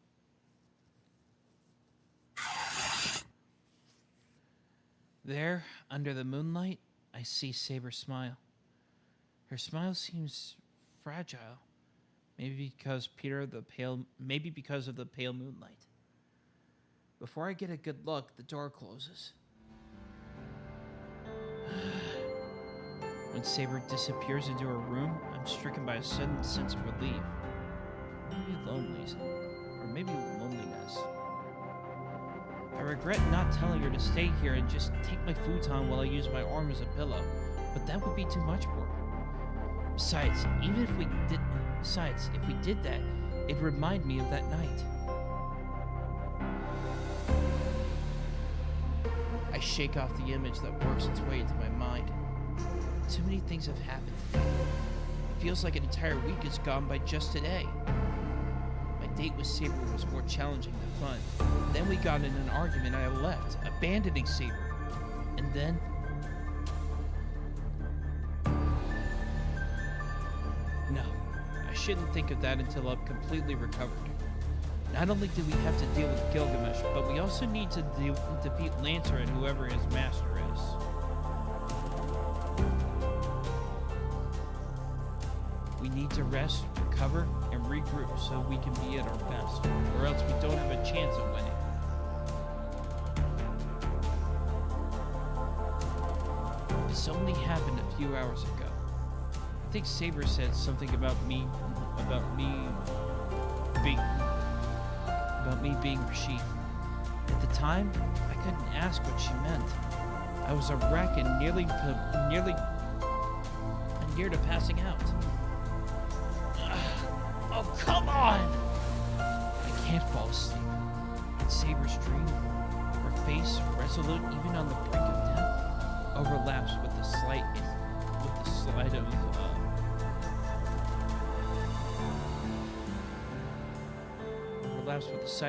There, under the moonlight, I see Saber smile. Her smile seems fragile, maybe because of the pale moonlight. Before I get a good look, the door closes. When Saber disappears into her room, I'm stricken by a sudden sense of relief. Maybe loneliness. I regret not telling her to stay here and just take my futon while I use my arm as a pillow, but that would be too much for her. Besides, if we did that, it'd remind me of that night. I shake off the image that works its way into my mind. Too many things have happened today. It feels like an entire week has gone by just today. My date with Saber was more challenging than fun. Then we got in an argument and I left, abandoning Saber. And then... No, I shouldn't think of that until I'm completely recovered. Not only do we have to deal with Gilgamesh, but we also need to defeat Lancer and whoever his master is. We need to rest, recover, and regroup so we can be at our best, or else we don't have a chance of winning. This only happened a few hours ago. I think Saber said something about me being Rashid. At the time, I couldn't ask what she meant. I was a wreck and near to passing out. Oh, come on! I can't fall asleep. In Saber's dream, her face, resolute even on the brink of death, overlaps with the sight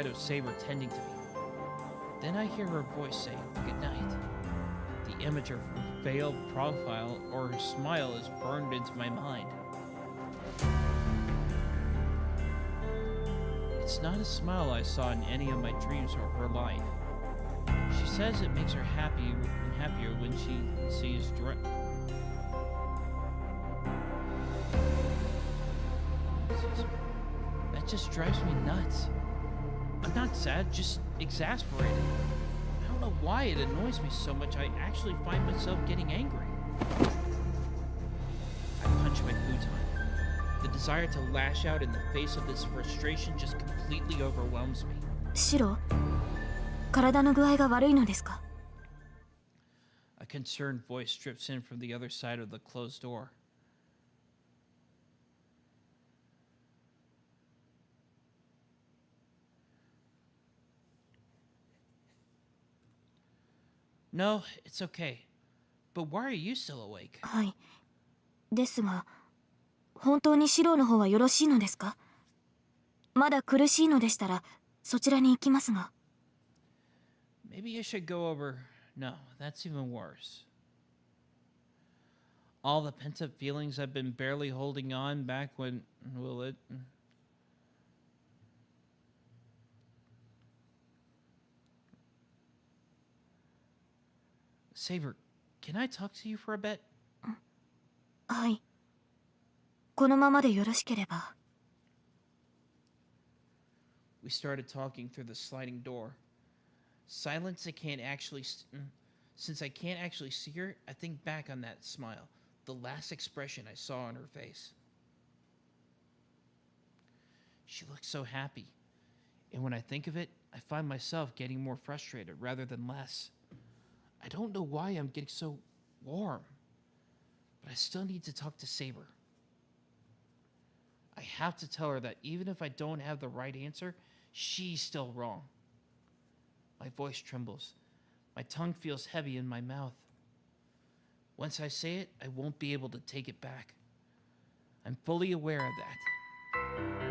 of Saber tending to me. Then I hear her voice say, "Good night." The image of her veiled profile or her smile is burned into my mind. It's not a smile I saw in any of my dreams or her life. She says it makes her happier when she sees That just drives me nuts. I'm not sad, just exasperated. I don't know why it annoys me so much. I actually find myself getting angry. I punch my futon. The desire to lash out in the face of this frustration just completely overwhelms me. シロ、体の具合が悪いのですか? A concerned voice drips in from the other side of the closed door. No, it's okay. But why are you still awake? はい。ですが、本当にシロの方はよろしいのですか? まだ苦しいのでしたら、そちらに行きますが。Maybe I should go over... No, that's even worse. All the pent-up feelings I've been barely holding on back when... Will it... Saber, can I talk to you for a bit? はい。このままでよろしければ。We started talking through the sliding door. Since I can't actually see her, I think back on that smile, the last expression I saw on her face. She looked so happy, and when I think of it, I find myself getting more frustrated rather than less. I don't know why I'm getting so warm, but I still need to talk to Saber. I have to tell her that even if I don't have the right answer, she's still wrong. My voice trembles. My tongue feels heavy in my mouth. Once I say it, I won't be able to take it back. I'm fully aware of that.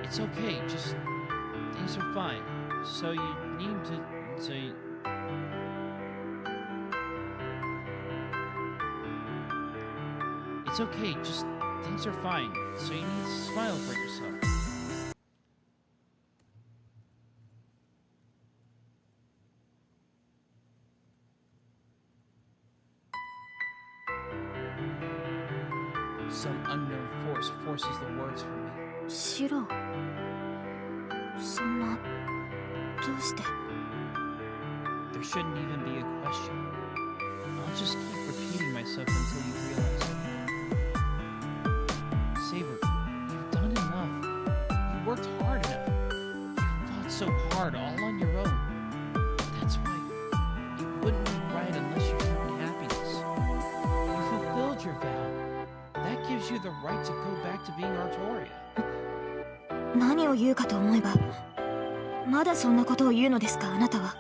It's okay, just things are fine. So you need to say... It's okay, just things are fine, so you need to smile for yourself. Some unknown force forces the words from me. シロ、そんな、どうして? There shouldn't even be a question. I'll just keep repeating myself until you realize it. Saber, you've done enough. You worked hard enough. You fought so hard all on your own. That's why it wouldn't be right unless you found happiness. You fulfilled your vow. That gives you the right to go back to being Artoria. 何を言うかと思えば、まだそんなことを言うのですか、あなたは。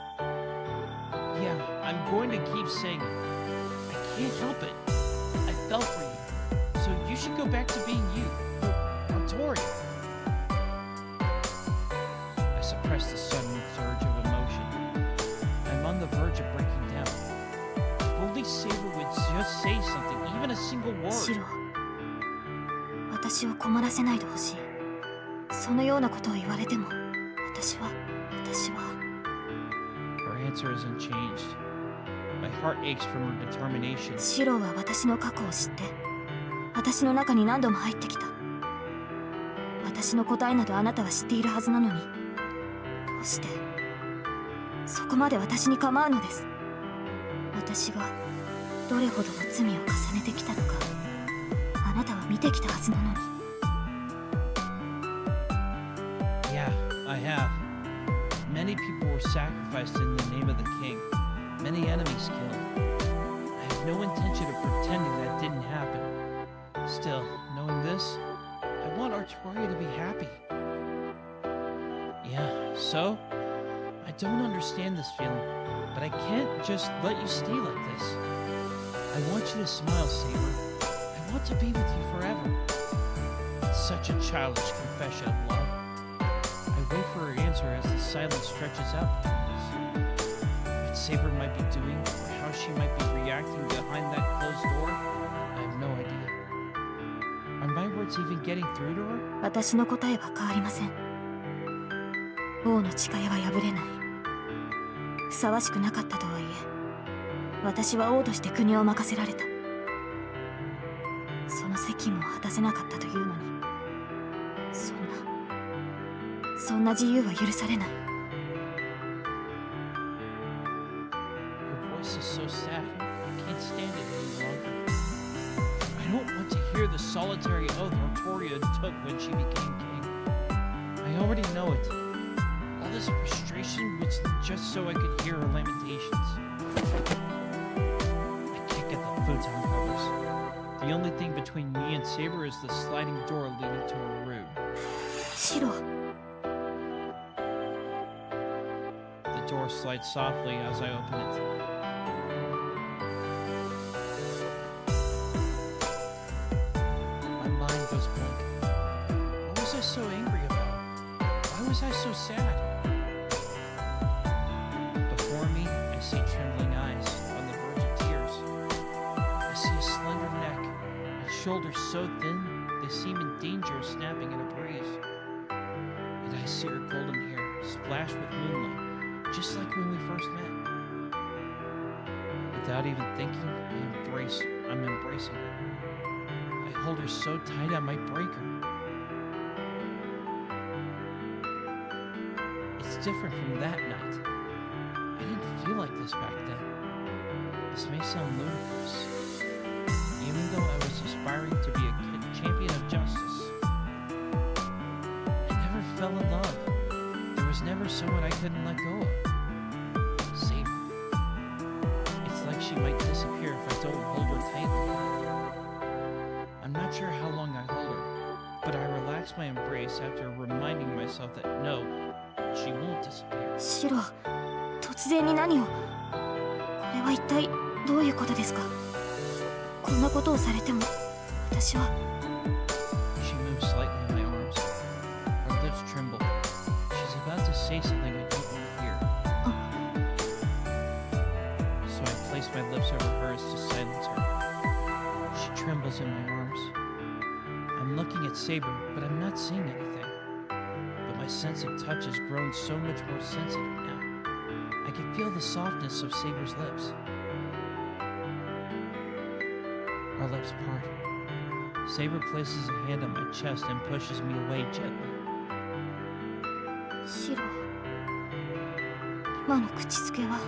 Yeah, I'm going to keep saying it. I can't help it. I fell for you. So you should go back to being you. Artoria. I suppressed the sudden surge of emotion. I'm on the verge of breaking down. If only Saber would just say something, even a single シ word. ロ、私を困らせないでほしい。そのようなことを言われても、私は。Her answer isn't changed. My heart aches from her determination. シロは私の過去を知って、私の中に何度も入ってきた。私の答えなどあなたは知っているはずなのに、どうしてそこまで私に構うのです。私がどれほどの罪を重ねてきたのか、あなたは見てきたはずなのに。Yeah, I have. Many people were sacrificed in the name of the king. Many enemies killed. I have no intention of pretending that didn't happen. Still, knowing this, I want Artoria to be happy. Yeah, so? I don't understand this feeling, but I can't just let you stay like this. I want you to smile, Saber. I want to be with you forever. It's such a childish confession of love. I wait for her answer as the silence stretches out between us. What Saber might be doing, or how she might be reacting behind that closed door, I have no idea. Are my words even getting through to her? 私の答えは変わりません。王の誓いは破れない。ふさわしくなかったとはいえ、私は王として国を任せられた。その責務を果たせなかったというのに、そんな自由は許されない。Her voice is so sad. I can't stand it any longer. I don't want to hear the solitary oath Artoria took when she became king. I already know it. All this frustration was just so I could hear her lamentations. I can't get the futon covers. The only thing between me and Saber is the sliding door leading to her room. シロ、 The door slides softly as I open it. My mind goes blank. What was I so angry about? Why was I so sad? Before me, I see trembling eyes on the verge of tears. I see a slender neck and shoulders so thin they seem in danger of snapping in a breeze. And I see her golden hair splashed with moonlight, just like when we first met. Without even thinking, I'm embracing her. I hold her so tight I might break her. It's different from that night. I didn't feel like this back then. This may sound ludicrous. Even though I was aspiring to be a champion of justice, I never fell in love. There was never someone I couldn't let go of. Saber. It's like she might disappear if I don't hold her tightly. I'm not sure how long I hold her, but I relax my embrace after reminding myself that no, she won't disappear. シロ、突然に何を。これは一体どういうことですか。こんなことをされても、私は。She moves slightly in my arms. Her lips tremble. She's about to say something I don't want to hear. So I place my lips over hers to silence her. She trembles in my arms. I'm looking at Saber, but I'm not seeing anything. But my sense of touch has grown so much more sensitive now. I can feel the softness of Saber's lips. Our lips part. Saber places a hand on my chest and pushes me away gently. シロ、今の口づけは。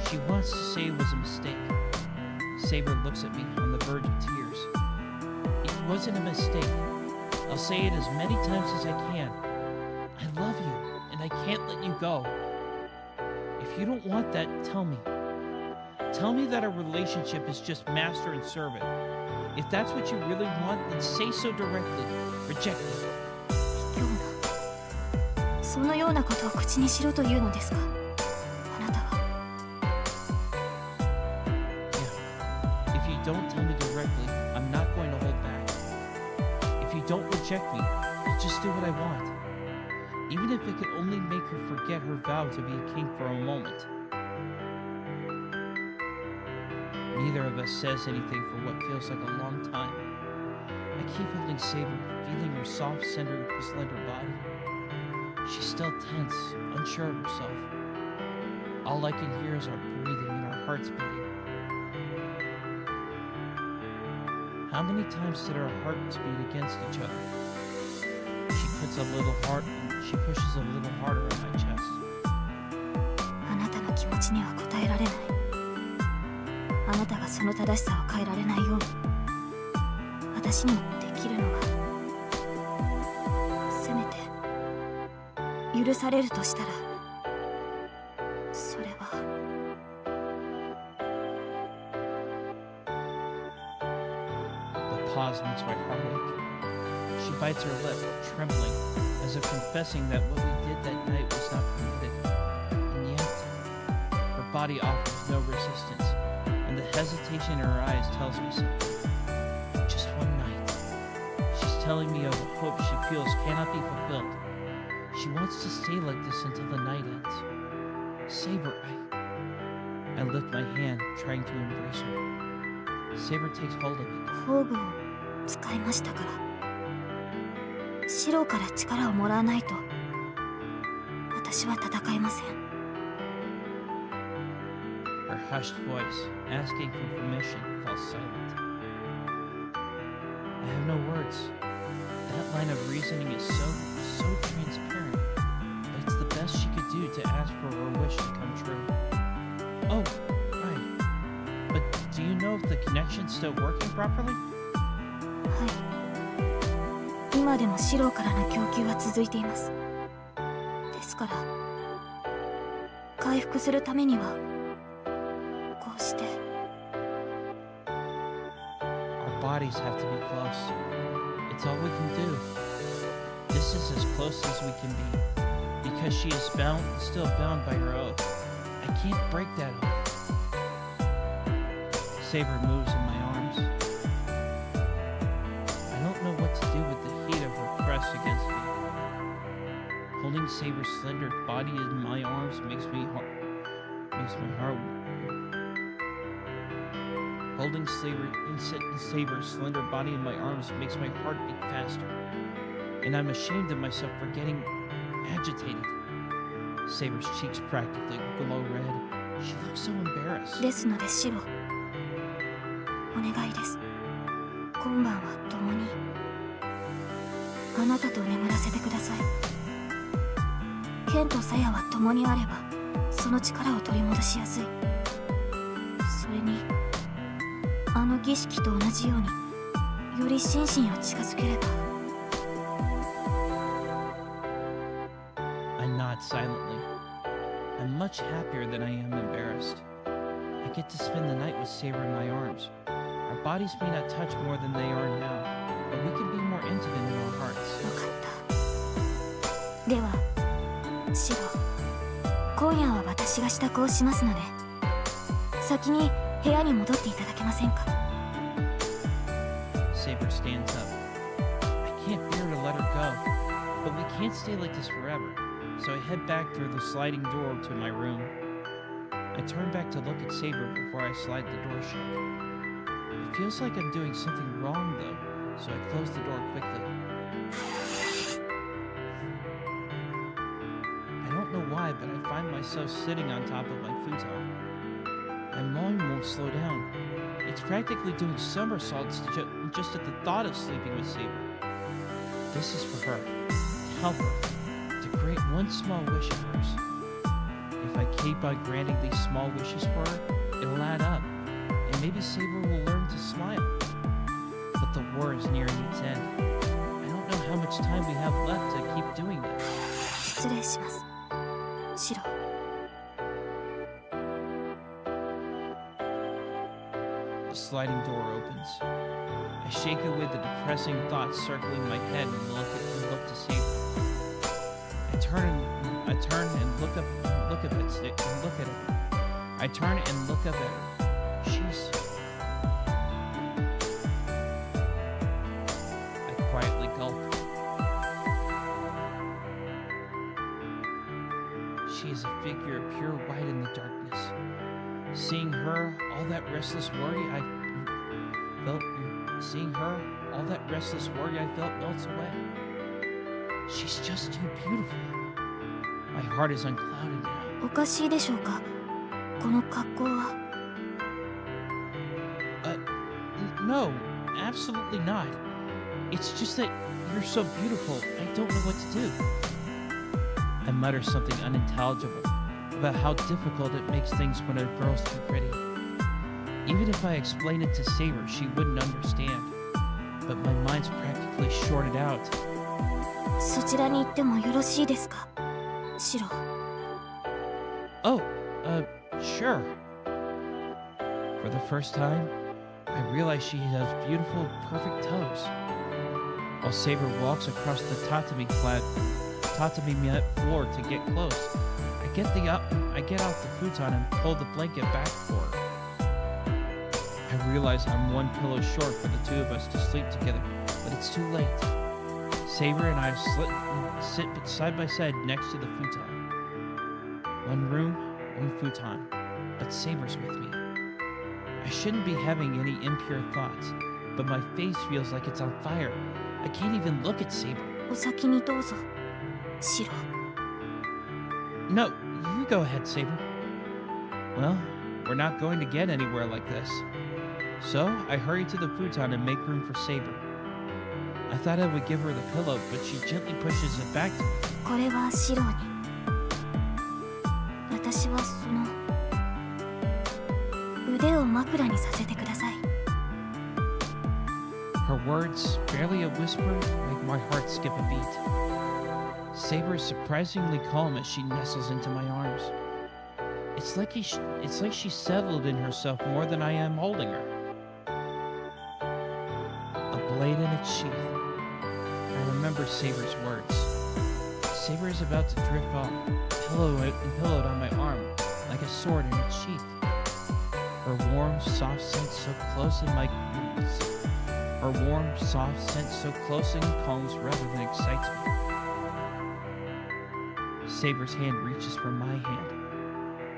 She wants to say it was a mistake. Saber looks at me on the verge of tears. It wasn't a mistake. I'll say it as many times as I can. I love you, and I can't let you go. If you don't want that, tell me. Tell me that our relationship is just master and servant. If that's what you really want, then say so directly. Reject me. 卑怯なそのようなことを口にしろというのですかあなたは。 Yeah. If you don't tell me directly, I'm not going to hold back. If you don't reject me, I'll just do what I want. Even if it could only make her forget her vow to be a king for a moment. Neither of us says anything for what feels like a long time. I keep holding Saber, feeling her soft, slender body. She's still tense, unsure of herself. All I can hear is our breathing and our hearts beating. How many times did our hearts beat against each other? She pushes a little harder on my chest. あなたの気持ちには応えられない。あなたがその正しさを変えられないように私にもできるのがせめて許されるとしたらそれは The pause makes my heart ache. She bites her lip, trembling, as if confessing that what we did that night was not permitted. And yet, her body offers no resistance. And the hesitation in her eyes tells me something. Just one night. She's telling me of a hope she feels cannot be fulfilled. She wants to stay like this until the night ends. Saber, I lift my hand, trying to embrace her. Saber takes hold of it. 宝具を使いましたからシロから力をもらわないと私は戦えません Her hushed voice, asking for permission, falls silent. I have no words. That line of reasoning is so transparent, but it's the best she could do to ask for her wish to come true. Oh, right. But do you know if the connection's still working properly? はい今でもシロからの供給は続いていますですから回復するためにはこうして Our bodies have to be close. It's all we can do. This is as close as we can be, because she is still bound by her oath. I can't break that oath. Saber moves in my arms. I don't know what to do with the heat of her press against me. Holding Saber's slender body in my arms makes my heart. Holding Saber's slender body in my arms makes my heart beat faster, and I'm ashamed of myself for getting agitated. Saber's cheeks practically glow red. She looks so embarrassed. ですのでシロお願いです今晩は共にあなたと眠らせてくださいケンとサヤは共にあればその力を取り戻しやすいそれにあの儀式と同じようにより心身を近づければ I nod silently. I'm much happier than I am embarrassed. I get to spend the night with Saber in my arms. Our bodies may not touch more than they are now, but we can be more intimate in our hearts. 分かったではシロ今夜は私が支度をしますので先に部屋に戻っていただけませんか Saber stands up. I can't bear to let her go, but we can't stay like this forever, so I head back through the sliding door to my room. I turn back to look at Saber before I slide the door shut. It feels like I'm doing something wrong though, so I close the door quickly. I don't know why, but I find myself sitting on top of my futon. My mind won't slow down. It's practically doing somersaults just at the thought of sleeping with Saber. This is for her, to help her, to grant one small wish of hers. If I keep on granting these small wishes for her, it'll add up, and maybe Saber will learn to smile. But the war is nearing its end. I don't know how much time we have left to keep doing this. 失礼しますシロ。 The sliding door opens. I shake away the depressing thoughts circling my head and look to Saber. I turn and look at it. I turn and look up at her. She's... I quietly gulp. She is a figure of pure white in the darkness. Seeing her, all that restless worry I felt melts away. She's just too beautiful. My heart is unclouded now. おかしいでしょうか、この格好は。 No, absolutely not. It's just that you're so beautiful, I don't know what to do. I mutter something unintelligible about how difficult it makes things when a girl's too pretty. Even if I explain it to Saber, she wouldn't understand. But my mind's practically shorted out. そちらに行ってもよろしいですか、シロ。 Oh, sure. For the first time, I realize she has beautiful, perfect toes. While Saber walks across the tatami mat floor to get close, I get off the futon and pull the blanket back for her. I realize I'm one pillow short for the two of us to sleep together, but it's too late. Saber and I sit side by side next to the futon. One room, one futon, but Saber's with me. I shouldn't be having any impure thoughts, but my face feels like it's on fire. I can't even look at Saber. お先にどうぞ、シロ。 No, you go ahead, Saber. Well, we're not going to get anywhere like this. So, I hurry to the futon and make room for Saber. I thought I would give her the pillow, but she gently pushes it back to me. これはシロに。私は腕を枕にさせてください。 Her words, barely a whisper, make my heart skip a beat. Saber is surprisingly calm as she nestles into my arms. It's like she's settled in herself more than I am holding her. A blade in its sheath. I remember Saber's words. Saber is about to drift off, pillowed on my arm, like a sword in its sheath. Her warm, soft scent so close and calms rather than excites me. Saber's hand reaches for my hand.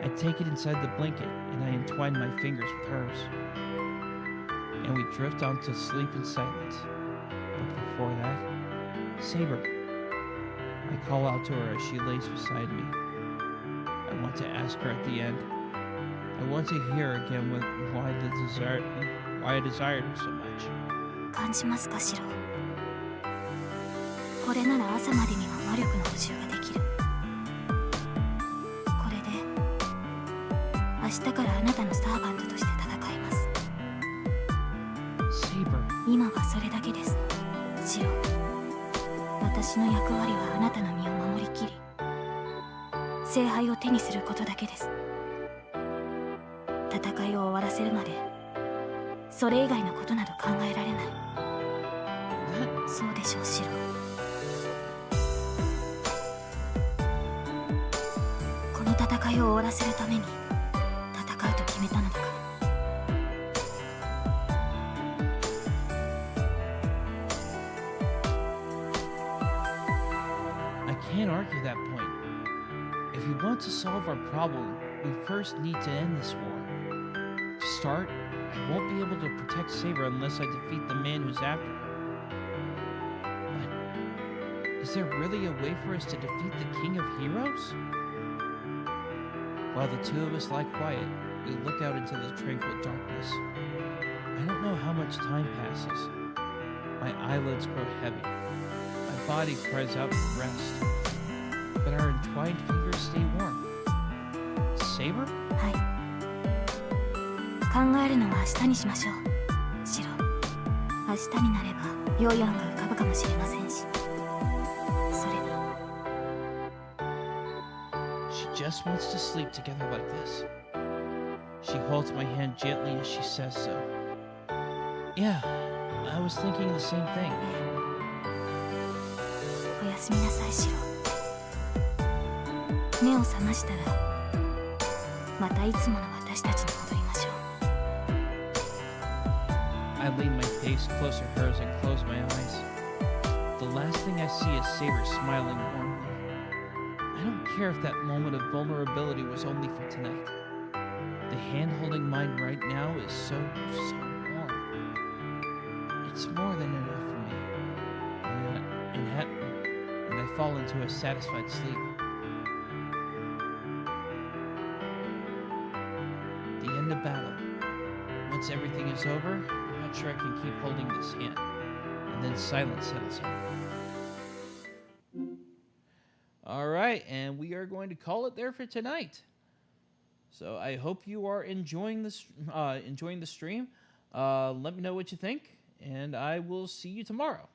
I take it inside the blanket and I entwine my fingers with hers. And we drift on to sleep in silence. But before that, Saber. I call out to her as she lays beside me. I want to ask her at the end. I want to hear again why I desired her so much. 感じますか、シロ。これなら朝までには魔力の補充ができる。これで明日からあなたのサーバントとして戦います。 Saber. 今はそれだけです、シロ。私の役割はあなたの身を守りきり、聖杯を手にすることだけです。戦いを終わらせるまで、それ以外のことなど考えられない。そうでしょう、シロ。この戦いを終わらせるために戦うと決めたのだから。I can't argue that point. If we want to solve our problem, we first need to end this war. To start, I won't be able to protect Saber unless I defeat the man who's after her. But is there really a way for us to defeat the King of Heroes? While the two of us lie quiet, we look out into the tranquil darkness. I don't know how much time passes. My eyelids grow heavy. My body cries out for rest. But our entwined fingers stay warm. Saber? はい。考えるのは明日にしましょう、シロ。明日になればヨーヤンが浮かぶかもしれませんし。それに。She just wants to sleep together like this. She holds my hand gently as she says so. Yeah, I was thinking the same thing. おやすみなさいシロ。目を覚ましたらまたいつもの私たちに戻りましょう。 I lean my face closer to hers and close my eyes. The last thing I see is Saber smiling warmly. I don't care if that moment of vulnerability was only for tonight. The hand holding mine right now is so warm. It's more than enough for me. And I fall into a satisfied sleep. The end of battle. Once everything is over, I'm not sure I can keep holding this hand. And then silence settles in. All right, and we are going to call it there for tonight. So I hope you are enjoying this, enjoying the stream. Let me know what you think, and I will see you tomorrow.